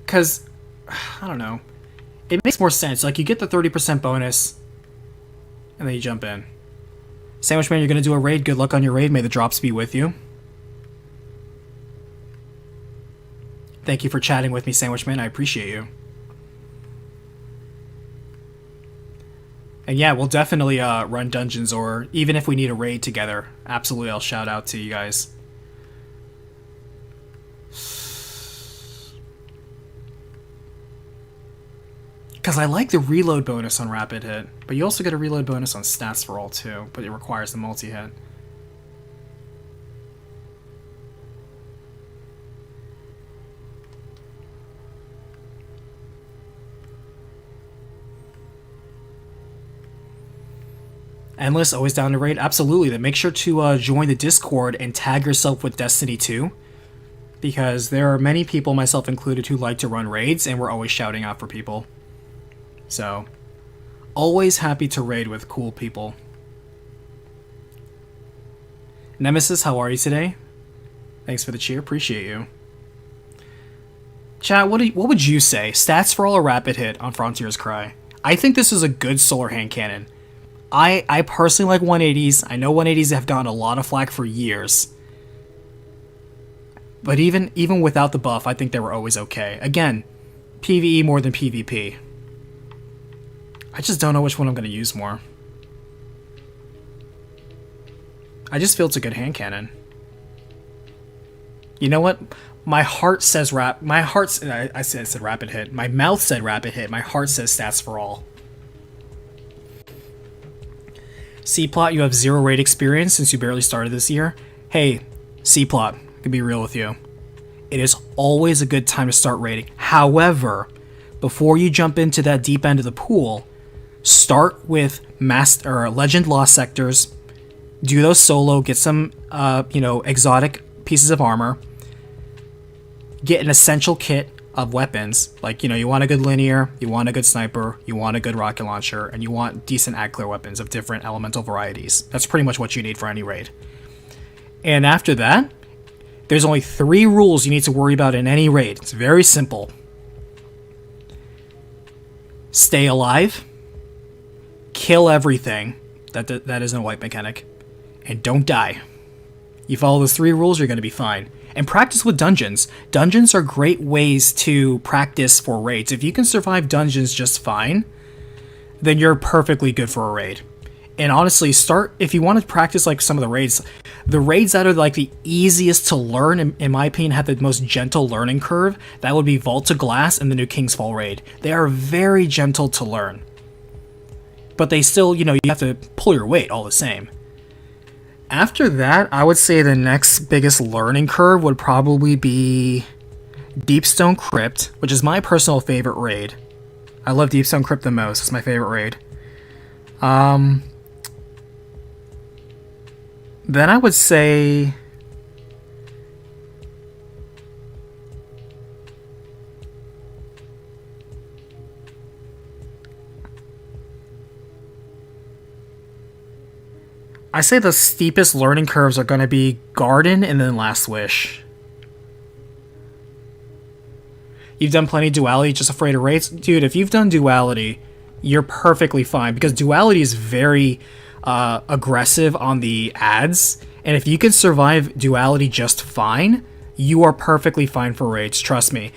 Because, I don't know. It makes more sense. Like, you get the 30% bonus, and then you jump in. Sandwich Man, you're going to do a raid. Good luck on your raid. May the drops be with you. Thank you for chatting with me, Sandwich Man. I appreciate you. And yeah, we'll definitely run dungeons, or even if we need a raid together. Absolutely, I'll shout out to you guys. Because I like the reload bonus on Rapid Hit, but you also get a reload bonus on Stats for All too, but it requires the multi-hit. Endless, always down to raid? Absolutely, then make sure to join the Discord and tag yourself with Destiny 2. Because there are many people, myself included, who like to run raids, and we're always shouting out for people. So, always happy to raid with cool people. Nemesis, how are you today? Thanks for the cheer, appreciate you. Chat, what would you say? Stats for All or Rapid Hit on Frontier's Cry? I think this is a good solar hand cannon. I personally like 180s. I know 180s have gotten a lot of flack for years. But even without the buff, I think they were always okay. Again, PvE more than PvP. I just don't know which one I'm going to use more. I just feel it's a good hand cannon. You know what? My heart says I said Rapid Hit. My mouth said Rapid Hit. My heart says Stats for All. C-Plot, you have 0 raid experience since you barely started this year. Hey, C-Plot, I can be real with you. It is always a good time to start raiding. However, before you jump into that deep end of the pool, start with Legend Lost sectors, do those solo, get some, exotic pieces of armor, get an essential kit of weapons. Like, you want a good linear, you want a good sniper, you want a good rocket launcher, and you want decent ad-clear weapons of different elemental varieties. That's pretty much what you need for any raid. And after that, there's only 3 rules you need to worry about in any raid. It's very simple. Stay alive. Kill everything. That isn't a wipe mechanic. And don't die. You follow those 3 rules, you're going to be fine. And practice with dungeons. Dungeons are great ways to practice for raids. If you can survive dungeons just fine, then you're perfectly good for a raid. And honestly, if you want to practice like some of the raids that are like the easiest to learn, in my opinion, have the most gentle learning curve, that would be Vault to Glass and the new King's Fall raid. They are very gentle to learn. But they still, you have to pull your weight all the same. After that, I would say the next biggest learning curve would probably be Deepstone Crypt, which is my personal favorite raid. I love Deepstone Crypt the most. It's my favorite raid. Then I would say... I say the steepest learning curves are going to be Garden and then Last Wish. You've done plenty of Duality, just afraid of raids? Dude, if you've done Duality, you're perfectly fine, because Duality is very aggressive on the ads, and if you can survive Duality just fine, you are perfectly fine for raids, trust me.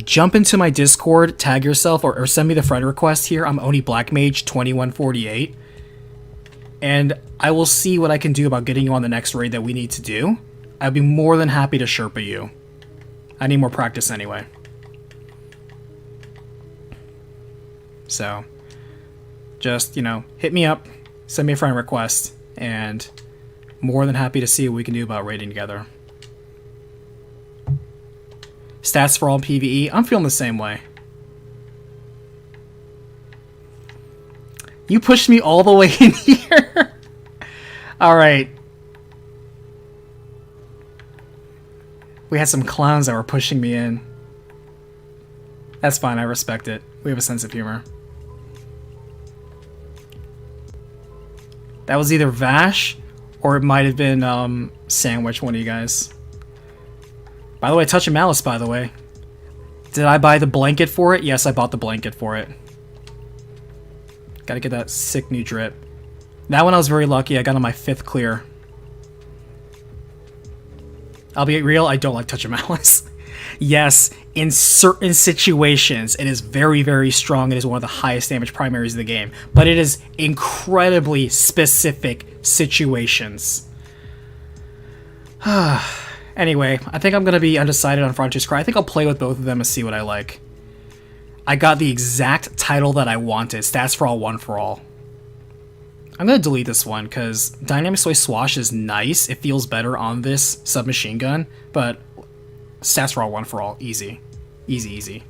Jump into my Discord, tag yourself, or send me the friend request here. I'm Oni Blackmage 2148. And I will see what I can do about getting you on the next raid that we need to do. I'd be more than happy to Sherpa you. I need more practice anyway. So, just, hit me up, send me a friend request, and more than happy to see what we can do about raiding together. Stats for All PvE, I'm feeling the same way. You pushed me all the way in here. Alright. We had some clowns that were pushing me in. That's fine, I respect it. We have a sense of humor. That was either Vash, or it might have been Sandwich, one of you guys. By the way, Touch of Malice, by the way. Did I buy the blanket for it? Yes, I bought the blanket for it. Gotta get that sick new drip. That one I was very lucky, I got on my 5th clear. I'll be real, I don't like Touch of Malice. Yes, in certain situations, it is very, very strong. It is one of the highest damage primaries in the game. But it is incredibly specific situations. Anyway, I think I'm going to be undecided on Frontier's Cry. I think I'll play with both of them and see what I like. I got the exact title that I wanted. Stats for All, One for All. I'm going to delete this one because Dynamic Soy Swash is nice. It feels better on this submachine gun. But Stats for All, One for All. Easy. Easy, easy.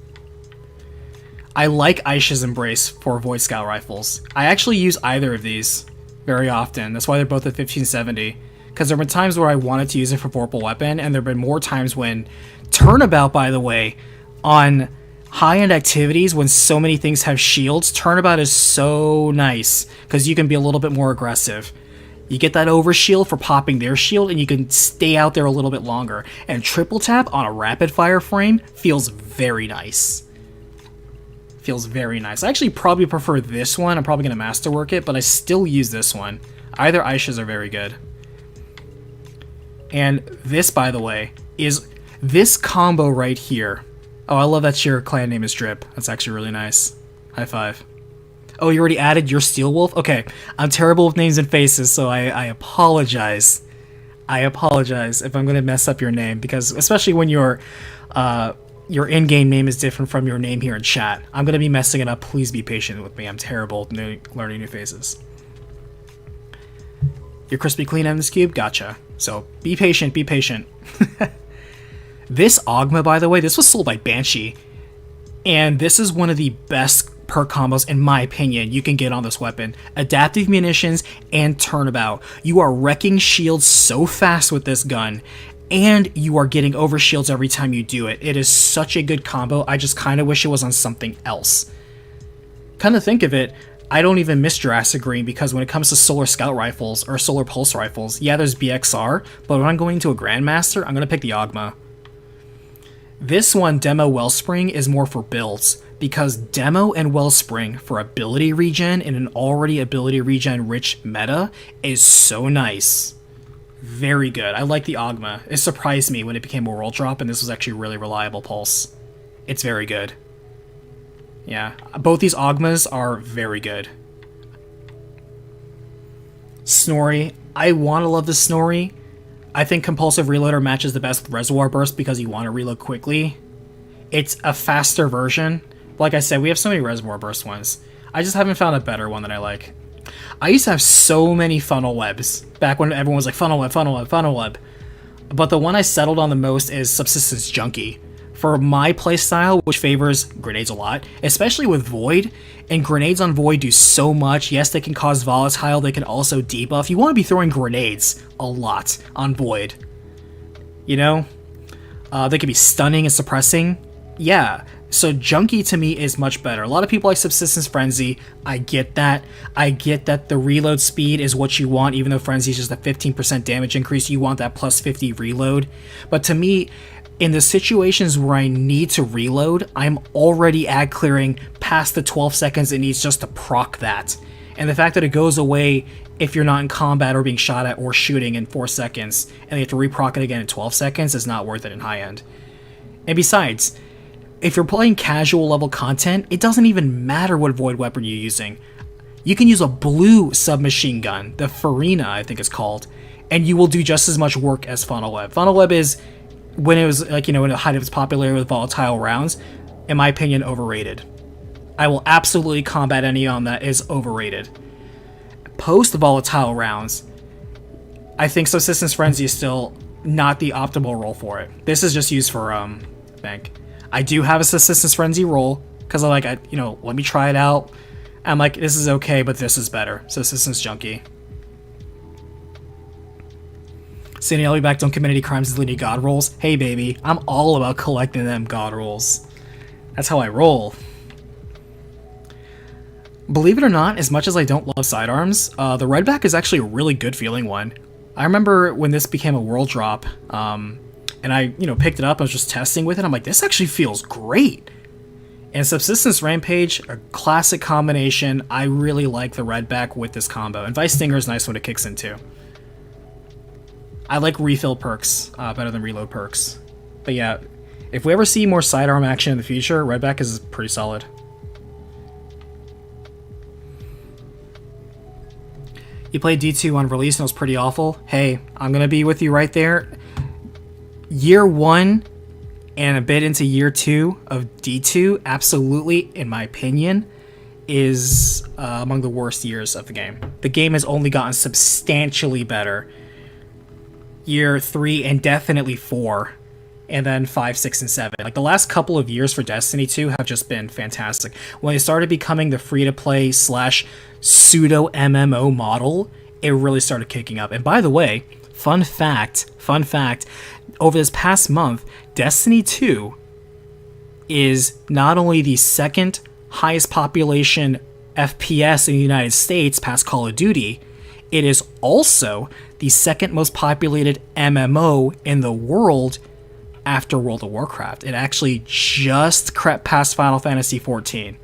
I like Aisha's Embrace for Void Scout rifles. I actually use either of these very often. That's why they're both at 1570. Because there have been times where I wanted to use it for Vorpal Weapon, and there have been more times when... Turnabout, by the way, on high-end activities, when so many things have shields, Turnabout is so nice, because you can be a little bit more aggressive. You get that overshield for popping their shield, and you can stay out there a little bit longer. And Triple Tap on a rapid-fire frame feels very nice. Feels very nice. I actually probably prefer this one. I'm probably going to masterwork it, but I still use this one. Either Aishas are very good. And this, by the way, is this combo right here. Oh, I love that your clan name is Drip. That's actually really nice. High five. Oh, you already added your Steel Wolf? Okay, I'm terrible with names and faces, so I apologize. I apologize if I'm going to mess up your name, because especially when your in-game name is different from your name here in chat. I'm going to be messing it up. Please be patient with me. I'm terrible at learning new faces. You're crispy clean on this cube? Gotcha. So, be patient, be patient. This Ogma, by the way, this was sold by Banshee. And this is one of the best perk combos, in my opinion, you can get on this weapon. Adaptive munitions and turnabout. You are wrecking shields so fast with this gun. And you are getting over shields every time you do it. It is such a good combo. I just kind of wish it was on something else. Kind of think of it, I don't even miss Jurassic Green, because when it comes to Solar Scout rifles or Solar Pulse rifles, yeah, there's BXR, but when I'm going to a Grandmaster, I'm going to pick the Ogma. This one, Demo Wellspring, is more for builds, because Demo and Wellspring for ability regen in an already ability regen rich meta is so nice. Very good. I like the Ogma. It surprised me when it became a world drop, and this was actually really reliable pulse. It's very good. Yeah, both these Ogmas are very good. Snorri. I want to love the Snorri. I think Compulsive Reloader matches the best with Reservoir Burst because you want to reload quickly. It's a faster version. Like I said, we have so many Reservoir Burst ones. I just haven't found a better one that I like. I used to have so many funnel webs back when everyone was like funnel web, funnel web, funnel web. But the one I settled on the most is Subsistence Junkie. For my playstyle, which favors grenades a lot, especially with Void, and grenades on Void do so much. Yes, they can cause volatile, they can also debuff. You want to be throwing grenades a lot on Void. You know? They can be stunning and suppressing. Yeah, so Junkie to me is much better. A lot of people like Subsistence Frenzy. I get that. I get that the reload speed is what you want, even though Frenzy is just a 15% damage increase. You want that plus 50 reload. But to me, in the situations where I need to reload, I'm already ad clearing past the 12 seconds it needs just to proc that. And the fact that it goes away if you're not in combat or being shot at or shooting in 4 seconds, and you have to reproc it again in 12 seconds is not worth it in high end. And besides, if you're playing casual level content, it doesn't even matter what Void weapon you're using. You can use a blue submachine gun, the Farina I think it's called, and you will do just as much work as Funnel Web. Funnel Web is, when it was, like, you know, in the height of its popularity with volatile rounds, in my opinion, overrated. I will absolutely combat any on that is overrated. Post volatile rounds, I think Subsistence Frenzy is still not the optimal role for it. This is just used for bank. I do have a Subsistence Frenzy role because I like, you know, let me try it out. I'm like, this is okay, but this is better. Subsistence Junkie. Sandy, I'll be back. Don't commit any crimes as leading God rolls. Hey, baby, I'm all about collecting them God rolls. That's how I roll. Believe it or not, as much as I don't love sidearms, the Redback is actually a really good feeling one. I remember when this became a world drop, and I, picked it up, I was just testing with it, I'm like, this actually feels great. And Subsistence Rampage, a classic combination. I really like the Redback with this combo. And Vice Stinger is nice when it kicks in too. I like refill perks better than reload perks. But yeah, if we ever see more sidearm action in the future, Redback is pretty solid. You played D2 on release and it was pretty awful. Hey, I'm going to be with you right there. Year 1 and a bit into year 2 of D2, absolutely, in my opinion, is among the worst years of the game. The game has only gotten substantially better. Year 3 and definitely 4, and then 5, 6, and 7. Like, the last couple of years for Destiny 2 have just been fantastic. When they started becoming the free-to-play / pseudo-MMO model, it really started kicking up. And by the way, fun fact, over this past month, Destiny 2 is not only the second highest population FPS in the United States past Call of Duty, it is also the second most populated MMO in the world after World of Warcraft. It actually just crept past Final Fantasy XIV.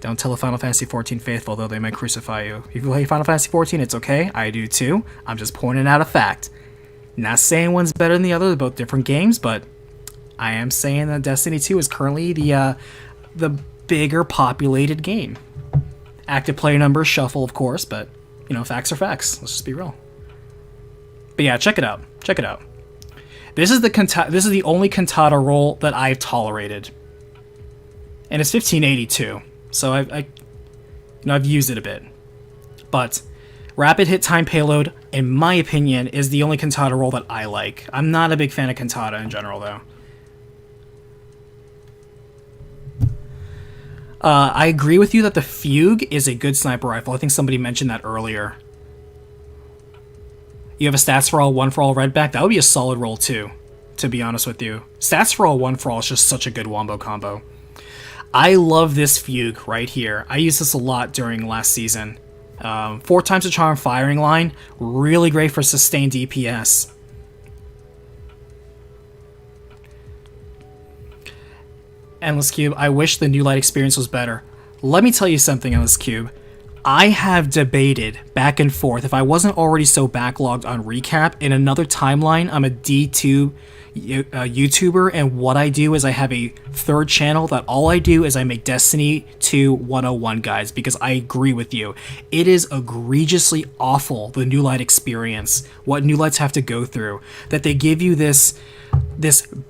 Don't tell the Final Fantasy XIV faithful, though they might crucify you. If you play Final Fantasy XIV, it's okay. I do too. I'm just pointing out a fact. Not saying one's better than the other, they're both different games, but I am saying that Destiny 2 is currently the bigger populated game. Active player numbers shuffle, of course, but, facts are facts. Let's just be real. But yeah, check it out. Check it out. This is the only Cantata roll that I've tolerated. And it's 1582. So I've used it a bit. But rapid hit time payload, in my opinion, is the only Cantata roll that I like. I'm not a big fan of Cantata in general, though. I agree with you that the Fugue is a good sniper rifle. I think somebody mentioned that earlier. You have a Stats for All, 1 for All Redback. That would be a solid roll too, to be honest with you. Stats for All, 1 for All is just such a good wombo combo. I love this Fugue right here. I used this a lot during last season. 4 times the charm firing line, really great for sustained DPS. Endless Cube, I wish the new light experience was better. Let me tell you something, Endless Cube. I have debated back and forth if I wasn't already so backlogged on Recap. In another timeline, I'm a D2 YouTuber, and what I do is I have a third channel that all I do is I make Destiny 2 101 guides, because I agree with you. It is egregiously awful, the New Light experience, what New Lights have to go through, that they give you this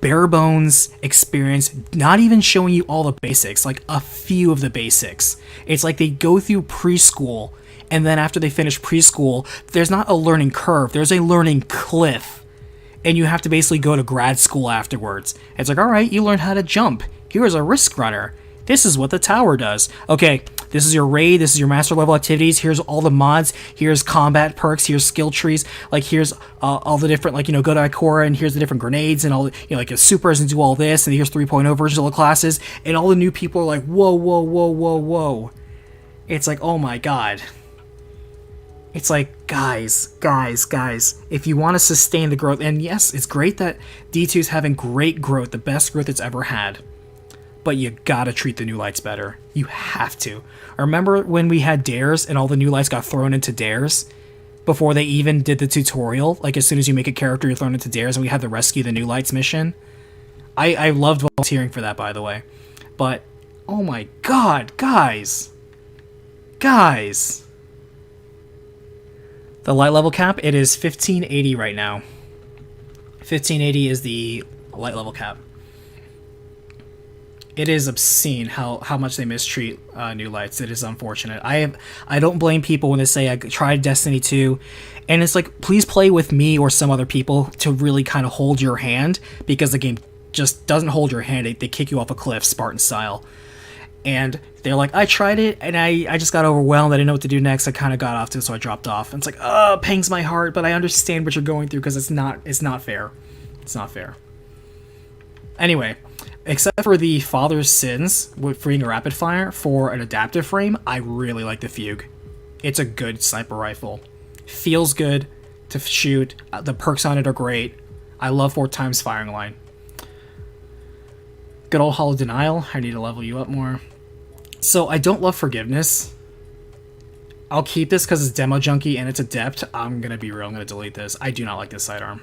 bare bones experience, not even showing you all the basics, like a few of the basics. It's like they go through preschool, and then after they finish preschool, there's not a learning curve, there's a learning cliff. And you have to basically go to grad school afterwards. It's like, alright, you learned how to jump. Here's a Risk Runner. This is what the tower does. Okay, this is your raid, this is your master level activities, here's all the mods, here's combat perks, here's skill trees, like here's all the different, like, go to Ikora, and here's the different grenades, and all the, like, supers, and do all this, and here's 3.0 versions of the classes, and all the new people are like, whoa, whoa, whoa, whoa, whoa. It's like, oh my god. It's like, guys, if you want to sustain the growth, and yes, it's great that D2's having great growth, the best growth it's ever had, but you gotta treat the new lights better. You have to. Remember when we had dares and all the new lights got thrown into dares before they even did the tutorial? Like, as soon as you make a character, you're thrown into dares, and we had the Rescue the New Lights mission. I loved volunteering for that, by the way. But, oh my god, guys. The light level cap, it is 1580 right now. 1580 is the light level cap. It is obscene how much they mistreat new lights. It is unfortunate. I don't blame people when they say I tried Destiny 2, and it's like, please play with me or some other people to really kind of hold your hand, because the game just doesn't hold your hand. They kick you off a cliff, Spartan style. And they're like, I tried it, and I just got overwhelmed. I didn't know what to do next. I kind of got off to it, so I dropped off. And it's like, oh, pangs my heart, but I understand what you're going through, because it's not fair. It's not fair. Anyway, except for the Father's Sins with freeing a rapid fire for an adaptive frame, I really like the Fugue. It's a good sniper rifle. Feels good to shoot. The perks on it are great. I love 4x firing line. Good old Hollow Denial. I need to level you up more. So I don't love Forgiveness. I'll keep this because it's Demo Junkie and it's Adept. I'm going to be real. I'm going to delete this. I do not like this sidearm.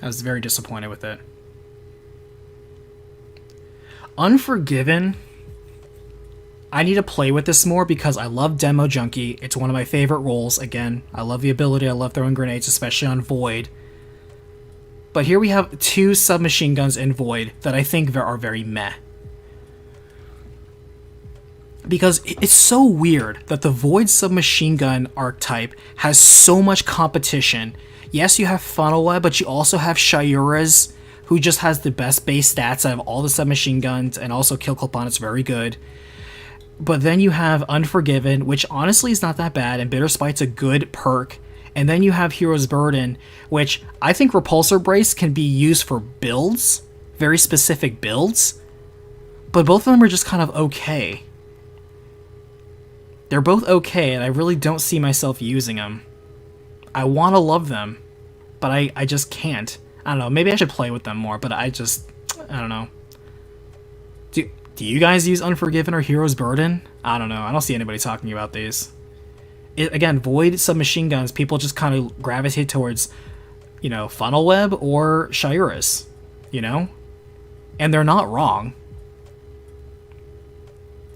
I was very disappointed with it. Unforgiven. I need to play with this more because I love Demo Junkie. It's one of my favorite roles. Again, I love the ability. I love throwing grenades, especially on Void. But here we have 2 submachine guns in Void that I think are very meh. Because it's so weird that the Void submachine gun archetype has so much competition. Yes, you have Funnel Web, but you also have Shayura's, who just has the best base stats out of all the submachine guns, and also Kill Clip on it's very good. But then you have Unforgiven, which honestly is not that bad, and Bitter Spite's a good perk. And then you have Hero's Burden, which I think Repulsor Brace can be used for builds, very specific builds, but both of them are just kind of okay. They're both okay, and I really don't see myself using them. I want to love them, but I just can't. I don't know, maybe I should play with them more, but I don't know. Do you guys use Unforgiven or Hero's Burden? I don't know, I don't see anybody talking about these. Again, Void submachine guns, people just kind of gravitate towards, you know, Funnel Web or Shayura's, you know? And they're not wrong.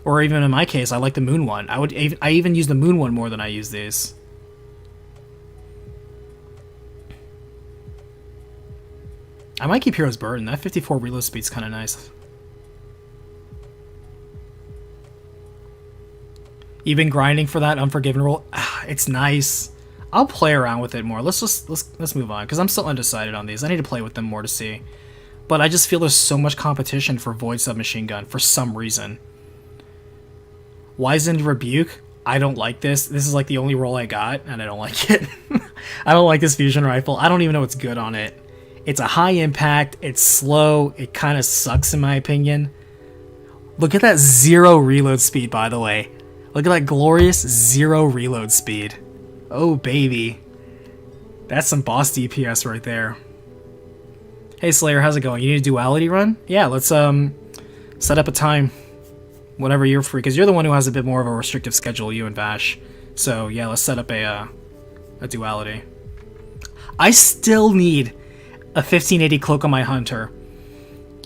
Or even in my case, I like the Moon one. I even use the Moon one more than I use these. I might keep Hero's Burden. That 54 reload speed's kind of nice. You've been grinding for that Unforgiven roll. It's nice. I'll play around with it more. Let's move on because I'm still undecided on these. I need to play with them more to see. But I just feel there's so much competition for Void submachine gun for some reason. Wizened Rebuke. I don't like this. This is like the only roll I got, and I don't like it. I don't like this fusion rifle. I don't even know what's good on it. It's a high impact. It's slow. It kind of sucks in my opinion. Look at that 0 reload speed, by the way. Look at that glorious 0 reload speed. Oh, baby. That's some boss DPS right there. Hey, Slayer, how's it going? You need a duality run? Yeah, let's set up a time whenever you're free, because you're the one who has a bit more of a restrictive schedule, you and Vash. So, yeah, let's set up a duality. I still need a 1580 cloak on my Hunter.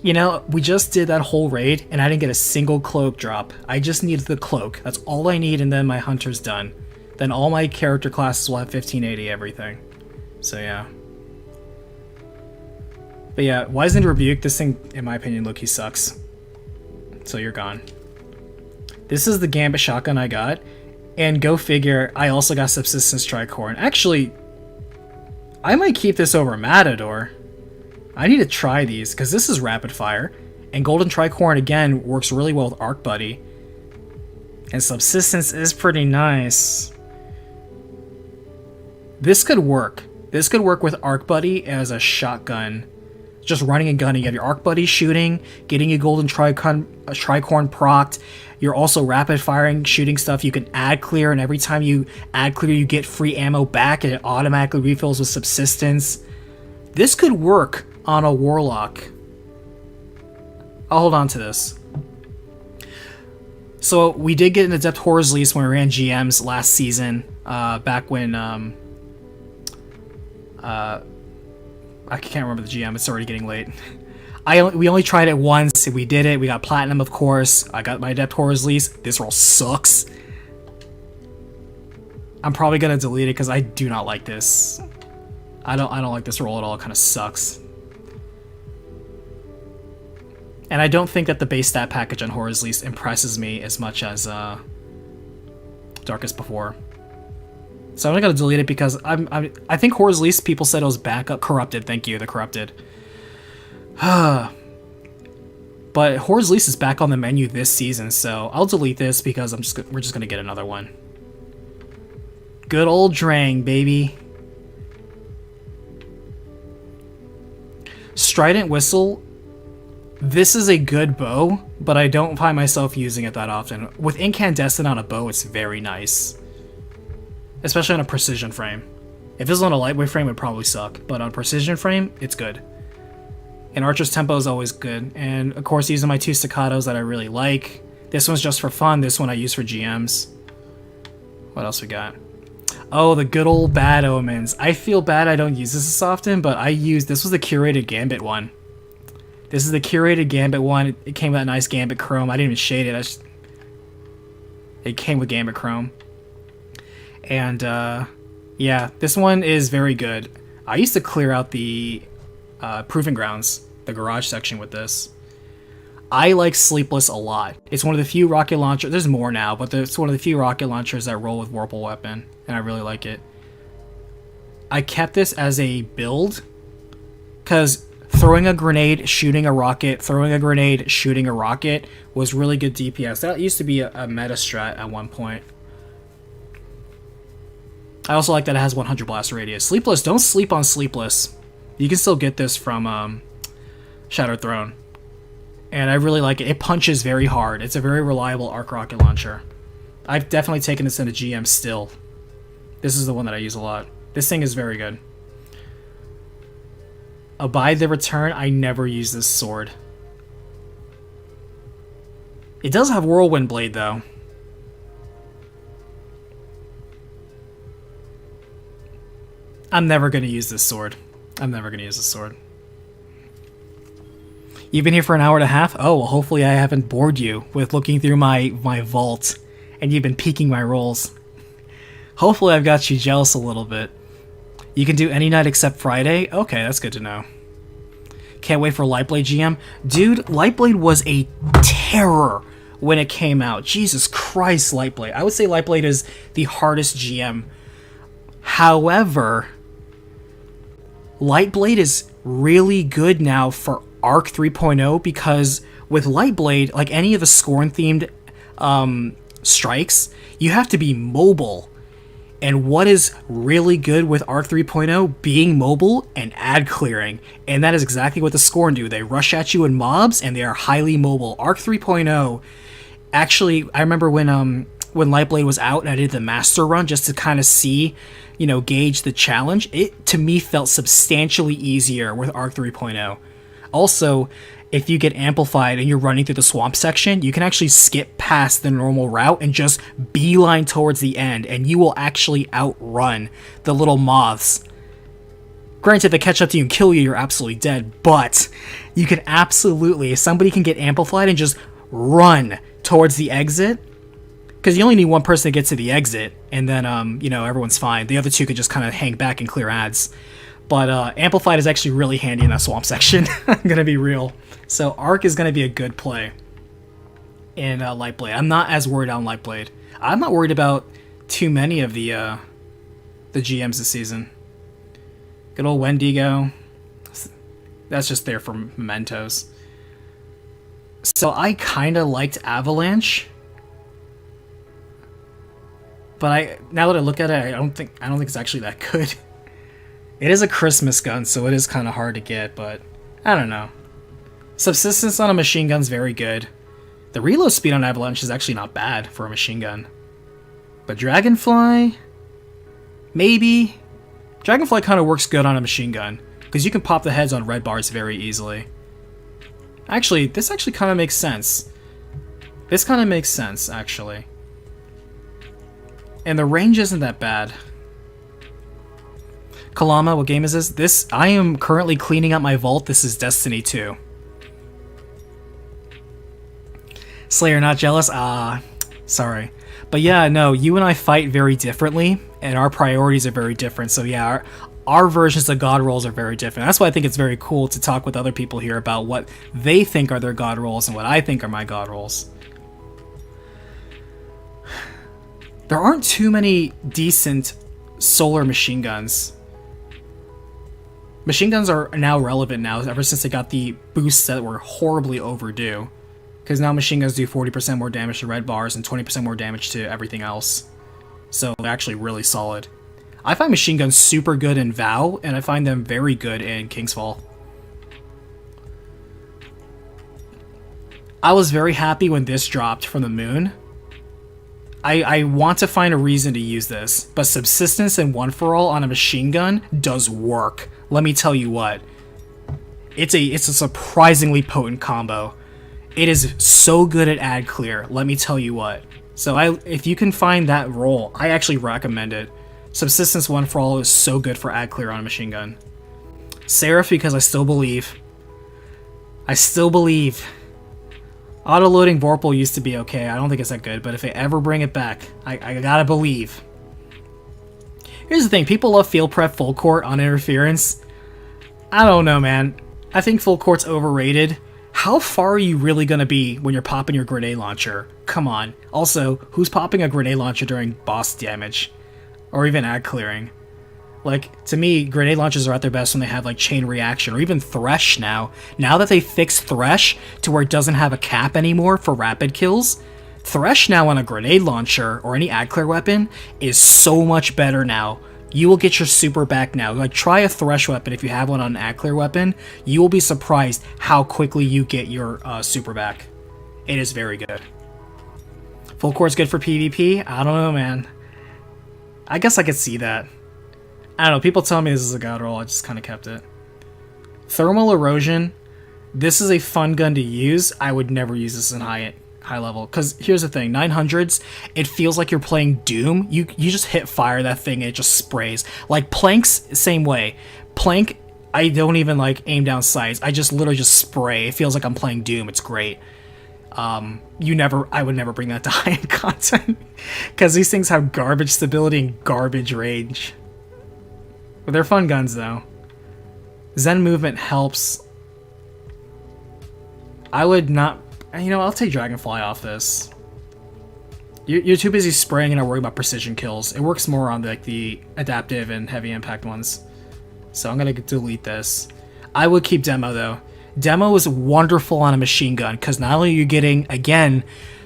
You know, we just did that whole raid, and I didn't get a single cloak drop. I just need the cloak. That's all I need, and then my Hunter's done. Then all my character classes will have 1580 everything. So, yeah. But yeah, Wizened Rebuke, this thing, in my opinion, look, he sucks. So you're gone. This is the Gambit shotgun I got. And go figure, I also got Subsistence Tricorn. Actually, I might keep this over Matador. I need to try these, because this is rapid fire. And Golden Tricorn, again, works really well with Arc Buddy. And Subsistence is pretty nice. This could work. This could work with Arc Buddy as a shotgun. Just running and gunning. You have your Arc Buddy shooting, getting a Golden Tricorn procced. You're also rapid firing, shooting stuff. You can add clear, and every time you add clear, you get free ammo back, and it automatically refills with Subsistence. This could work on a Warlock. I'll hold on to this. So we did get an Adept Horror's Lease when we ran GMs last season, back when I can't remember the GM. It's already getting late. We only tried it once. We did it. We got Platinum, of course. I got my Adept Horror's Lease. This roll sucks. I'm probably gonna delete it because I do not like this. I don't like this roll at all. It kind of sucks. And I don't think that the base stat package on Horror's Lease impresses me as much as Darkest Before. So I'm not gonna delete it because I think Horror's Lease, people said it was backup corrupted. Thank you, the corrupted. But Horror's Lease is back on the menu this season, so I'll delete this because we're just gonna get another one. Good old Drang, baby. Strident Whistle, this is a good bow, but I don't find myself using it that often. With Incandescent on a bow, it's very nice. Especially on a precision frame. If this was on a lightweight frame, it would probably suck, but on a precision frame, it's good. And Archer's Tempo is always good. And of course, these are my two staccatos that I really like. This one's just for fun, this one I use for GMs. What else we got? Oh, the good old Bad Omens. I feel bad I don't use this as often, but this was the Curated Gambit one. This is the Curated Gambit one. It came with that nice Gambit Chrome. I didn't even shade it. It came with Gambit Chrome. And, yeah, this one is very good. I used to clear out the Proving Grounds, the garage section with this. I like Sleepless a lot. It's one of the few rocket launchers, there's more now, but it's one of the few rocket launchers that roll with Whirlpool Weapon, and I really like it. I kept this as a build, because throwing a grenade, shooting a rocket, throwing a grenade, shooting a rocket was really good DPS. That used to be a meta strat at one point. I also like that it has 100 blast radius. Sleepless, don't sleep on Sleepless. You can still get this from Shattered Throne. And I really like it. It punches very hard. It's a very reliable arc rocket launcher. I've definitely taken this into GM still. This is the one that I use a lot. This thing is very good. Abide the Return, I never use this sword. It does have Whirlwind Blade though. I'm never going to use this sword. You've been here for an hour and a half? Oh, well, hopefully I haven't bored you with looking through my vault, and you've been peeking my rolls. Hopefully I've got you jealous a little bit. You can do any night except Friday? Okay, that's good to know. Can't wait for Lightblade GM. Dude, Lightblade was a terror when it came out. Jesus Christ, Lightblade. I would say Lightblade is the hardest GM. However, Lightblade is really good now for Arc 3.0 because with Lightblade, like any of the Scorn-themed strikes, you have to be mobile. And what is really good with Arc 3.0? Being mobile and ad clearing. And that is exactly what the Scorn do. They rush at you in mobs, and they are highly mobile. Arc 3.0, actually, I remember when Lightblade was out and I did the Master Run just to kind of see, gauge the challenge, it, to me, felt substantially easier with Arc 3.0. Also, if you get amplified and you're running through the swamp section, you can actually skip past the normal route and just beeline towards the end, and you will actually outrun the little moths. Granted, if they catch up to you and kill you, you're absolutely dead, but you can absolutely, if somebody can get amplified and just run towards the exit, because you only need one person to get to the exit, and then, everyone's fine. The other two could just kind of hang back and clear ads. But Amplified is actually really handy in that swamp section. I'm going to be real. So Arc is going to be a good play in Lightblade. I'm not as worried on Lightblade. I'm not worried about too many of the GMs this season. Good old Wendigo. That's just there for mementos. So I kind of liked Avalanche. But now that I look at it, I don't think it's actually that good. It is a Christmas gun, so it is kind of hard to get, but I don't know. Subsistence on a machine gun's very good. The reload speed on Avalanche is actually not bad for a machine gun. But Dragonfly? Maybe? Dragonfly kind of works good on a machine gun, because you can pop the heads on red bars very easily. Actually, this actually kind of makes sense. This kind of makes sense, actually. And the range isn't that bad. Kalama, what game is this? This, I am currently cleaning up my vault. This is Destiny 2. Slayer not jealous? Ah, sorry. But yeah, no, you and I fight very differently, and our priorities are very different. So yeah, our versions of god rolls are very different. That's why I think it's very cool to talk with other people here about what they think are their god rolls and what I think are my god rolls. There aren't too many decent solar machine guns. Machine guns are now relevant now, ever since they got the boosts that were horribly overdue. Because now machine guns do 40% more damage to red bars and 20% more damage to everything else. So they're actually really solid. I find machine guns super good in VOW, and I find them very good in Kingsfall. I was very happy when this dropped from the moon. I want to find a reason to use this, but Subsistence and One For All on a machine gun does work. Let me tell you what. It's a surprisingly potent combo. It is so good at ad clear, let me tell you what. So if you can find that roll, I actually recommend it. Subsistence One For All is so good for ad clear on a machine gun. Seraph, because I still believe. I still believe. Auto-loading Vorpal used to be okay, I don't think it's that good, but if they ever bring it back, I gotta believe. Here's the thing, people love Field Prep Full Court on Interference. I don't know, man. I think Full Court's overrated. How far are you really gonna be when you're popping your grenade launcher? Come on. Also, who's popping a grenade launcher during boss damage? Or even ad clearing? Like, to me, grenade launchers are at their best when they have, like, chain reaction, or even Thresh now. Now that they fixed Thresh to where it doesn't have a cap anymore for rapid kills, Thresh now on a grenade launcher, or any ad clear weapon, is so much better now. You will get your super back now. Like, try a Thresh weapon if you have one on an ad clear weapon. You will be surprised how quickly you get your super back. It is very good. Full Court's good for PvP? I don't know, man. I guess I could see that. I don't know, people tell me this is a god roll, I just kind of kept it. Thermal Erosion, this is a fun gun to use. I would never use this in high level, because here's the thing, 900s, it feels like you're playing Doom. You just hit fire that thing and it just sprays. Like Plank's, same way. Plank, I don't even like aim down sights, I just literally just spray. It feels like I'm playing Doom, it's great. I would never bring that to high-end content, because these things have garbage stability and garbage range. But they're fun guns, though. Zen Movement helps. I would not... You know, I'll take Dragonfly off this. You're too busy spraying and not worrying about precision kills. It works more on the adaptive and heavy impact ones. So I'm going to delete this. I would keep Demo, though. Demo is wonderful on a machine gun, because not only are you getting, again,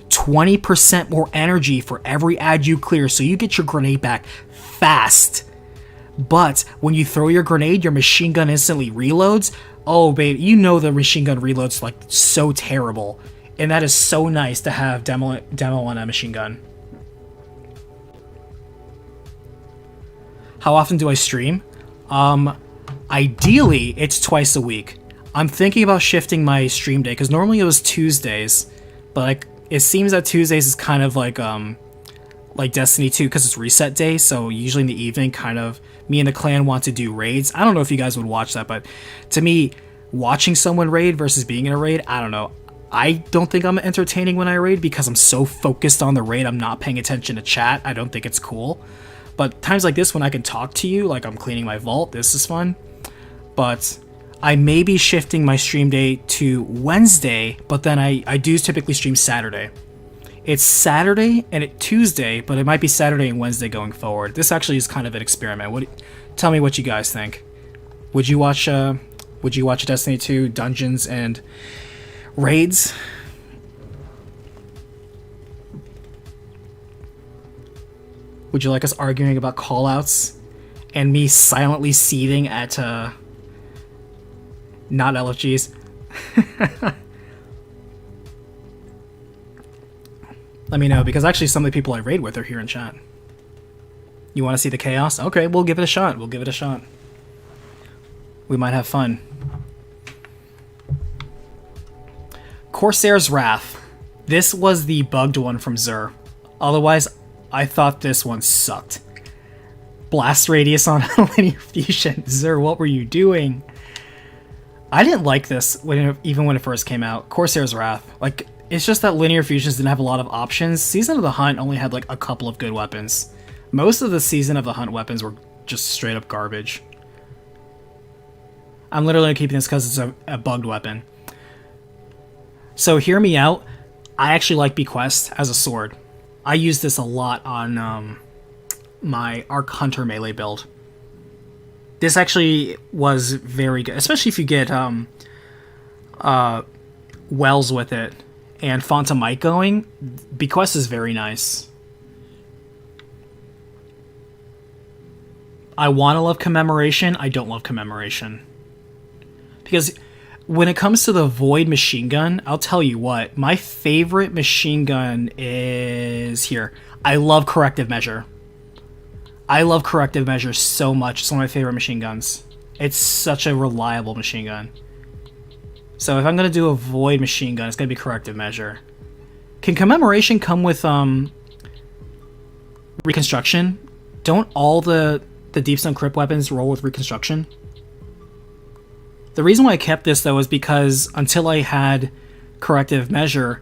20% more energy for every ad you clear, so you get your grenade back fast. But when you throw your grenade, your machine gun instantly reloads. Oh, babe, you know the machine gun reloads like so terrible. And that is so nice to have demo on a machine gun. How often do I stream? Ideally, it's twice a week. I'm thinking about shifting my stream day, because normally it was Tuesdays. But like, it seems that Tuesdays is kind of like Destiny 2, because it's reset day, so usually in the evening, kind of, me and the clan want to do raids. I don't know if you guys would watch that, but to me, watching someone raid versus being in a raid, I don't know. I don't think I'm entertaining when I raid, because I'm so focused on the raid, I'm not paying attention to chat. I don't think it's cool. But times like this, when I can talk to you, like I'm cleaning my vault, this is fun. But I may be shifting my stream day to Wednesday, but then I do typically stream Saturday. It's Saturday and Tuesday, but it might be Saturday and Wednesday going forward. This actually is kind of an experiment. Tell me what you guys think. Would you watch Destiny 2 dungeons and raids? Would you like us arguing about callouts and me silently seething at not LFGs? Let me know, because actually some of the people I raid with are here in chat. You want to see the chaos? Okay, we'll give it a shot. We might have fun. Corsair's Wrath. This was the bugged one from Xur. Otherwise, I thought this one sucked. Blast radius on linear fusion. Xur, what were you doing? I didn't like this even when it first came out. Corsair's Wrath. Like, it's just that linear fusions didn't have a lot of options. Season of the Hunt only had like a couple of good weapons. Most of the Season of the Hunt weapons were just straight up garbage. I'm literally keeping this because it's a bugged weapon. So hear me out. I actually like Bequest as a sword. I use this a lot on my Arc Hunter melee build. This actually was very good, especially if you get Wells with it and Phantom Might going. Bequest is very nice. I want to love Commemoration. I don't love Commemoration. Because When it comes to the Void machine gun, I'll tell you what, my favorite machine gun is here. I love Corrective Measure. I love Corrective Measure so much. It's one of my favorite machine guns. It's such a reliable machine gun. So if I'm going to do a Void machine gun, it's going to be Corrective Measure. Can Commemoration come with Reconstruction? Don't all the Deepstone Crypt weapons roll with Reconstruction? The reason why I kept this, though, is because until I had Corrective Measure,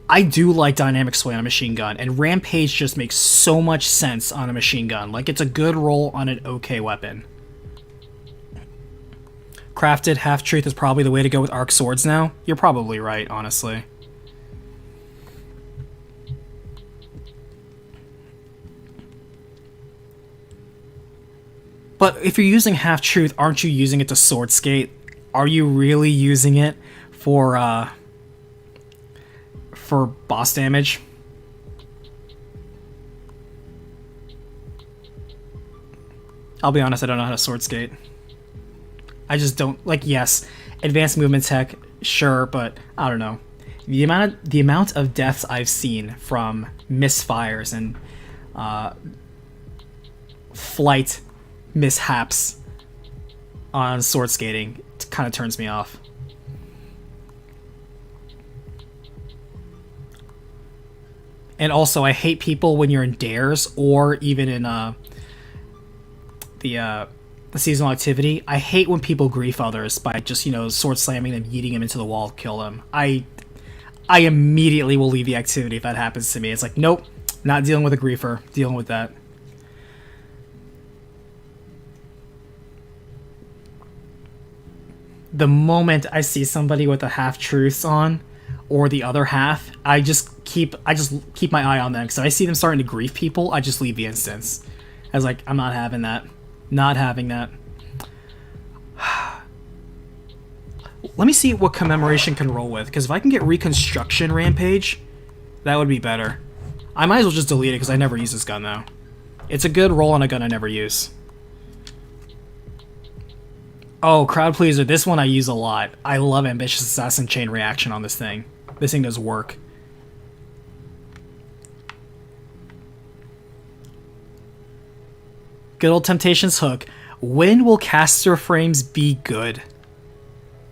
I do like Dynamic Sway on a machine gun, and Rampage just makes so much sense on a machine gun. Like, it's a good roll on an okay weapon. Crafted Half-Truth is probably the way to go with Arc Swords now. You're probably right, honestly. But if you're using Half-Truth, aren't you using it to sword skate? Are you really using it for boss damage? I'll be honest, I don't know how to sword skate. I just don't, like, yes, advanced movement tech, sure, but I don't know. The amount of deaths I've seen from misfires and flight mishaps on sword skating kind of turns me off. And also, I hate people when you're in dares or even in the seasonal activity. I hate when people grief others by just, sword slamming them, yeeting them into the wall, kill them. I immediately will leave the activity if that happens to me. It's like, nope, not dealing with a griefer, dealing with that. The moment I see somebody with a half-truths on, or the other half, I just keep my eye on them. Because if I see them starting to grief people, I just leave the instance. I was like, I'm not having that. Not having that. Let me see what Commemoration can roll with, because if I can get Reconstruction Rampage, that would be better. I might as well just delete it, because I never use this gun, though. It's a good roll on a gun I never use. Oh, Crowd Pleaser, this one I use a lot. I love Ambitious Assassin Chain Reaction on this thing. This thing does work. Good old Temptations Hook. When will caster frames be good?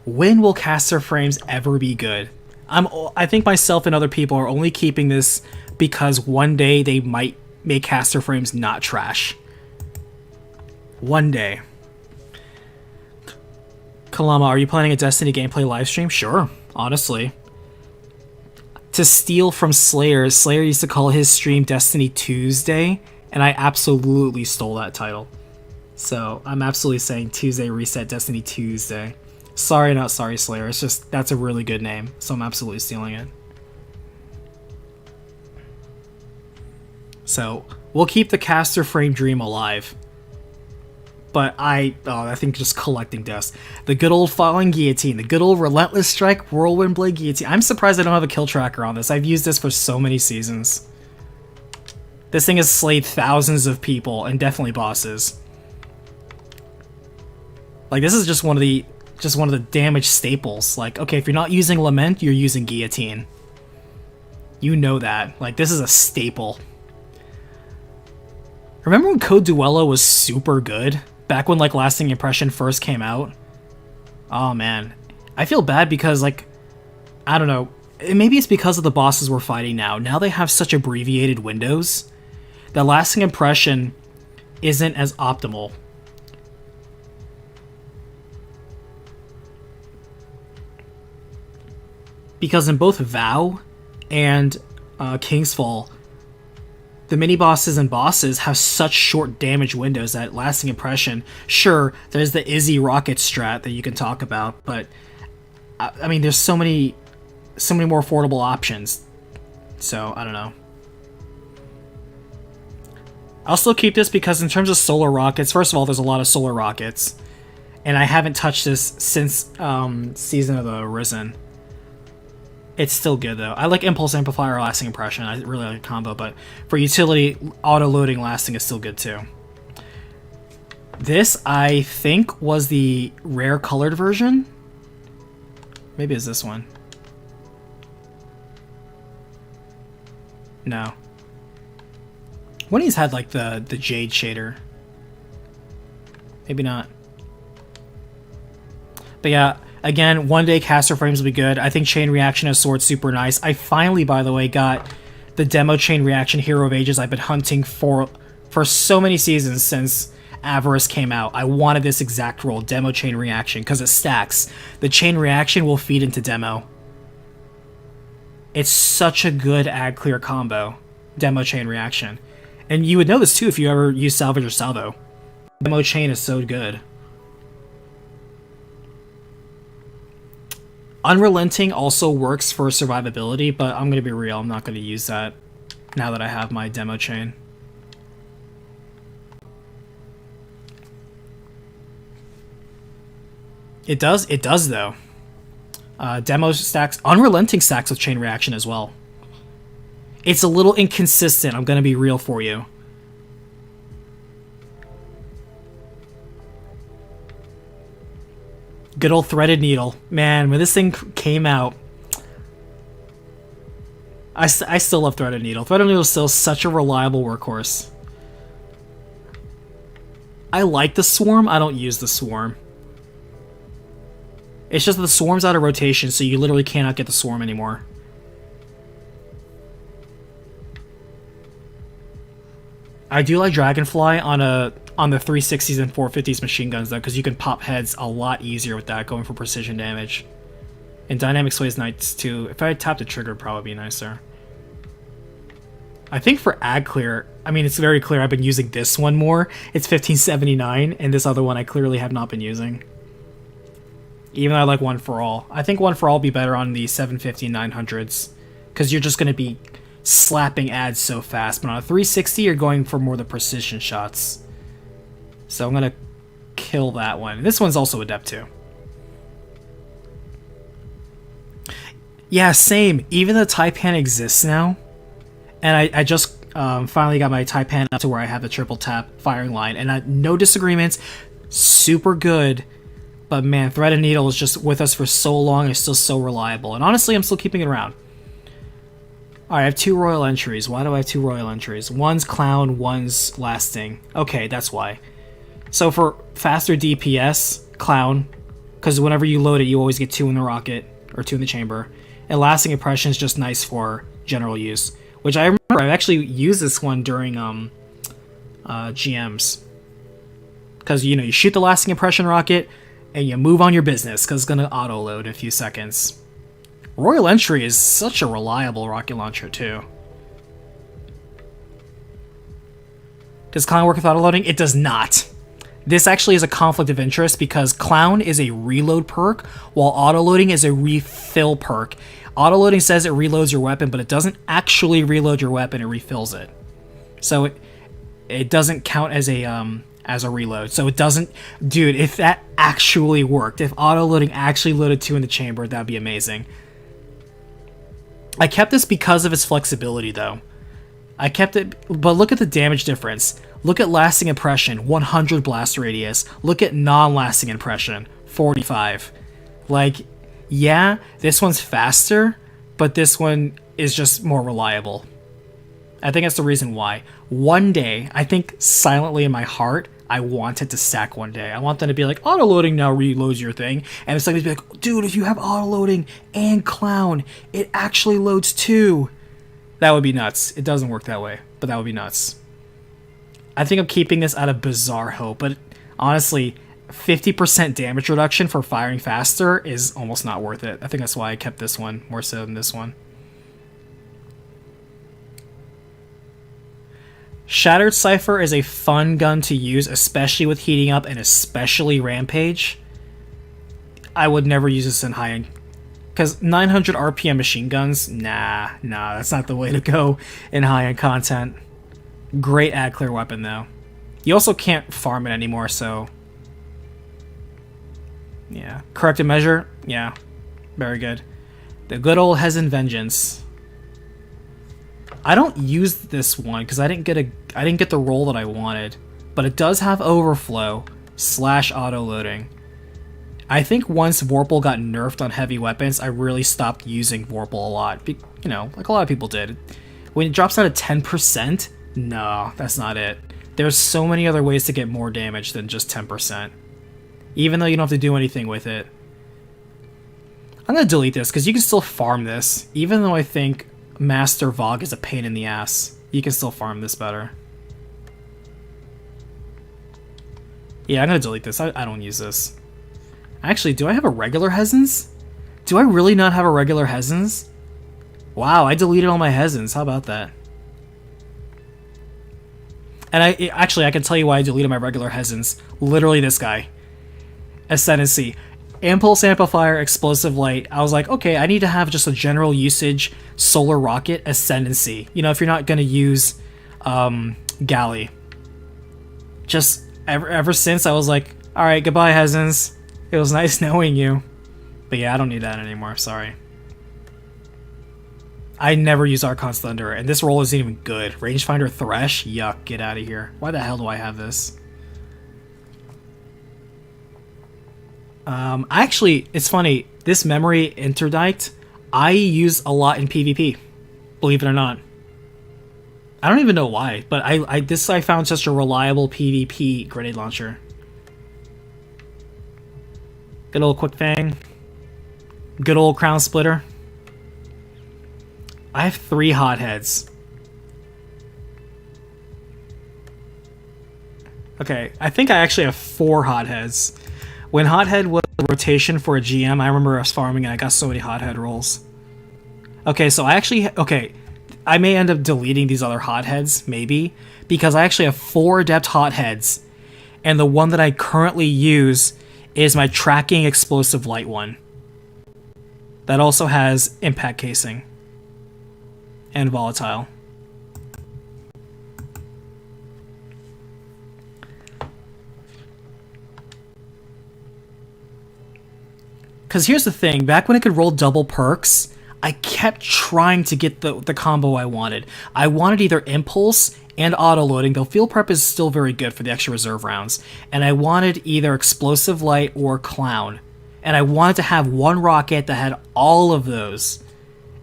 When will caster frames ever be good? I think myself and other people are only keeping this because one day they might make caster frames not trash. One day. Kalama, are you planning a Destiny gameplay livestream? Sure, honestly. To steal from Slayer, Slayer used to call his stream Destiny Tuesday, and I absolutely stole that title. So I'm absolutely saying Tuesday Reset Destiny Tuesday. Sorry, not sorry, Slayer. It's just, that's a really good name, so I'm absolutely stealing it. So we'll keep the caster frame dream alive. But I think just collecting dust. The good old Falling Guillotine, the good old Relentless Strike, Whirlwind Blade Guillotine. I'm surprised I don't have a kill tracker on this. I've used this for so many seasons. This thing has slayed thousands of people, and definitely bosses. Like, this is just one of the damage staples. Like, okay, if you're not using Lament, you're using Guillotine. You know that. Like, this is a staple. Remember when Code Duello was super good? Back when, like, Lasting Impression first came out? Oh, man. I feel bad because, like, I don't know. Maybe it's because of the bosses we're fighting now. Now they have such abbreviated windows that Lasting Impression isn't as optimal. Because in both Vow and King's Fall, the mini-bosses and bosses have such short damage windows that Lasting Impression, sure, there's the Izzy Rocket strat that you can talk about, but I mean, there's so many more affordable options. So, I don't know. I'll still keep this because in terms of solar rockets, first of all, there's a lot of solar rockets, and I haven't touched this since Season of the Arisen. It's still good, though. I like Impulse Amplifier or Lasting Impression. I really like the combo, but for utility, auto-loading Lasting is still good, too. This, I think, was the rare colored version. Maybe it's this one. No. One of these had like the Jade shader. Maybe not. But yeah, again, one day caster frames will be good. I think Chain Reaction as Sword's super nice. I finally, by the way, got the demo Chain Reaction Hero of Ages I've been hunting for so many seasons since Avarice came out. I wanted this exact role, demo Chain Reaction, because it stacks. The Chain Reaction will feed into demo. It's such a good add clear combo, demo Chain Reaction. And you would know this too if you ever use Salvage or Salvo. Demo Chain is so good. Unrelenting also works for survivability, but I'm going to be real, I'm not going to use that now that I have my demo chain. It does though. Demo stacks, Unrelenting stacks with Chain Reaction as well. It's a little inconsistent, I'm going to be real for you. Good old Threaded Needle. Man, when this thing came out, I still love Threaded Needle. Threaded Needle is still such a reliable workhorse. I like the Swarm, I don't use the Swarm. It's just that the Swarm's out of rotation, so you literally cannot get the Swarm anymore. I do like Dragonfly on the 360s and 450s machine guns though, because you can pop heads a lot easier with that, going for precision damage. And Dynamic Sway is nice too. If I had tapped the trigger, it'd probably be nicer. I think for Ag Clear, I mean, it's very clear I've been using this one more. It's 1579, and this other one I clearly have not been using. Even though I like One For All. I think One For All will be better on the 750 and 900s, because you're just going to be slapping ads so fast. But on a 360, you're going for more the precision shots. So I'm going to kill that one. This one's also Adept too. Yeah, same. Even the Taipan exists now. And I just finally got my Taipan up to where I have the triple tap firing line. And no disagreements. Super good. But man, Threaded Needle is just with us for so long. It's still so reliable. And honestly, I'm still keeping it around. Alright, I have 2 royal entries. Why do I have 2 royal entries? One's Clown, one's Lasting. Okay, that's why. So for faster DPS, Clown, because whenever you load it, you always get 2 in the rocket, or 2 in the chamber. And Lasting Impression is just nice for general use. Which I remember, I actually used this one during GMs. Because, you know, you shoot the Lasting Impression rocket, and you move on your business, because it's going to auto-load in a few seconds. Royal Entry is such a reliable rocket launcher, too. Does Clown work with auto-loading? It does not. This actually is a conflict of interest, because Clown is a reload perk, while auto-loading is a refill perk. Auto-loading says it reloads your weapon, but it doesn't actually reload your weapon, it refills it. So it doesn't count as a reload. So it doesn't... Dude, if that actually worked, if auto-loading actually loaded 2 in the chamber, that'd be amazing. I kept this because of its flexibility, though. I kept it... But look at the damage difference. Look at Lasting Impression, 100 blast radius. Look at non-lasting impression, 45. Like, yeah, this one's faster, but this one is just more reliable. I think that's the reason why. One day, I think silently in my heart, I want it to stack one day. I want them to be like, auto-loading now reloads your thing. And it's like, they'd be like, dude, if you have auto-loading and Clown, it actually loads 2. That would be nuts. It doesn't work that way, but that would be nuts. I think I'm keeping this out of bizarre hope, but honestly, 50% damage reduction for firing faster is almost not worth it. I think that's why I kept this one more so than this one. Shattered Cypher is a fun gun to use, especially with heating up and especially Rampage. I would never use this in high-end, because 900 RPM machine guns, nah, that's not the way to go in high-end content. Great add clear weapon, though. You also can't farm it anymore, so... Yeah. Corrective Measure, yeah. Very good. The good old Hezen Vengeance. I don't use this one because I didn't get the roll that I wanted, but it does have overflow / auto loading. I think once Vorpal got nerfed on heavy weapons, I really stopped using Vorpal a lot. You know, like a lot of people did. When it drops out of 10%, no, that's not it. There's so many other ways to get more damage than just 10%. Even though you don't have to do anything with it. I'm gonna delete this, because you can still farm this. Even though I think Master Vogue is a pain in the ass, you can still farm this better. Yeah, I'm gonna delete this. I don't use this. Actually, do I have a regular Hezens? Do I really not have a regular Hezens? Wow, I deleted all my Hezens. How about that? And I can tell you why I deleted my regular Hezens. Literally this guy. Ascendancy. Impulse Amplifier, Explosive Light. I was like, okay, I need to have just a general usage Solar Rocket Ascendancy. You know, if you're not going to use Galley. Just ever since, I was like, alright, goodbye, Hezens. It was nice knowing you. But yeah, I don't need that anymore, sorry. I never use Archon's Thunder, and this roll isn't even good. Rangefinder Thresh? Yuck, get out of here. Why the hell do I have this? Actually, it's funny. This Memory Interdict, I use a lot in PvP. Believe it or not. I don't even know why, but I found such a reliable PvP grenade launcher. Good old Quick Fang. Good old Crown Splitter. I have 3 hotheads. Okay, I think I actually have 4 hotheads. When hothead was a rotation for a GM, I remember I was farming and I got so many hothead rolls. Okay, so I may end up deleting these other hotheads, maybe, because I actually have 4 adept hotheads, and the one that I currently use is my tracking explosive light one. That also has impact casing. And volatile. Because here's the thing, back when I could roll double perks, I kept trying to get the combo I wanted. I wanted either Impulse and auto-loading, though Field Prep is still very good for the extra reserve rounds. And I wanted either Explosive Light or Clown. And I wanted to have one rocket that had all of those.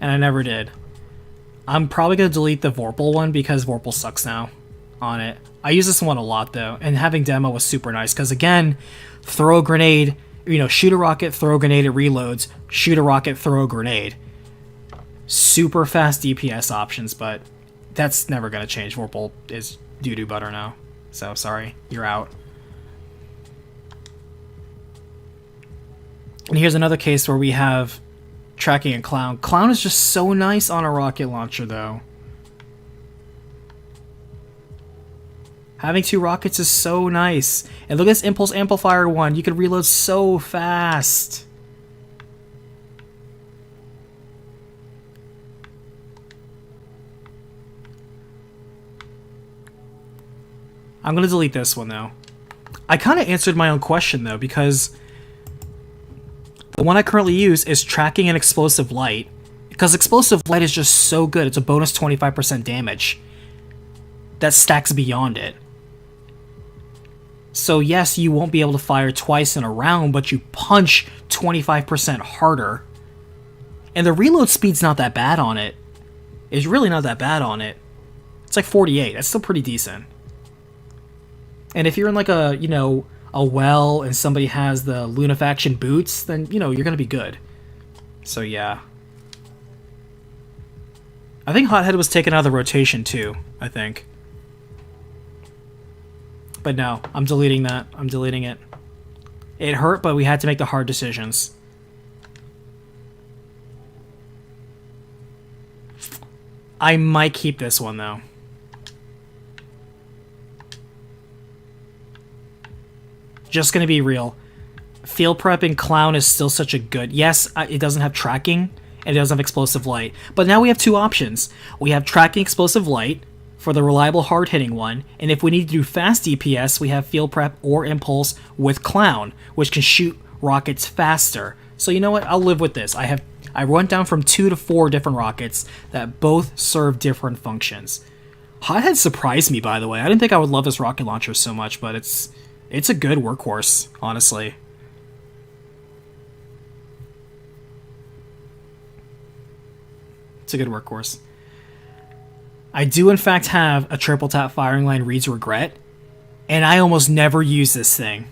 And I never did. I'm probably going to delete the Vorpal one because Vorpal sucks now on it. I use this one a lot though, and having demo was super nice because again, throw a grenade, you know, shoot a rocket, throw a grenade, it reloads, shoot a rocket, throw a grenade. Super fast DPS options, but that's never going to change. Vorpal is doo-doo butter now. So sorry, you're out. And here's another case where we have tracking and Clown. Clown is just so nice on a rocket launcher, though. Having 2 rockets is so nice. And look at this Impulse Amplifier one. You can reload so fast. I'm going to delete this one, though. I kind of answered my own question, though, because the one I currently use is Tracking and Explosive Light, because Explosive Light is just so good. It's a bonus 25% damage that stacks beyond it. So yes, you won't be able to fire twice in a round, but you punch 25% harder. And the reload speed's not that bad on it. It's really not that bad on it. It's like 48. That's still pretty decent. And if you're in like a, you know, a well and somebody has the Lunafaction boots, then, you know, you're going to be good. So, yeah. I think Hothead was taken out of the rotation, too, I think. But no, I'm deleting that. I'm deleting it. It hurt, but we had to make the hard decisions. I might keep this one, though. Just gonna be real. Field Prep and Clown is still such a good... Yes, it doesn't have tracking, and it doesn't have Explosive Light. But now we have 2 options. We have Tracking Explosive Light for the reliable hard-hitting one, and if we need to do fast DPS, we have Field Prep or Impulse with Clown, which can shoot rockets faster. So you know what? I'll live with this. I went down from 2 to 4 different rockets that both serve different functions. Hothead surprised me, by the way. I didn't think I would love this rocket launcher so much, but it's a good workhorse, honestly. It's a good workhorse. I do in fact have a triple tap firing line Reed's Regret, and I almost never use this thing.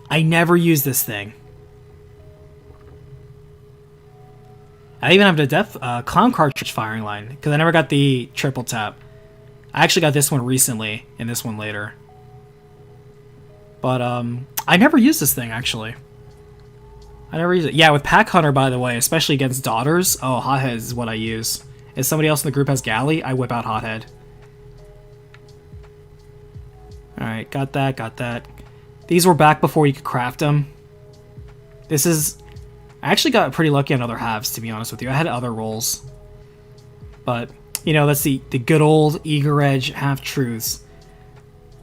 I never use this thing. I even have the Clown Cartridge firing line, because I never got the triple tap. I actually got this one recently, and this one later. But, I never used this thing, actually. I never use it. Yeah, with Pack Hunter, by the way, especially against daughters, oh, Hothead is what I use. If somebody else in the group has Galley, I whip out Hothead. Alright, got that, got that. These were back before you could craft them. This is... I actually got pretty lucky on other halves, to be honest with you. I had other rolls. But, you know, that's the good old Eager Edge half-truths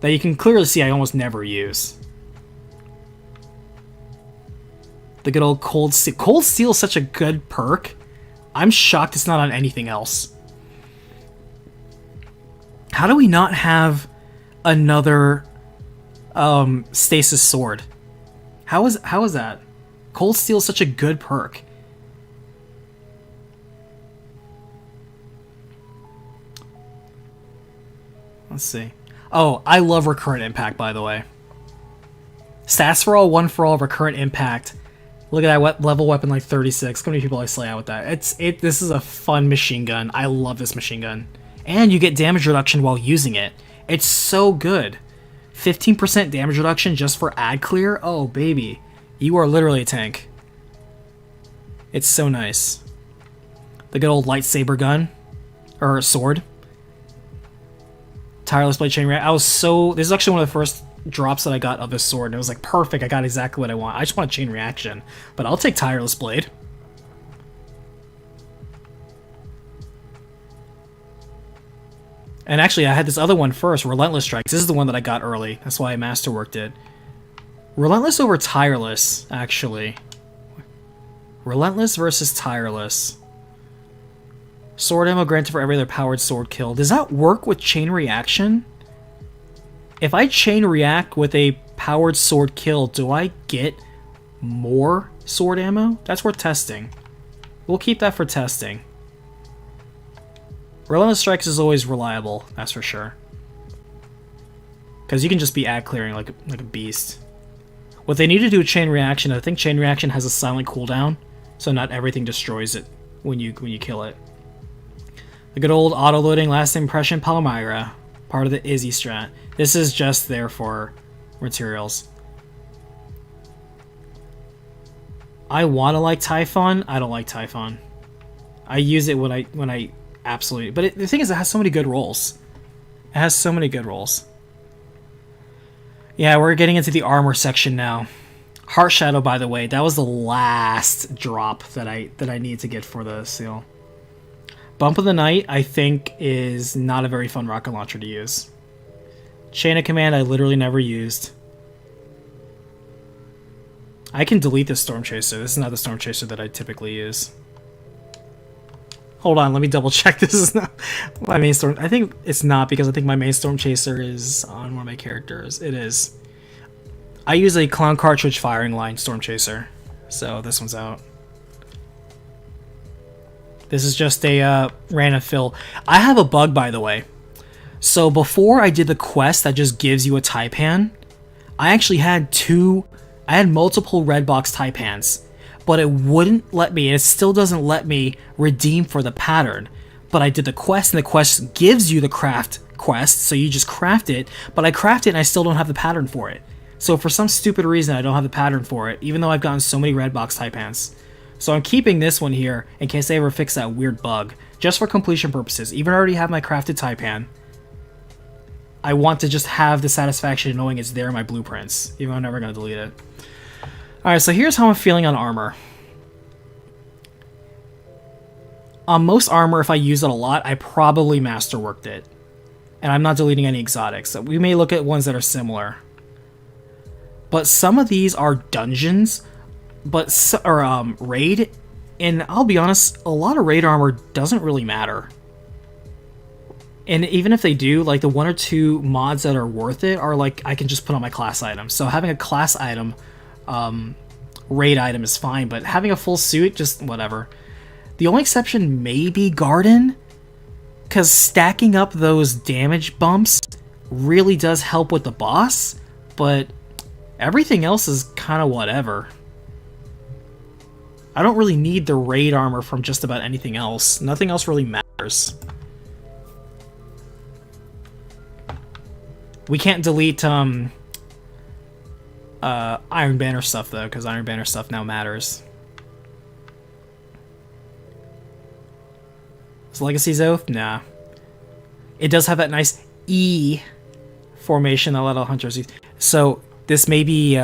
that you can clearly see I almost never use. The good old Cold Steel. Cold Steel is such a good perk. I'm shocked it's not on anything else. How do we not have another Stasis Sword? How is that? Cold Steel is such a good perk. Let's see. Oh, I love Recurrent Impact, by the way. Stats for all, 1 for all, Recurrent Impact. Look at that level weapon, like 36. How many people I slay out with that? This is a fun machine gun. I love this machine gun. And you get damage reduction while using it. It's so good. 15% damage reduction just for ad clear? Oh, baby. You are literally a tank. It's so nice. The good old lightsaber gun. Or sword. Tireless Blade Chain React. This is actually one of the first drops that I got of this sword, and it was like, perfect, I got exactly what I want. I just want a Chain Reaction. But I'll take Tireless Blade. And actually, I had this other one first, Relentless Strikes. This is the one that I got early. That's why I masterworked it. Relentless over Tireless, actually. Relentless versus Tireless. Sword ammo granted for every other powered sword kill. Does that work with Chain Reaction? If I Chain React with a powered sword kill, do I get more sword ammo? That's worth testing. We'll keep that for testing. Relentless Strikes is always reliable, that's for sure. Because you can just be ad clearing like a beast. What they need to do with Chain Reaction, I think Chain Reaction has a silent cooldown, so not everything destroys it when you kill it. The good old auto-loading last impression Palmyra, part of the Izzy strat. This is just there for materials. I want to like Typhon. I don't like Typhon. I use it when I absolutely... But the thing is, it has so many good rolls. It has so many good rolls. Yeah, we're getting into the armor section now. Heart Shadow, by the way, that was the last drop that I need to get for the seal. Bump of the Night, I think, is not a very fun rocket launcher to use. Chain of Command, I literally never used. I can delete this Storm Chaser. This is not the Storm Chaser that I typically use. Hold on, let me double check. This is not my main Storm... I think it's not, because I think my main Storm Chaser is on one of my characters. It is. I use a Clown Cartridge firing line Storm Chaser. So this one's out. This is just a random fill. I have a bug, by the way. So before I did the quest that just gives you a Taipan, I actually had multiple red box Taipans, but it wouldn't let me, and it still doesn't let me redeem for the pattern. But I did the quest, and the quest gives you the craft quest, so you just craft it, but I craft it and I still don't have the pattern for it. So for some stupid reason, I don't have the pattern for it, even though I've gotten so many red box Taipans. So I'm keeping this one here in case they ever fix that weird bug, just for completion purposes. Even though I already have my crafted Taipan, I want to just have the satisfaction of knowing it's there in my blueprints, even though I'm never going to delete it. Alright, so here's how I'm feeling on armor. On most armor, if I use it a lot, I probably masterworked it. And I'm not deleting any exotics. So we may look at ones that are similar. But some of these are dungeons, or raid, and I'll be honest, a lot of raid armor doesn't really matter. And even if they do, like the 1 or 2 mods that are worth it are like, I can just put on my class item. So having a class item, raid item is fine, but having a full suit, just whatever. The only exception may be Garden, because stacking up those damage bumps really does help with the boss, but everything else is kind of whatever. I don't really need the raid armor from just about anything else. Nothing else really matters. We can't delete Iron Banner stuff though, because Iron Banner stuff now matters. Is Legacy's Oath? Nah. It does have that nice E formation that a lot of hunters use. So this may be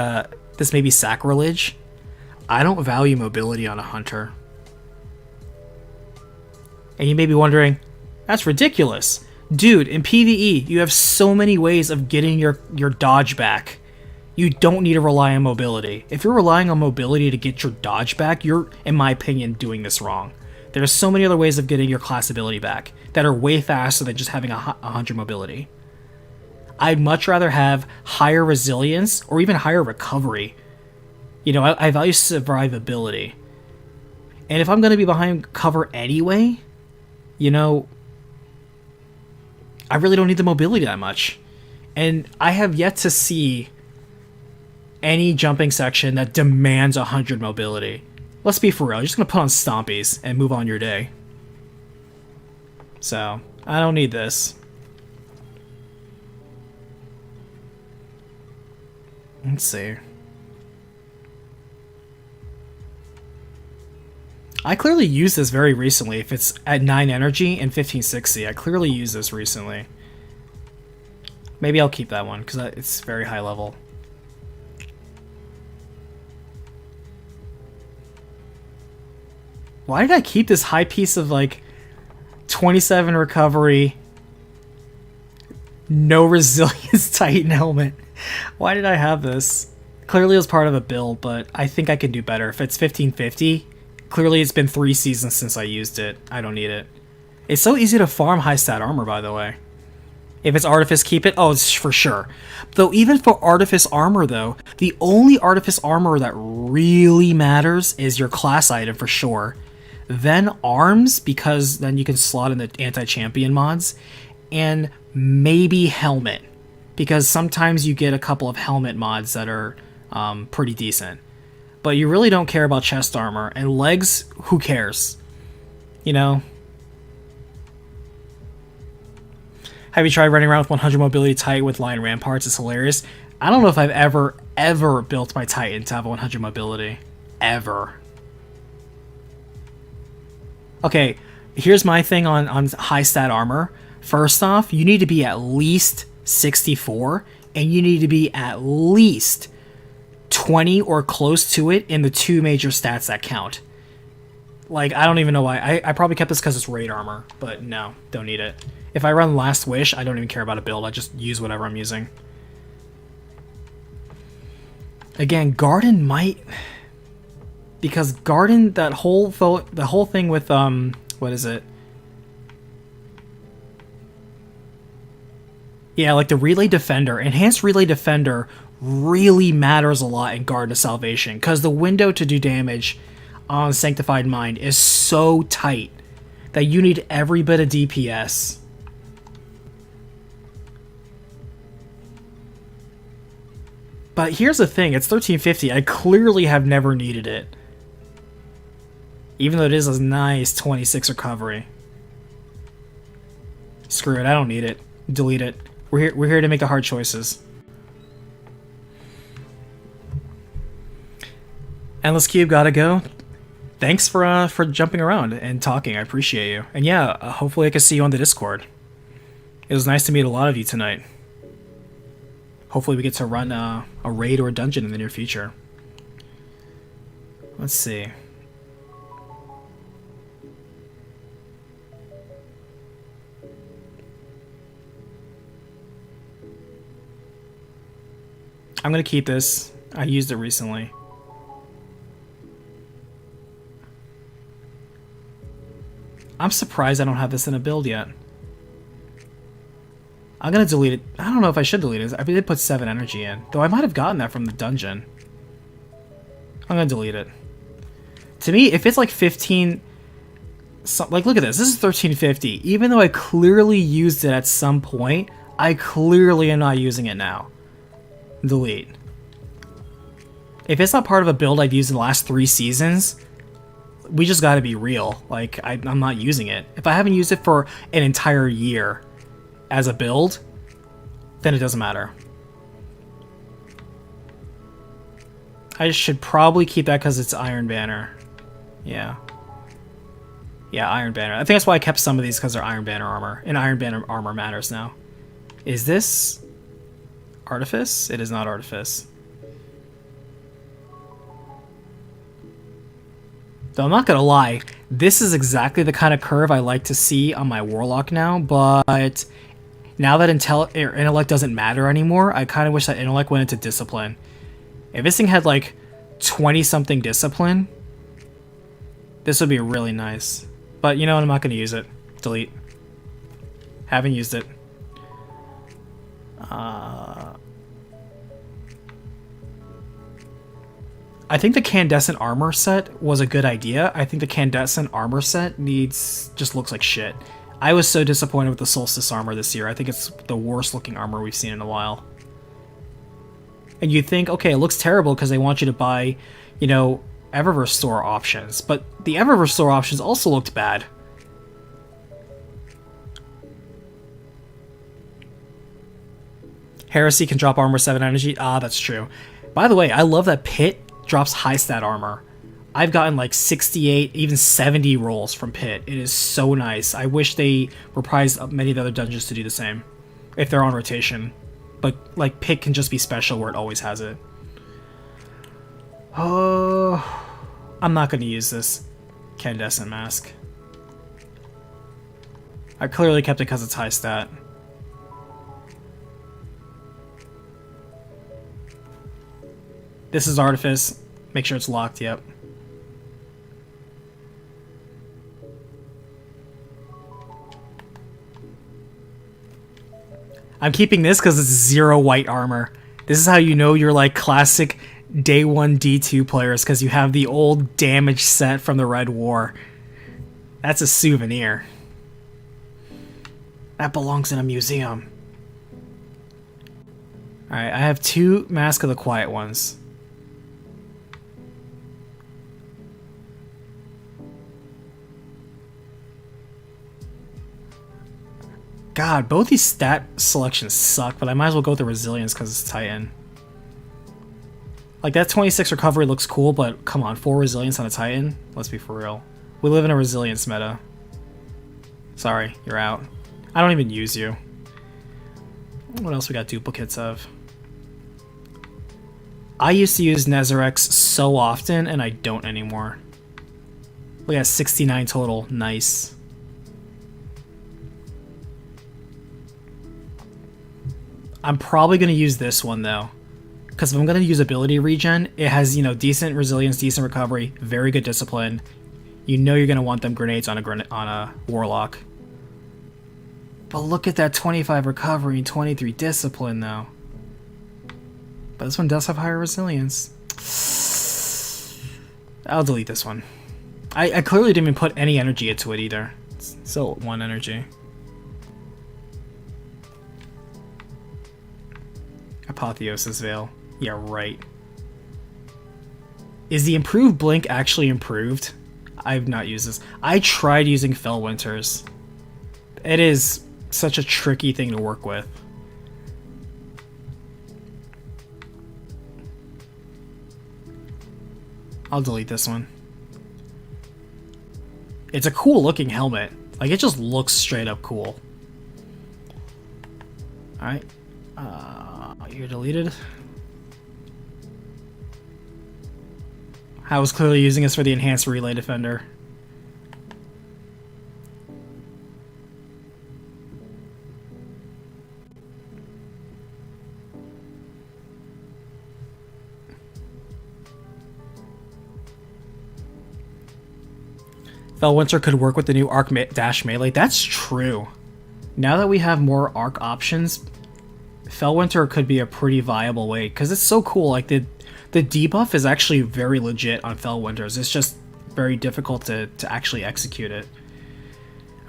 sacrilege. I don't value mobility on a hunter. And you may be wondering, that's ridiculous. Dude, in PvE, you have so many ways of getting your dodge back. You don't need to rely on mobility. If you're relying on mobility to get your dodge back, you're, in my opinion, doing this wrong. There's so many other ways of getting your class ability back that are way faster than just having 100 mobility. I'd much rather have higher resilience or even higher recovery. You know, I value survivability. And if I'm going to be behind cover anyway, you know, I really don't need the mobility that much. And I have yet to see any jumping section that demands 100 mobility. Let's be for real, you're just going to put on Stompies and move on your day. So, I don't need this. Let's see. I clearly used this very recently. If it's at 9 energy and 1560, I clearly used this recently. Maybe I'll keep that one, because it's very high level. Why did I keep this high piece of, like, 27 recovery, no resilience Titan helmet? Why did I have this? Clearly it was part of a build, but I think I can do better. If it's 1550... Clearly, it's been 3 seasons since I used it. I don't need it. It's so easy to farm high stat armor, by the way. If it's Artifice, keep it. Oh, it's for sure. Though even for Artifice armor, though, the only Artifice armor that really matters is your class item for sure. Then arms, because then you can slot in the anti-champion mods. And maybe helmet, because sometimes you get a couple of helmet mods that are pretty decent. But you really don't care about chest armor. And legs, who cares? You know? Have you tried running around with 100 mobility Titan with Lion Ramparts? It's hilarious. I don't know if I've ever built my Titan to have 100 mobility. Ever. Okay, here's my thing on high stat armor. First off, you need to be at least 64, and you need to be at least 20 or close to it in the 2 major stats that count. Like, I don't even know why. I probably kept this because it's raid armor, but no, don't need it. If I run Last Wish, I don't even care about a build. I just use whatever I'm using. Again, Garden might... Because Garden, the whole thing with, what is it? Yeah, like the Relay Defender. Enhanced Relay Defender really matters a lot in Garden of Salvation, because the window to do damage on Sanctified Mind is so tight that you need every bit of DPS. But here's the thing, it's 1350. I clearly have never needed it. Even though it is a nice 26 recovery. Screw it, I don't need it. Delete it. We're here to make the hard choices. Endless Cube, gotta go. Thanks for jumping around and talking. I appreciate you. And yeah, hopefully I can see you on the Discord. It was nice to meet a lot of you tonight. Hopefully we get to run a raid or a dungeon in the near future. Let's see. I'm gonna keep this. I used it recently. I'm surprised I don't have this in a build yet. I'm gonna delete it. I don't know if I should delete it. I did put 7 energy in. Though I might have gotten that from the dungeon. I'm gonna delete it. To me, if it's like 15... like, look at this. This is 1350. Even though I clearly used it at some point, I clearly am not using it now. Delete. If it's not part of a build I've used in the last 3 seasons, we just gotta be real. Like, I'm not using it. If I haven't used it for an entire year as a build, then it doesn't matter. I should probably keep that because it's Iron Banner. Yeah. Yeah, Iron Banner. I think that's why I kept some of these, because they're Iron Banner armor. And Iron Banner armor matters now. Is this Artifice? It is not Artifice. Though I'm not gonna lie, this is exactly the kind of curve I like to see on my Warlock now, but now that Intellect doesn't matter anymore, I kind of wish that Intellect went into Discipline. If this thing had like 20-something Discipline, this would be really nice. But you know what, I'm not going to use it. Delete. Haven't used it. I think the Candescent armor set was a good idea. I think the Candescent armor set just looks like shit. I was so disappointed with the Solstice armor this year. I think it's the worst looking armor we've seen in a while. And you think, okay, it looks terrible because they want you to buy, you know, Eververse store options. But the Eververse store options also looked bad. Heresy can drop armor 7 energy. Ah, that's true. By the way, I love that Pit drops high stat armor. I've gotten like 68, even 70 rolls from Pit. It is so nice. I wish they reprised many of the other dungeons to do the same, if they're on rotation. But like Pit can just be special where it always has it. Oh, I'm not going to use this Candescent mask. I clearly kept it because it's high stat. This is Artifice. Make sure it's locked, yep. I'm keeping this because it's 0 white armor. This is how you know you're like classic day 1 D2 players, because you have the old damage set from the Red War. That's a souvenir. That belongs in a museum. Alright, I have 2 Mask of the Quiet Ones. God, both these stat selections suck, but I might as well go with the Resilience because it's Titan. Like, that 26 recovery looks cool, but come on, 4 Resilience on a Titan? Let's be for real. We live in a Resilience meta. Sorry, you're out. I don't even use you. What else we got duplicates of? I used to use Nezarex so often, and I don't anymore. We got 69 total. Nice. I'm probably going to use this one, though. Because if I'm going to use ability regen, it has, you know, decent resilience, decent recovery, very good discipline. You know you're going to want them grenades on a Warlock. But look at that 25 recovery and 23 discipline, though. But this one does have higher resilience. I'll delete this one. I clearly didn't even put any energy into it, either. It's still 1 energy. Apotheosis Veil. Yeah, right. Is the improved blink actually improved? I've not used this. I tried using Fellwinter's. It is such a tricky thing to work with. I'll delete this one. It's a cool looking helmet. Like, it just looks straight up cool. Alright. You're deleted. I was clearly using this for the enhanced relay defender. Fellwinter could work with the new arc dash melee. That's true. Now that we have more arc options, Fellwinter could be a pretty viable way, because it's so cool. Like, the debuff is actually very legit on Fellwinter's. It's just very difficult to actually execute it.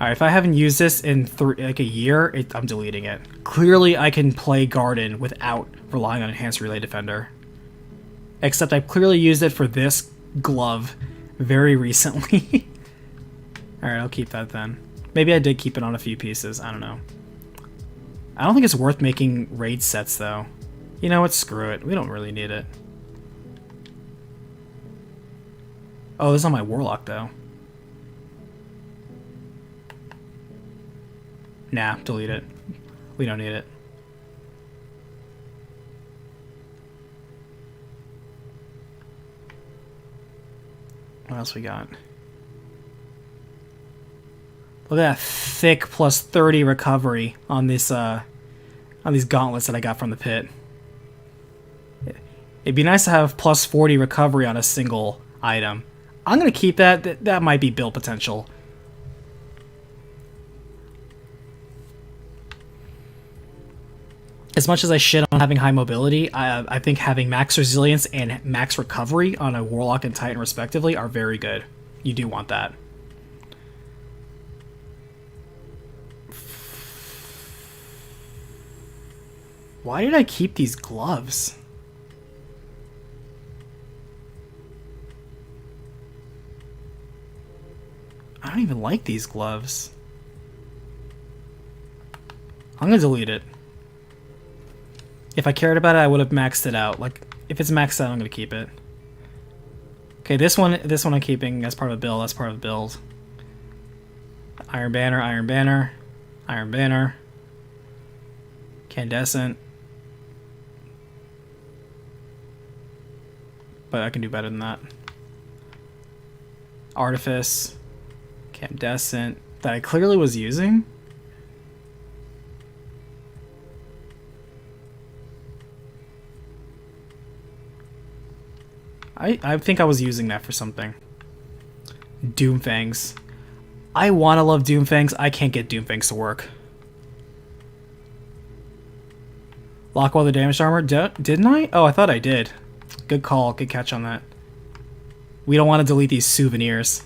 Alright, if I haven't used this in like a year, I'm deleting it. Clearly, I can play Garden without relying on Enhanced Relay Defender. Except I've clearly used it for this glove very recently. Alright, I'll keep that then. Maybe I did keep it on a few pieces, I don't know. I don't think it's worth making raid sets, though. You know what, screw it. We don't really need it. Oh, this is on my Warlock, though. Nah, delete it. We don't need it. What else we got? Look at that thick plus 30 recovery on this on these gauntlets that I got from the pit. It'd be nice to have plus 40 recovery on a single item. I'm gonna keep that. That might be build potential. As much as I shit on having high mobility, I think having max resilience and max recovery on a Warlock and Titan respectively are very good. You do want that. Why did I keep these gloves? I don't even like these gloves. I'm gonna delete it. If I cared about it, I would have maxed it out. Like, if it's maxed out, I'm gonna keep it. Okay, this one I'm keeping as part of a build. That's part of a build. Iron Banner, Iron Banner, Iron Banner, Candescent. But I can do better than that. Artifice, Candescent, that I clearly was using. I think I was using that for something. Doomfangs. I want to love Doomfangs. I can't get Doomfangs to work. Lock all the damaged armor? Didn't I? Oh, I thought I did. Good call. Good catch on that. We don't want to delete these souvenirs.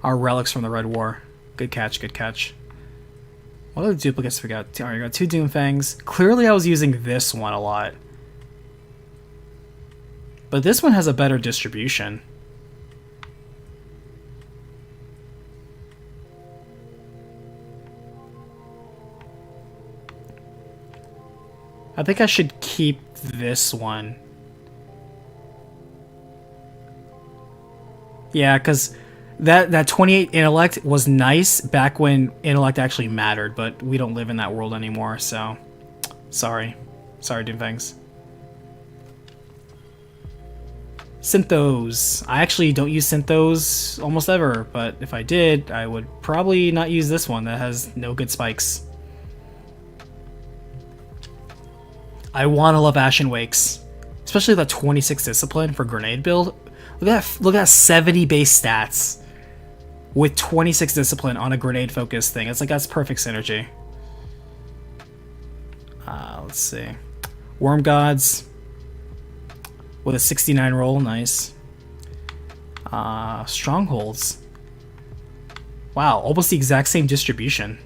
Our relics from the Red War. Good catch. Good catch. What other duplicates we got? Alright, we got 2 Doomfangs. Clearly I was using this one a lot. But this one has a better distribution. I think I should keep this one. Yeah, because that 28 intellect was nice back when intellect actually mattered, but we don't live in that world anymore, so sorry. Sorry, Doomfangs. Synthos. I actually don't use Synthos almost ever, but if I did, I would probably not use this one that has no good spikes. I want to love Ashen Wakes, especially that 26 discipline for grenade build. Look at that 70 base stats with 26 discipline on a grenade focused thing. It's like that's perfect synergy. Let's see. Worm Gods with a 69 roll, nice. Strongholds. Wow, almost the exact same distribution.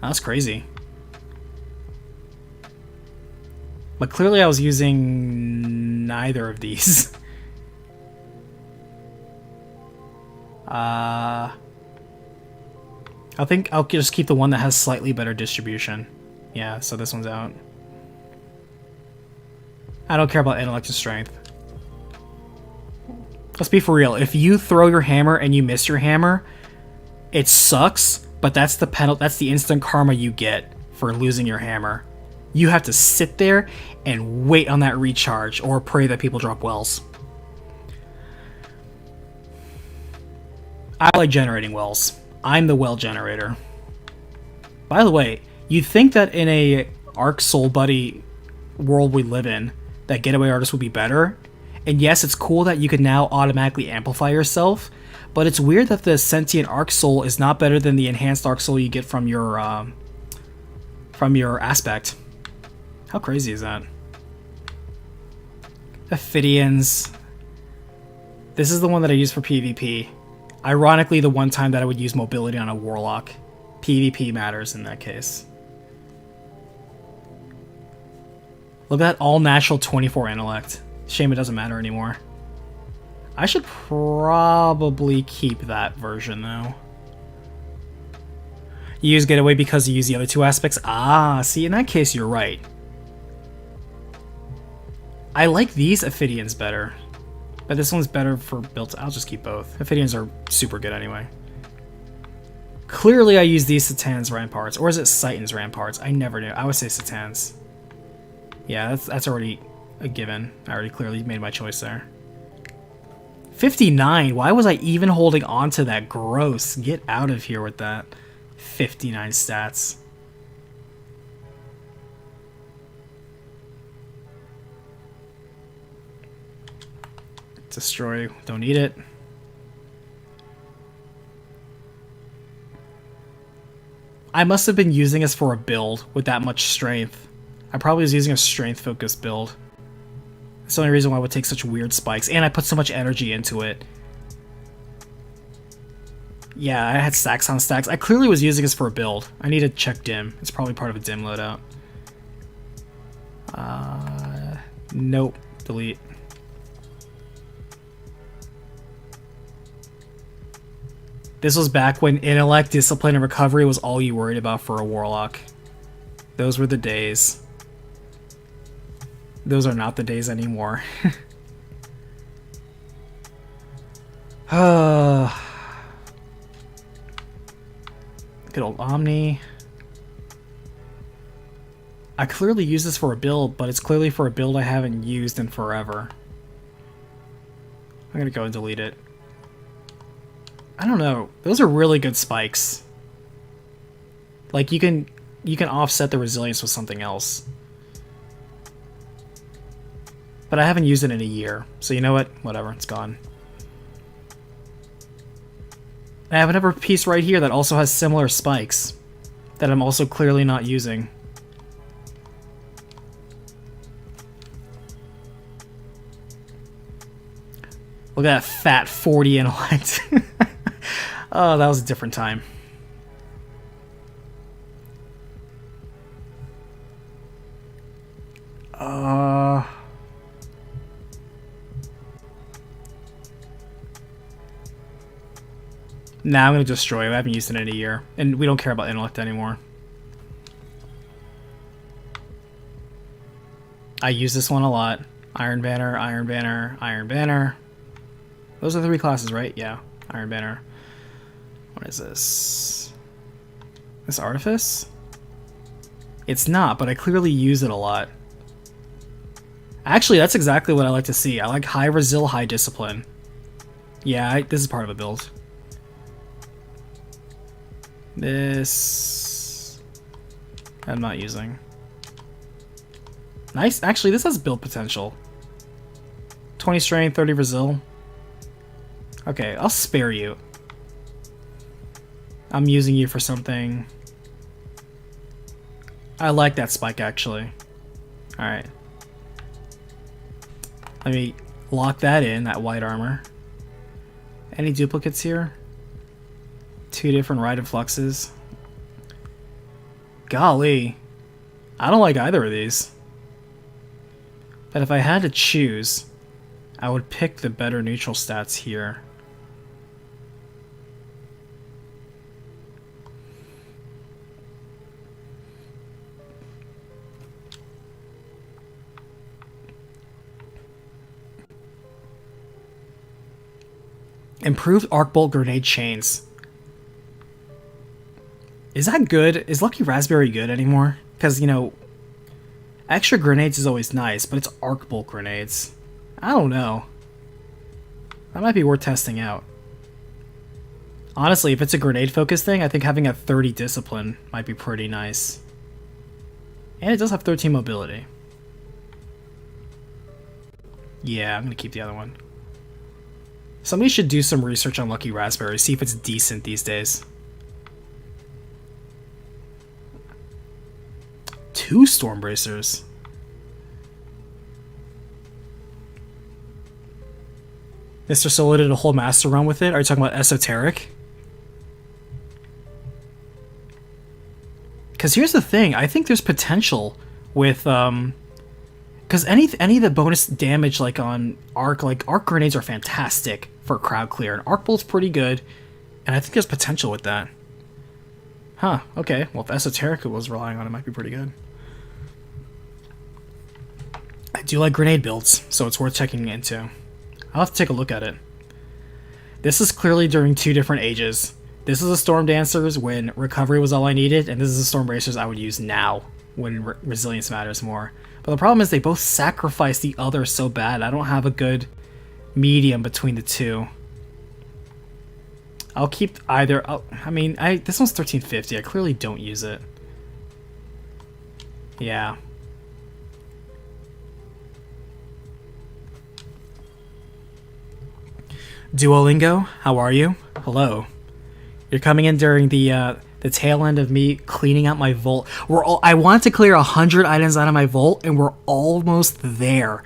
That's crazy. But clearly I was using neither of these. I think I'll just keep the one that has slightly better distribution. Yeah, so this one's out. I don't care about intellect and strength. Let's be for real. If you throw your hammer and you miss your hammer, it sucks, but that's the penalty. That's the instant karma you get for losing your hammer. You have to sit there and wait on that recharge or pray that people drop wells. I like generating wells. I'm the well generator. By the way, you'd think that in a Arc Soul Buddy world we live in, that Getaway Artist would be better. And yes, it's cool that you can now automatically amplify yourself, but it's weird that the Sentient Arc Soul is not better than the Enhanced Arc Soul you get from your aspect. How crazy is that? Ophidians. This is the one that I use for PvP. Ironically, the one time that I would use mobility on a warlock. PvP matters in that case. Look at that all natural 24 intellect. Shame it doesn't matter anymore. I should probably keep that version though. You use Getaway because you use the other two aspects? Ah, see, in that case you're right. I like these Ophidians better. But this one's better for built. I'll just keep both. Ophidians are super good anyway. Clearly I use these Satan's Ramparts. Or is it Satan's Ramparts? I never knew. I would say Satan's. Yeah, that's already a given. I already clearly made my choice there. 59. Why was I even holding on to that? Gross. Get out of here with that. 59 stats. Destroy. Don't need it. I must have been using this for a build with that much strength. I probably was using a strength-focused build. That's the only reason why I would take such weird spikes. And I put so much energy into it. Yeah, I had stacks on stacks. I clearly was using this for a build. I need to check dim. It's probably part of a dim loadout. Nope. Delete. This was back when intellect, discipline, and recovery was all you worried about for a warlock. Those were the days. Those are not the days anymore. Good old Omni. I clearly use this for a build, but it's clearly for a build I haven't used in forever. I'm gonna go and delete it. I don't know. Those are really good spikes. Like you can offset the resilience with something else. But I haven't used it in a year. So you know what? Whatever, it's gone. I have another piece right here that also has similar spikes that I'm also clearly not using. Look at that fat 40 intellect. Oh, that was a different time. Nah, I'm gonna destroy it. I haven't used it in a year. And we don't care about intellect anymore. I use this one a lot. Iron Banner, Iron Banner, Iron Banner. Those are the three classes, right? Yeah. Iron Banner. What is this? This Artifice? It's not, but I clearly use it a lot. Actually, that's exactly what I like to see. I like high resil, high discipline. Yeah, this is part of a build. This... I'm not using. Nice. Actually, this has build potential. 20 strength, 30 resil. Okay, I'll spare you. I'm using you for something. I like that spike, actually. Alright. Let me lock that in, that white armor. Any duplicates here? 2 different Rite of Fluxes. Golly. I don't like either of these. But if I had to choose, I would pick the better neutral stats here. Improved arc bolt grenade chains. Is that good? Is Lucky Raspberry good anymore? Because, you know, extra grenades is always nice, but it's arc bolt grenades. I don't know. That might be worth testing out. Honestly, if it's a grenade focus thing, I think having a 30 discipline might be pretty nice. And it does have 13 mobility. Yeah, I'm gonna keep the other one. Somebody should do some research on Lucky Raspberry, see if it's decent these days. 2 Stormbracers. Mr. Solo did a whole master run with it. Are you talking about Esoteric? Because here's the thing, I think there's potential with because any of the bonus damage like on arc grenades are fantastic for crowd clear, and arc bolt's pretty good, and I think there's potential with that. Huh? Okay. Well, if Esoterica was relying on it, might be pretty good. I do like grenade builds, so it's worth checking into. I'll have to take a look at it. This is clearly during two different ages. This is a Storm Dancers when recovery was all I needed, and this is a Storm Bracers I would use now when resilience matters more. But the problem is they both sacrifice the other so bad. I don't have a good medium between the two. I'll keep either. I mean, this one's 1350. I clearly don't use it. Yeah. Duolingo, how are you? Hello. You're coming in during the tail end of me cleaning out my vault. I want to clear 100 items out of my vault, and we're almost there.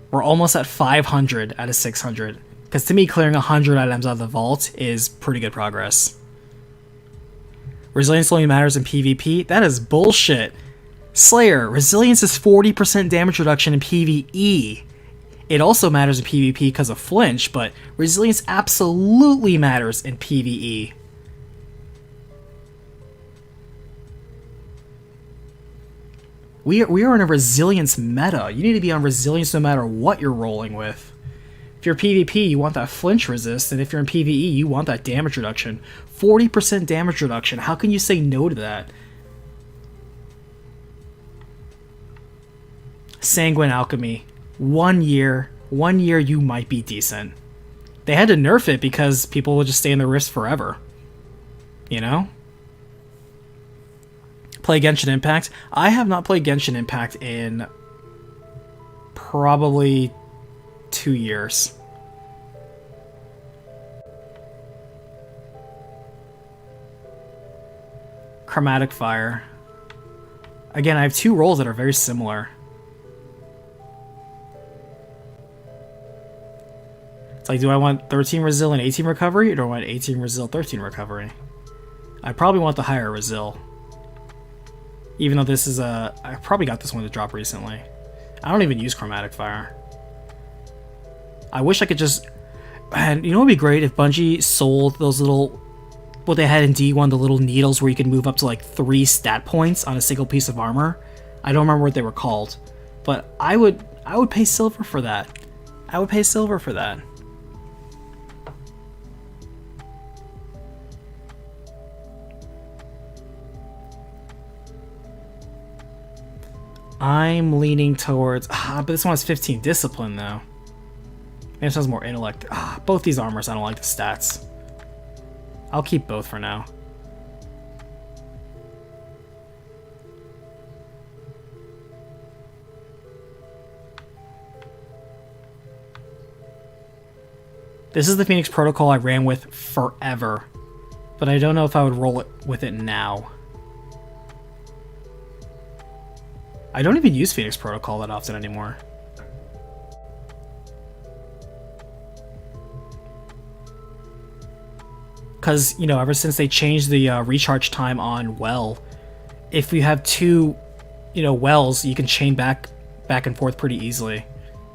We're almost at 500 out of 600. Because to me, clearing 100 items out of the vault is pretty good progress. Resilience only matters in PvP? That is bullshit. Slayer, resilience is 40% damage reduction in PvE. It also matters in PvP because of flinch, but resilience absolutely matters in PvE. We are in a resilience meta. You need to be on resilience no matter what you're rolling with. If you're PvP, you want that flinch resist, and if you're in PvE, you want that damage reduction. 40% damage reduction. How can you say no to that? Sanguine Alchemy. 1 year you might be decent. They had to nerf it because people would just stay in the rifts forever. You know? Play Genshin Impact. I have not played Genshin Impact in probably 2 years. Chromatic Fire. Again, I have two roles that are very similar. It's like, do I want 13 Resil and 18 Recovery, or do I want 18 Resil, 13 Recovery? I probably want the higher Resil. Even though this is I probably got this one to drop recently. I don't even use Chromatic Fire. I wish I could just... Man, you know what would be great if Bungie sold those little... What they had in D1, the little needles where you can move up to like 3 stat points on a single piece of armor. I don't remember what they were called. But I would pay silver for that. I would pay silver for that. I'm leaning towards... but this one has 15 discipline, though. Maybe this has more intellect. Both these armors, I don't like the stats. I'll keep both for now. This is the Phoenix Protocol I ran with forever. But I don't know if I would roll it with it now. I don't even use Phoenix Protocol that often anymore. Because, you know, ever since they changed the recharge time on Well, if you have two, you know, Wells, you can chain back and forth pretty easily.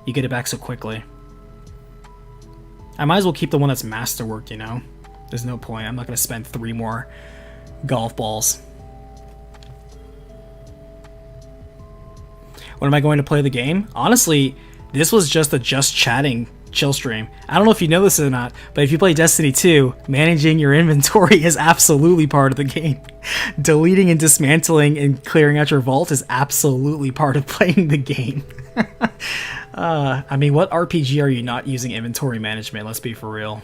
You get it back so quickly. I might as well keep the one that's masterworked, you know? There's no point. I'm not going to spend 3 more golf balls. When am I going to play the game? Honestly, this was just a just chatting chill stream. I don't know if you know this or not, but if you play Destiny 2, managing your inventory is absolutely part of the game. Deleting and dismantling and clearing out your vault is absolutely part of playing the game. I mean, what RPG are you not using inventory management? Let's be for real.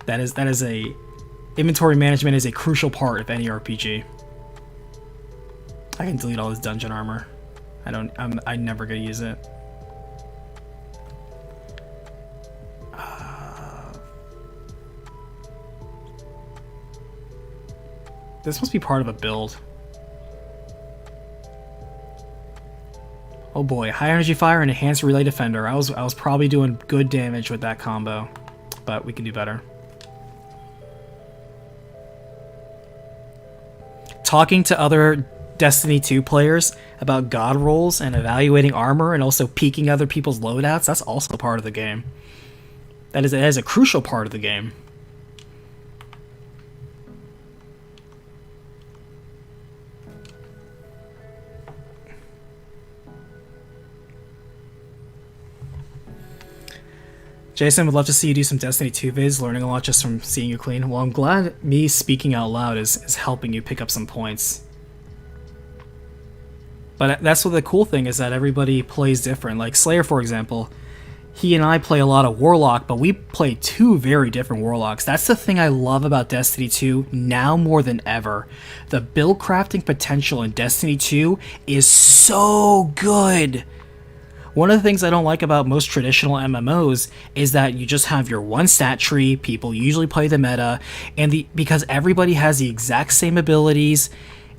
That is a... Inventory management is a crucial part of any RPG. I can delete all this dungeon armor. I'm never gonna use it. This must be part of a build. Oh boy, high energy fire and enhanced relay defender. I was probably doing good damage with that combo, but we can do better. Talking to other Destiny 2 players about god rolls and evaluating armor and also peeking other people's loadouts, that's also part of the game. That is a crucial part of the game. Jason, would love to see you do some Destiny 2 vids, learning a lot just from seeing you clean. Well, I'm glad me speaking out loud is helping you pick up some points. But that's what the cool thing is, that everybody plays different. Like Slayer, for example, he and I play a lot of Warlock, but we play two very different Warlocks. That's the thing I love about Destiny 2 now more than ever. The build crafting potential in Destiny 2 is so good. One of the things I don't like about most traditional MMOs is that you just have your one stat tree, people usually play the meta, and because everybody has the exact same abilities,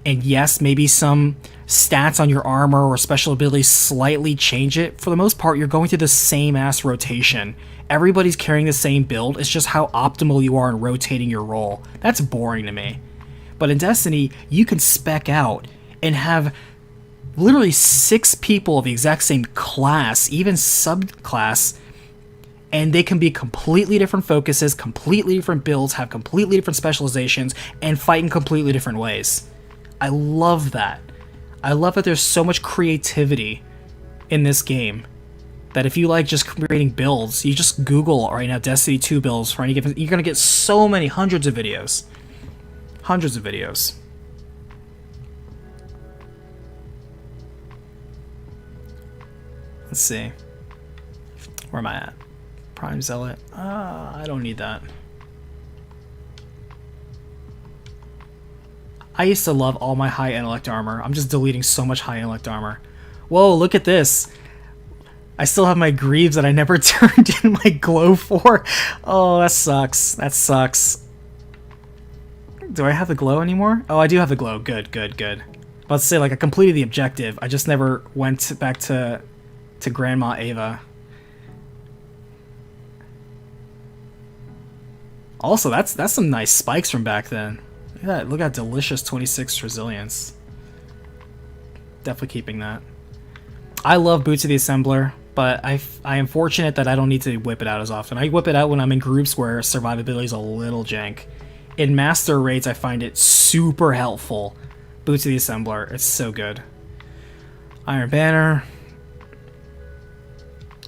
and yes, maybe some stats on your armor or special abilities slightly change it, for the most part, you're going through the same ass rotation. Everybody's carrying the same build, it's just how optimal you are in rotating your role. That's boring to me. But in Destiny, you can spec out and have literally 6 people of the exact same class, even subclass, and they can be completely different focuses, completely different builds, have completely different specializations, and fight in completely different ways. I love that. I love that there's so much creativity in this game, that if you like just creating builds, you just Google right now Destiny 2 builds for any given, you're going to get so many, hundreds of videos. Hundreds of videos. Let's see. Where am I at? Prime Zealot. I don't need that. I used to love all my high intellect armor. I'm just deleting so much high intellect armor. Whoa, look at this. I still have my Greaves that I never turned in my glow for. Oh, that sucks. That sucks. Do I have the glow anymore? Oh, I do have the glow. Good, good, good. About to say, like, I completed the objective. I just never went back to Grandma Ava. Also, that's some nice spikes from back then. Look at that. Look at that delicious 26 resilience. Definitely keeping that. I love Boots of the Assembler, but I am fortunate that I don't need to whip it out as often. I whip it out when I'm in groups where survivability is a little jank. In master raids, I find it super helpful. Boots of the Assembler, it's so good. Iron Banner.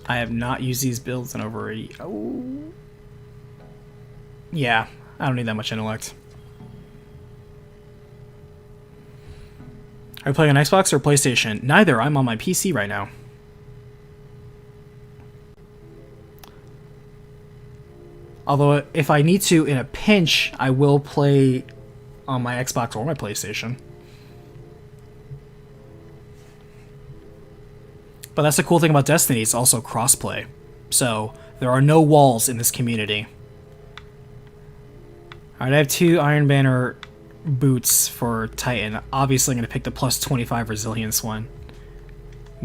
I have not used these builds in over a... Oh. Yeah, I don't need that much intellect. Are you playing on Xbox or PlayStation? Neither, I'm on my PC right now. Although, if I need to, in a pinch, I will play on my Xbox or my PlayStation. But that's the cool thing about Destiny, it's also crossplay. So, there are no walls in this community. Alright, I have 2 Iron Banner boots for Titan. Obviously, I'm going to pick the plus 25 resilience one.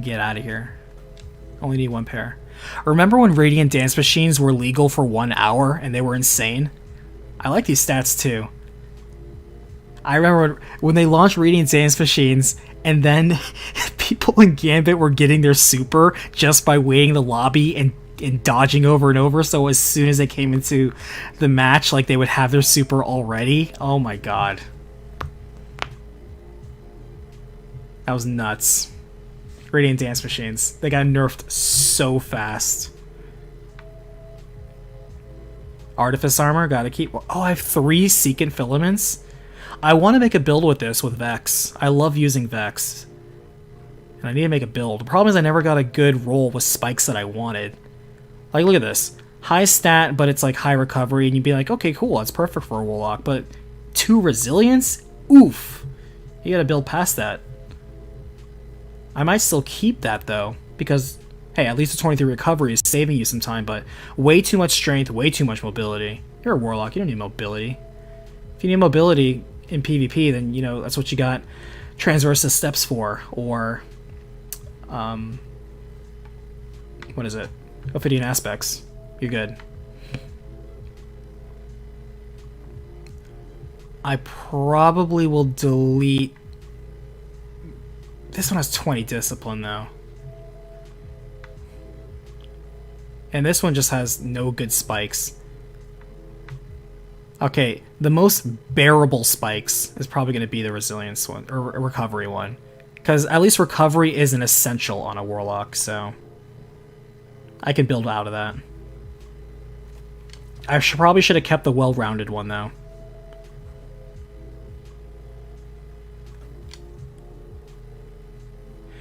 Get out of here. Only need 1 pair. Remember when Radiant Dance Machines were legal for 1 hour and they were insane? I like these stats too. I remember when they launched Radiant Dance Machines and then people in Gambit were getting their super just by waiting the lobby and dodging over and over, so as soon as they came into the match, like, they would have their super already. Oh my god. That was nuts. Radiant Dance Machines. They got nerfed so fast. Artifice Armor, gotta keep... Oh, I have 3 Seeking Filaments? I want to make a build with this, with Vex. I love using Vex. And I need to make a build. The problem is I never got a good roll with spikes that I wanted. Like, look at this. High stat, but it's like high recovery, and you'd be like, okay, cool, that's perfect for a Warlock. But 2 resilience? Oof. You gotta build past that. I might still keep that, though, because, hey, at least the 23 recovery is saving you some time, but way too much strength, way too much mobility. You're a Warlock, you don't need mobility. If you need mobility in PvP, then, you know, that's what you got Transversus Steps for, or What is it? Ophidian Aspects. You're good. I probably will delete... This one has 20 discipline, though. And this one just has no good spikes. Okay, the most bearable spikes is probably going to be the resilience one, or recovery one. Because at least recovery is an essential on a warlock, so... I can build out of that. I probably should have kept the well-rounded one, though.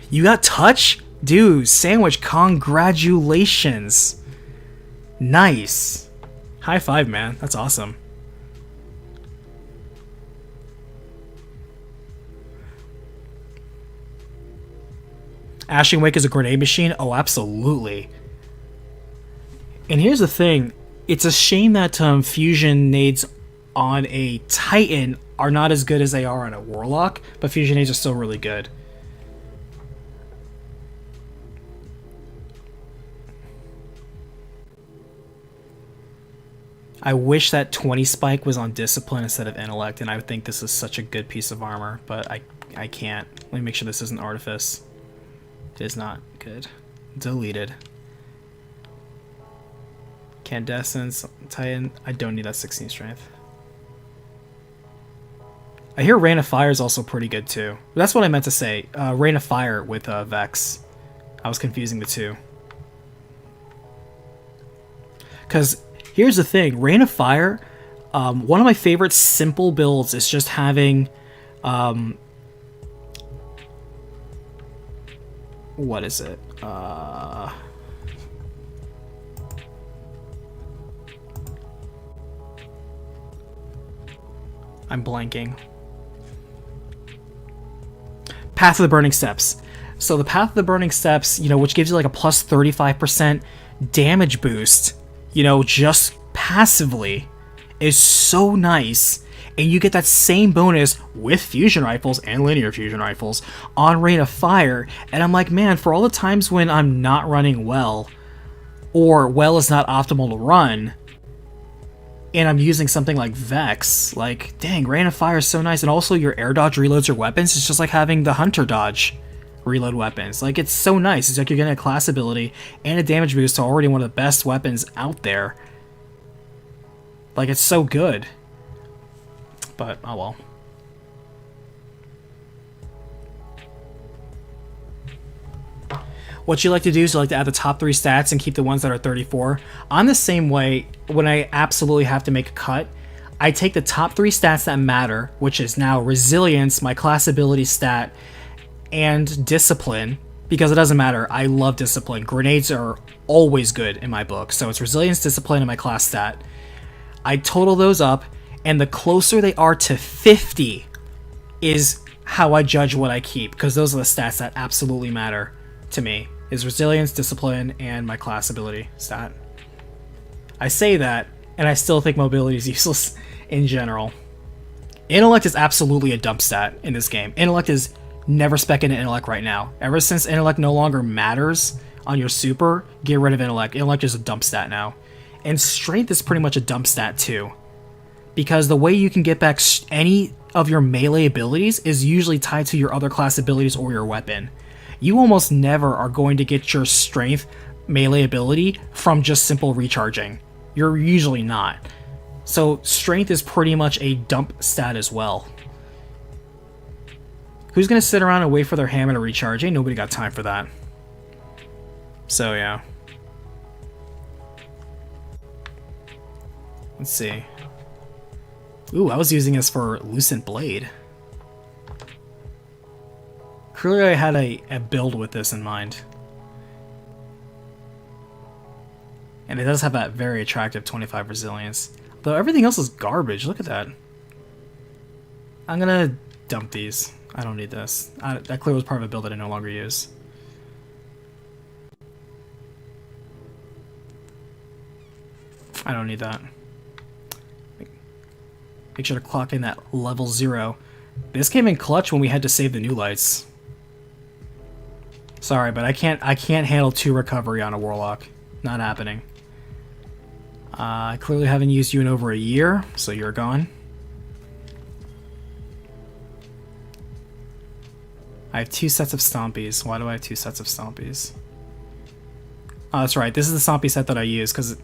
You got touch? Dude, Sandwich, congratulations. Nice. High five, man. That's awesome. Ashing Wake is a grenade machine? Oh, absolutely. And here's the thing. It's a shame that fusion nades on a Titan are not as good as they are on a Warlock, but fusion nades are still really good. I wish that 20 spike was on Discipline instead of Intellect, and I would think this is such a good piece of armor, but I can't. Let me make sure this isn't Artifice. It is not good. Deleted. Candescence, Titan. I don't need that 16 strength. I hear Rain of Fire is also pretty good too. That's what I meant to say. Rain of Fire with Vex. I was confusing the two. Because here's the thing. Rain of Fire, one of my favorite simple builds is just having... what is it? I'm blanking. Path of the Burning Steps. So the Path of the Burning Steps, you know, which gives you like a plus 35% damage boost, you know, just passively, is so nice. And you get that same bonus with fusion rifles and linear fusion rifles on Rain of Fire. And I'm like, man, for all the times when I'm not running well, or well is not optimal to run, and I'm using something like Vex, like, dang, Rain of Fire is so nice. And also your air dodge reloads your weapons. It's just like having the Hunter dodge reload weapons. Like, it's so nice. It's like you're getting a class ability and a damage boost to already one of the best weapons out there. Like, it's so good. But, oh well. What you like to do is you like to add the top 3 stats and keep the ones that are 34. I'm the same way. When I absolutely have to make a cut, I take the top 3 stats that matter, which is now Resilience, my class ability stat, and Discipline, because it doesn't matter. I love Discipline. Grenades are always good in my book, so it's Resilience, Discipline, and my class stat. I total those up, and the closer they are to 50 is how I judge what I keep, because those are the stats that absolutely matter to me, is Resilience, Discipline, and my class ability stat. I say that, and I still think mobility is useless in general. Intellect is absolutely a dump stat in this game. Intellect is never spec into Intellect right now. Ever since Intellect no longer matters on your super, get rid of Intellect. Intellect is a dump stat now. And Strength is pretty much a dump stat too, because the way you can get back any of your melee abilities is usually tied to your other class abilities or your weapon. You almost never are going to get your Strength melee ability from just simple recharging. You're usually not. So Strength is pretty much a dump stat as well. Who's going to sit around and wait for their hammer to recharge? Ain't nobody got time for that. So yeah. Let's see. Ooh, I was using this for Lucent Blade. Clearly I had a build with this in mind. And it does have that very attractive 25 resilience. Though everything else is garbage, look at that. I'm gonna dump these. I don't need this. That clearly was part of a build that I no longer use. I don't need that. Make sure to clock in that level 0. This came in clutch when we had to save the new lights. Sorry, but I can't handle 2 recovery on a Warlock. Not happening. I clearly haven't used you in over a year, so you're gone. I have 2 sets of Stompies. Why do I have 2 sets of Stompies? Oh, that's right. This is the Stompy set that I use, because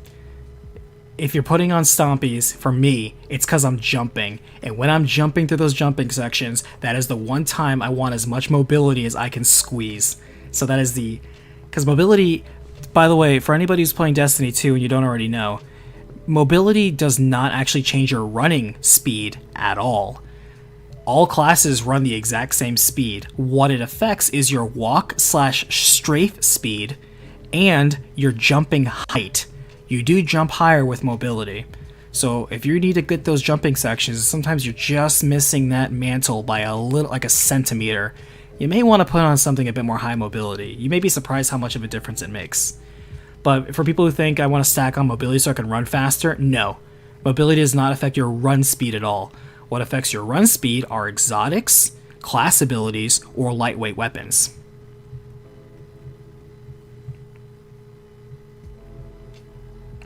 if you're putting on Stompies, for me, it's because I'm jumping. And when I'm jumping through those jumping sections, that is the one time I want as much mobility as I can squeeze. So that is the... Because mobility... By the way, for anybody who's playing Destiny 2 and you don't already know, mobility does not actually change your running speed at all. All classes run the exact same speed. What it affects is your walk/strafe speed and your jumping height. You do jump higher with mobility. So if you need to get those jumping sections, sometimes you're just missing that mantle by a little, like a centimeter. You may want to put on something a bit more high mobility. You may be surprised how much of a difference it makes. But for people who think I want to stack on mobility so I can run faster, no. Mobility does not affect your run speed at all. What affects your run speed are exotics, class abilities, or lightweight weapons.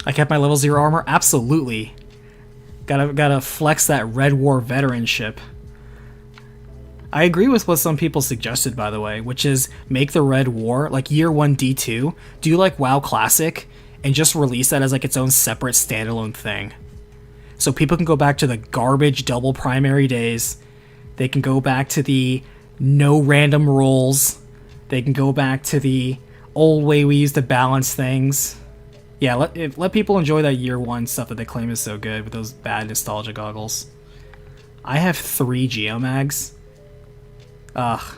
I kept my level 0 armor? Absolutely. Gotta flex that Red War veteranship. I agree with what some people suggested, by the way, which is make the Red War, like Year 1 D2, do like WoW Classic, and just release that as like its own separate standalone thing. So people can go back to the garbage double primary days, they can go back to the no random rolls, they can go back to the old way we used to balance things. Yeah, let people enjoy that Year 1 stuff that they claim is so good with those bad nostalgia goggles. I have 3 Geomags. Ugh,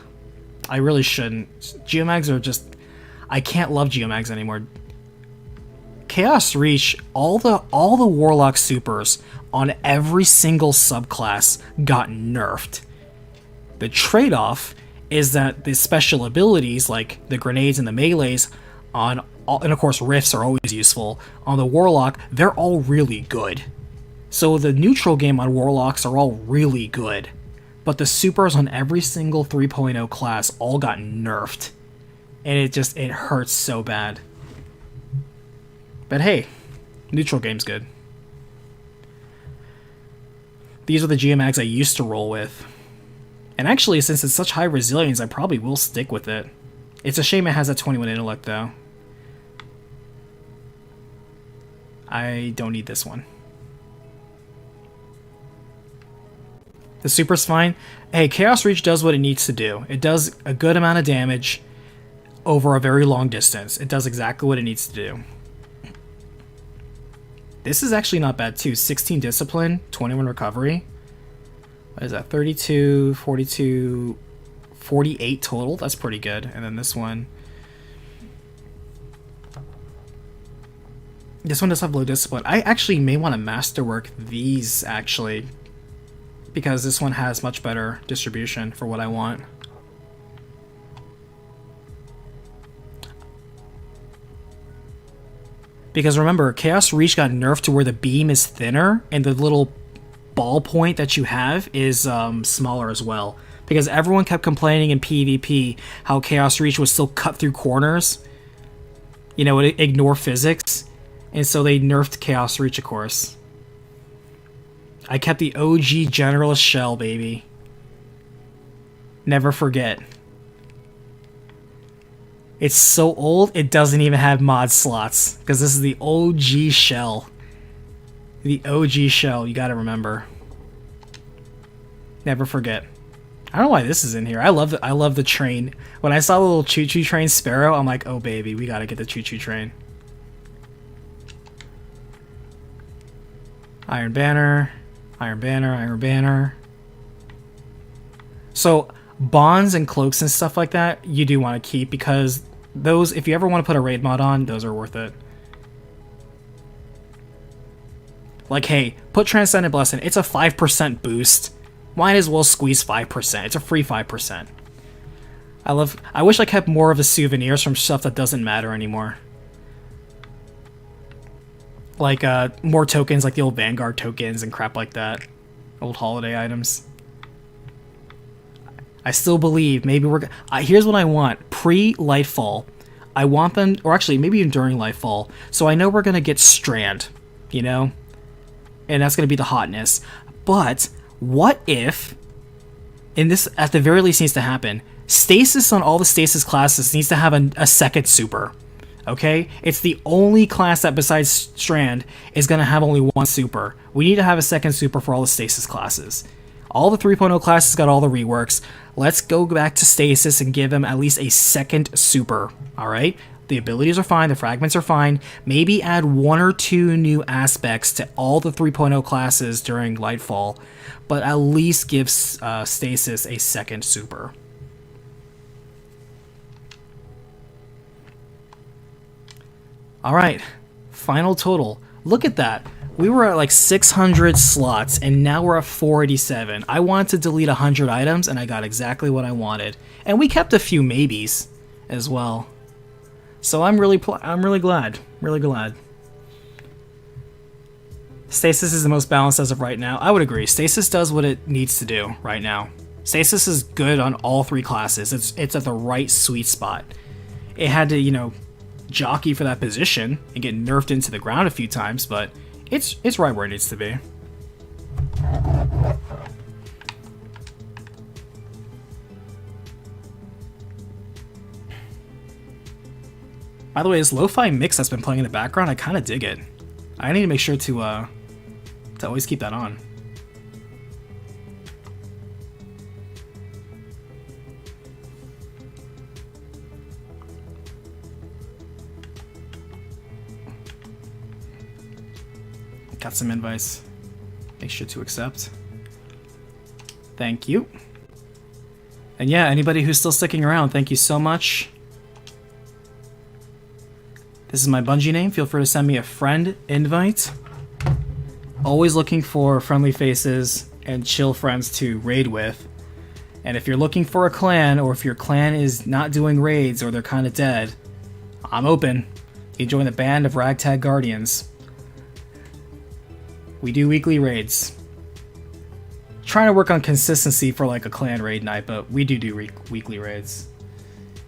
I really shouldn't. Geomags are just... I can't love Geomags anymore. Chaos Reach, all the Warlock supers on every single subclass got nerfed. The trade-off is that the special abilities, like the grenades and the melees, and of course rifts are always useful, on the Warlock, they're all really good. So the neutral game on Warlocks are all really good. But the supers on every single 3.0 class all got nerfed. And it hurts so bad. But hey, neutral game's good. These are the Geomags I used to roll with. And actually, since it's such high resilience, I probably will stick with it. It's a shame it has that 21 intellect, though. I don't need this one. The super's fine. Hey, Chaos Reach does what it needs to do. It does a good amount of damage over a very long distance. It does exactly what it needs to do. This is actually not bad too. 16 discipline, 21 recovery. What is that? 32, 42, 48 total. That's pretty good. And then this one. This one does have low discipline. I actually may want to masterwork these, actually, because this one has much better distribution for what I want. Because remember, Chaos Reach got nerfed to where the beam is thinner, and the little ball point that you have is smaller as well. Because everyone kept complaining in PvP how Chaos Reach was still cut through corners. You know, it ignore physics. And so they nerfed Chaos Reach, of course. I kept the OG Generalist Shell, baby. Never forget. It's so old, it doesn't even have mod slots. Because this is the OG Shell. The OG Shell, you gotta remember. Never forget. I don't know why this is in here. I love the train. When I saw the little choo-choo train Sparrow, I'm like, oh baby, we gotta get the choo-choo train. Iron Banner, Iron Banner, Iron Banner. So bonds and cloaks and stuff like that, you do want to keep, because those, if you ever want to put a raid mod on, those are worth it. Like, hey, put Transcendent Blessing. It's a 5% boost. Might as well squeeze 5%. It's a free 5%. I wish I kept more of the souvenirs from stuff that doesn't matter anymore. Like, more tokens, like the old Vanguard tokens and crap like that. Old holiday items. I still believe maybe here's what I want. pre-Lightfall, I want them, or actually maybe even during Lightfall, so I know we're going to get Strand, you know? And that's going to be the hotness. But what if, and this at the very least needs to happen, Stasis on all the Stasis classes needs to have a second super. Okay? It's the only class that besides Strand is going to have only one super. We need to have a second super for all the Stasis classes. All the 3.0 classes got all the reworks. Let's go back to Stasis and give them at least a second super. Alright? The abilities are fine, the fragments are fine. Maybe add 1 or 2 new aspects to all the 3.0 classes during Lightfall, but at least give Stasis a second super. Alright, final total. Look at that. We were at like 600 slots, and now we're at 487. I wanted to delete 100 items, and I got exactly what I wanted. And we kept a few maybes as well. So I'm really glad. Really glad. Stasis is the most balanced as of right now. I would agree. Stasis does what it needs to do right now. Stasis is good on all 3 classes. It's at the right sweet spot. It had to, you know, jockey for that position and get nerfed into the ground a few times, but it's right where it needs to be. By the way, this lo-fi mix that's been playing in the background, I kind of dig it. I need to make sure to always keep that on. Got some invites. Make sure to accept. Thank you. And yeah, anybody who's still sticking around, thank you so much. This is my Bungie name. Feel free to send me a friend invite. Always looking for friendly faces and chill friends to raid with. And if you're looking for a clan, or if your clan is not doing raids or they're kind of dead, I'm open. You join the band of Ragtag Guardians. We do weekly raids. Trying to work on consistency for like a clan raid night, but we do weekly raids.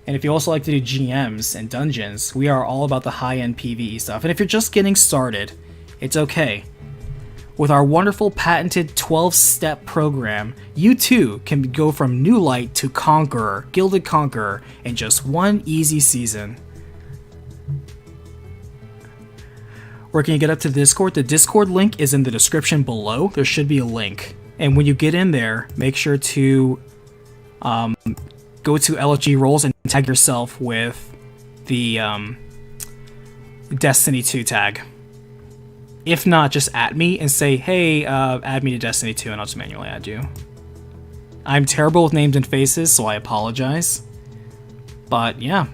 And if you also like to do GMs and dungeons, we are all about the high-end PvE stuff. And if you're just getting started, it's okay. With our wonderful patented 12-step program, you too can go from New Light to Conqueror, Gilded Conqueror, in just one easy season. Where can you get up to the Discord? The Discord link is in the description below. There should be a link. And when you get in there, make sure to go to LFG Roles and tag yourself with the Destiny 2 tag. If not, just at me and say, hey, add me to Destiny 2, and I'll just manually add you. I'm terrible with names and faces, so I apologize. But yeah.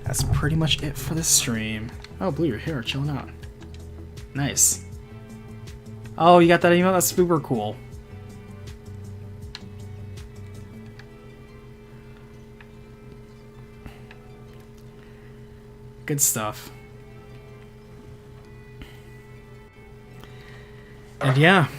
That's pretty much it for this stream. Oh, Blue, you're here, chilling out. Nice. Oh, you got that email? That's super cool. Good stuff. And yeah.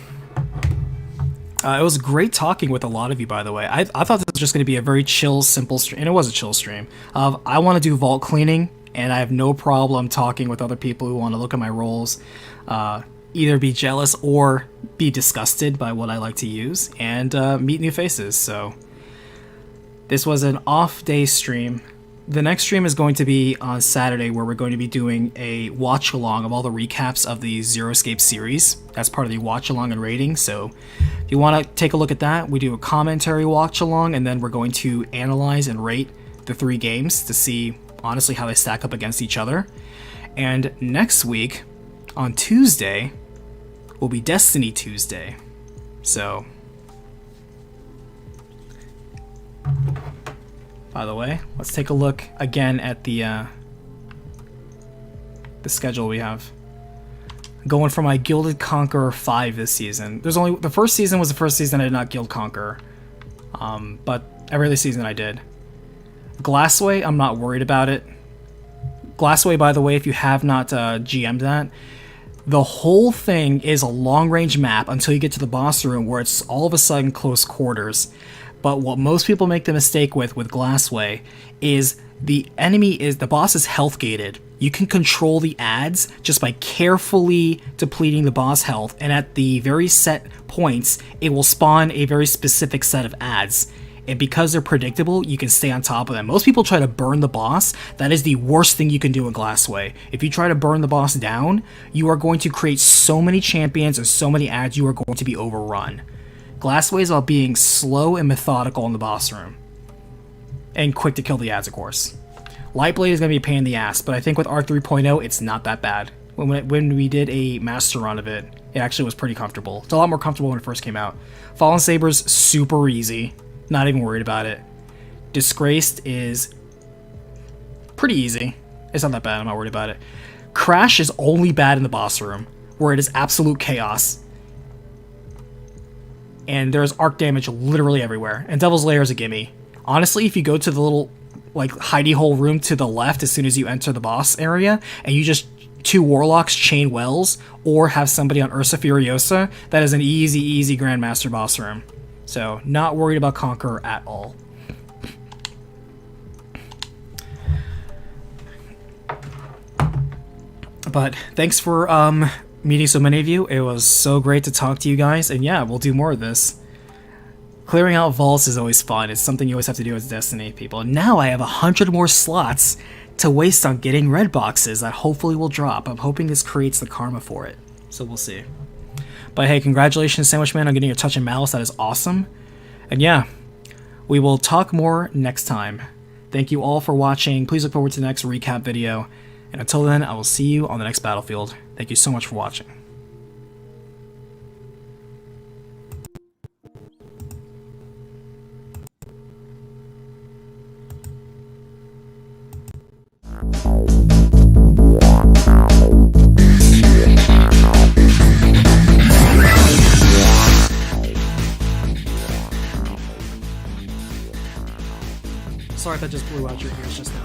It was great talking with a lot of you, by the way. I thought this was just going to be a very chill, simple stream, and it was a chill stream. I want to do vault cleaning, and I have no problem talking with other people who want to look at my roles, either be jealous or be disgusted by what I like to use, and meet new faces. So this was an off-day stream. The next stream is going to be on Saturday, where we're going to be doing a watch-along of all the recaps of the Zero Escape series. That's part of the watch-along and rating, so if you want to take a look at that, we do a commentary watch-along, and then we're going to analyze and rate the 3 games to see, honestly, how they stack up against each other. And next week, on Tuesday, will be Destiny Tuesday. So, by the way, let's take a look again at the schedule we have. Going for my Gilded Conqueror 5 this season. The first season was the first season I did not Guild Conqueror. But every other season I did. Glassway, I'm not worried about it. Glassway, by the way, if you have not GM'd that, the whole thing is a long-range map until you get to the boss room, where it's all of a sudden close quarters. But what most people make the mistake with Glassway is the boss is health gated. You can control the ads just by carefully depleting the boss health, and at the very set points, it will spawn a very specific set of ads. And because they're predictable, you can stay on top of them. Most people try to burn the boss. That is the worst thing you can do in Glassway. If you try to burn the boss down, you are going to create so many champions and so many ads, you are going to be overrun. Glassway is about being slow and methodical in the boss room. And quick to kill the ads, of course. Lightblade is going to be a pain in the ass, but I think with Arc 3.0, it's not that bad. When we did a master run of it, it actually was pretty comfortable. It's a lot more comfortable when it first came out. Fallen Saber's super easy. Not even worried about it. Disgraced is pretty easy. It's not that bad, I'm not worried about it. Crash is only bad in the boss room, where it is absolute chaos. And there's arc damage literally everywhere. And Devil's Lair is a gimme. Honestly, if you go to the little like hidey hole room to the left as soon as you enter the boss area, and you just 2 Warlocks chain Wells, or have somebody on Ursa Furiosa, that is an easy Grandmaster boss room. So, not worried about Conqueror at all. But thanks for meeting so many of you. It was so great to talk to you guys, and yeah, we'll do more of this. Clearing out vaults is always fun. It's something you always have to do as Destiny people. And now I have 100 more slots to waste on getting red boxes that hopefully will drop. I'm hoping this creates the karma for it. So we'll see. But hey, congratulations, Sandwich Man, on getting your Touch and Malice. That is awesome. And yeah, we will talk more next time. Thank you all for watching. Please look forward to the next recap video. And until then, I will see you on the next Battlefield. Thank you so much for watching. Sorry if that just blew out your ears just now.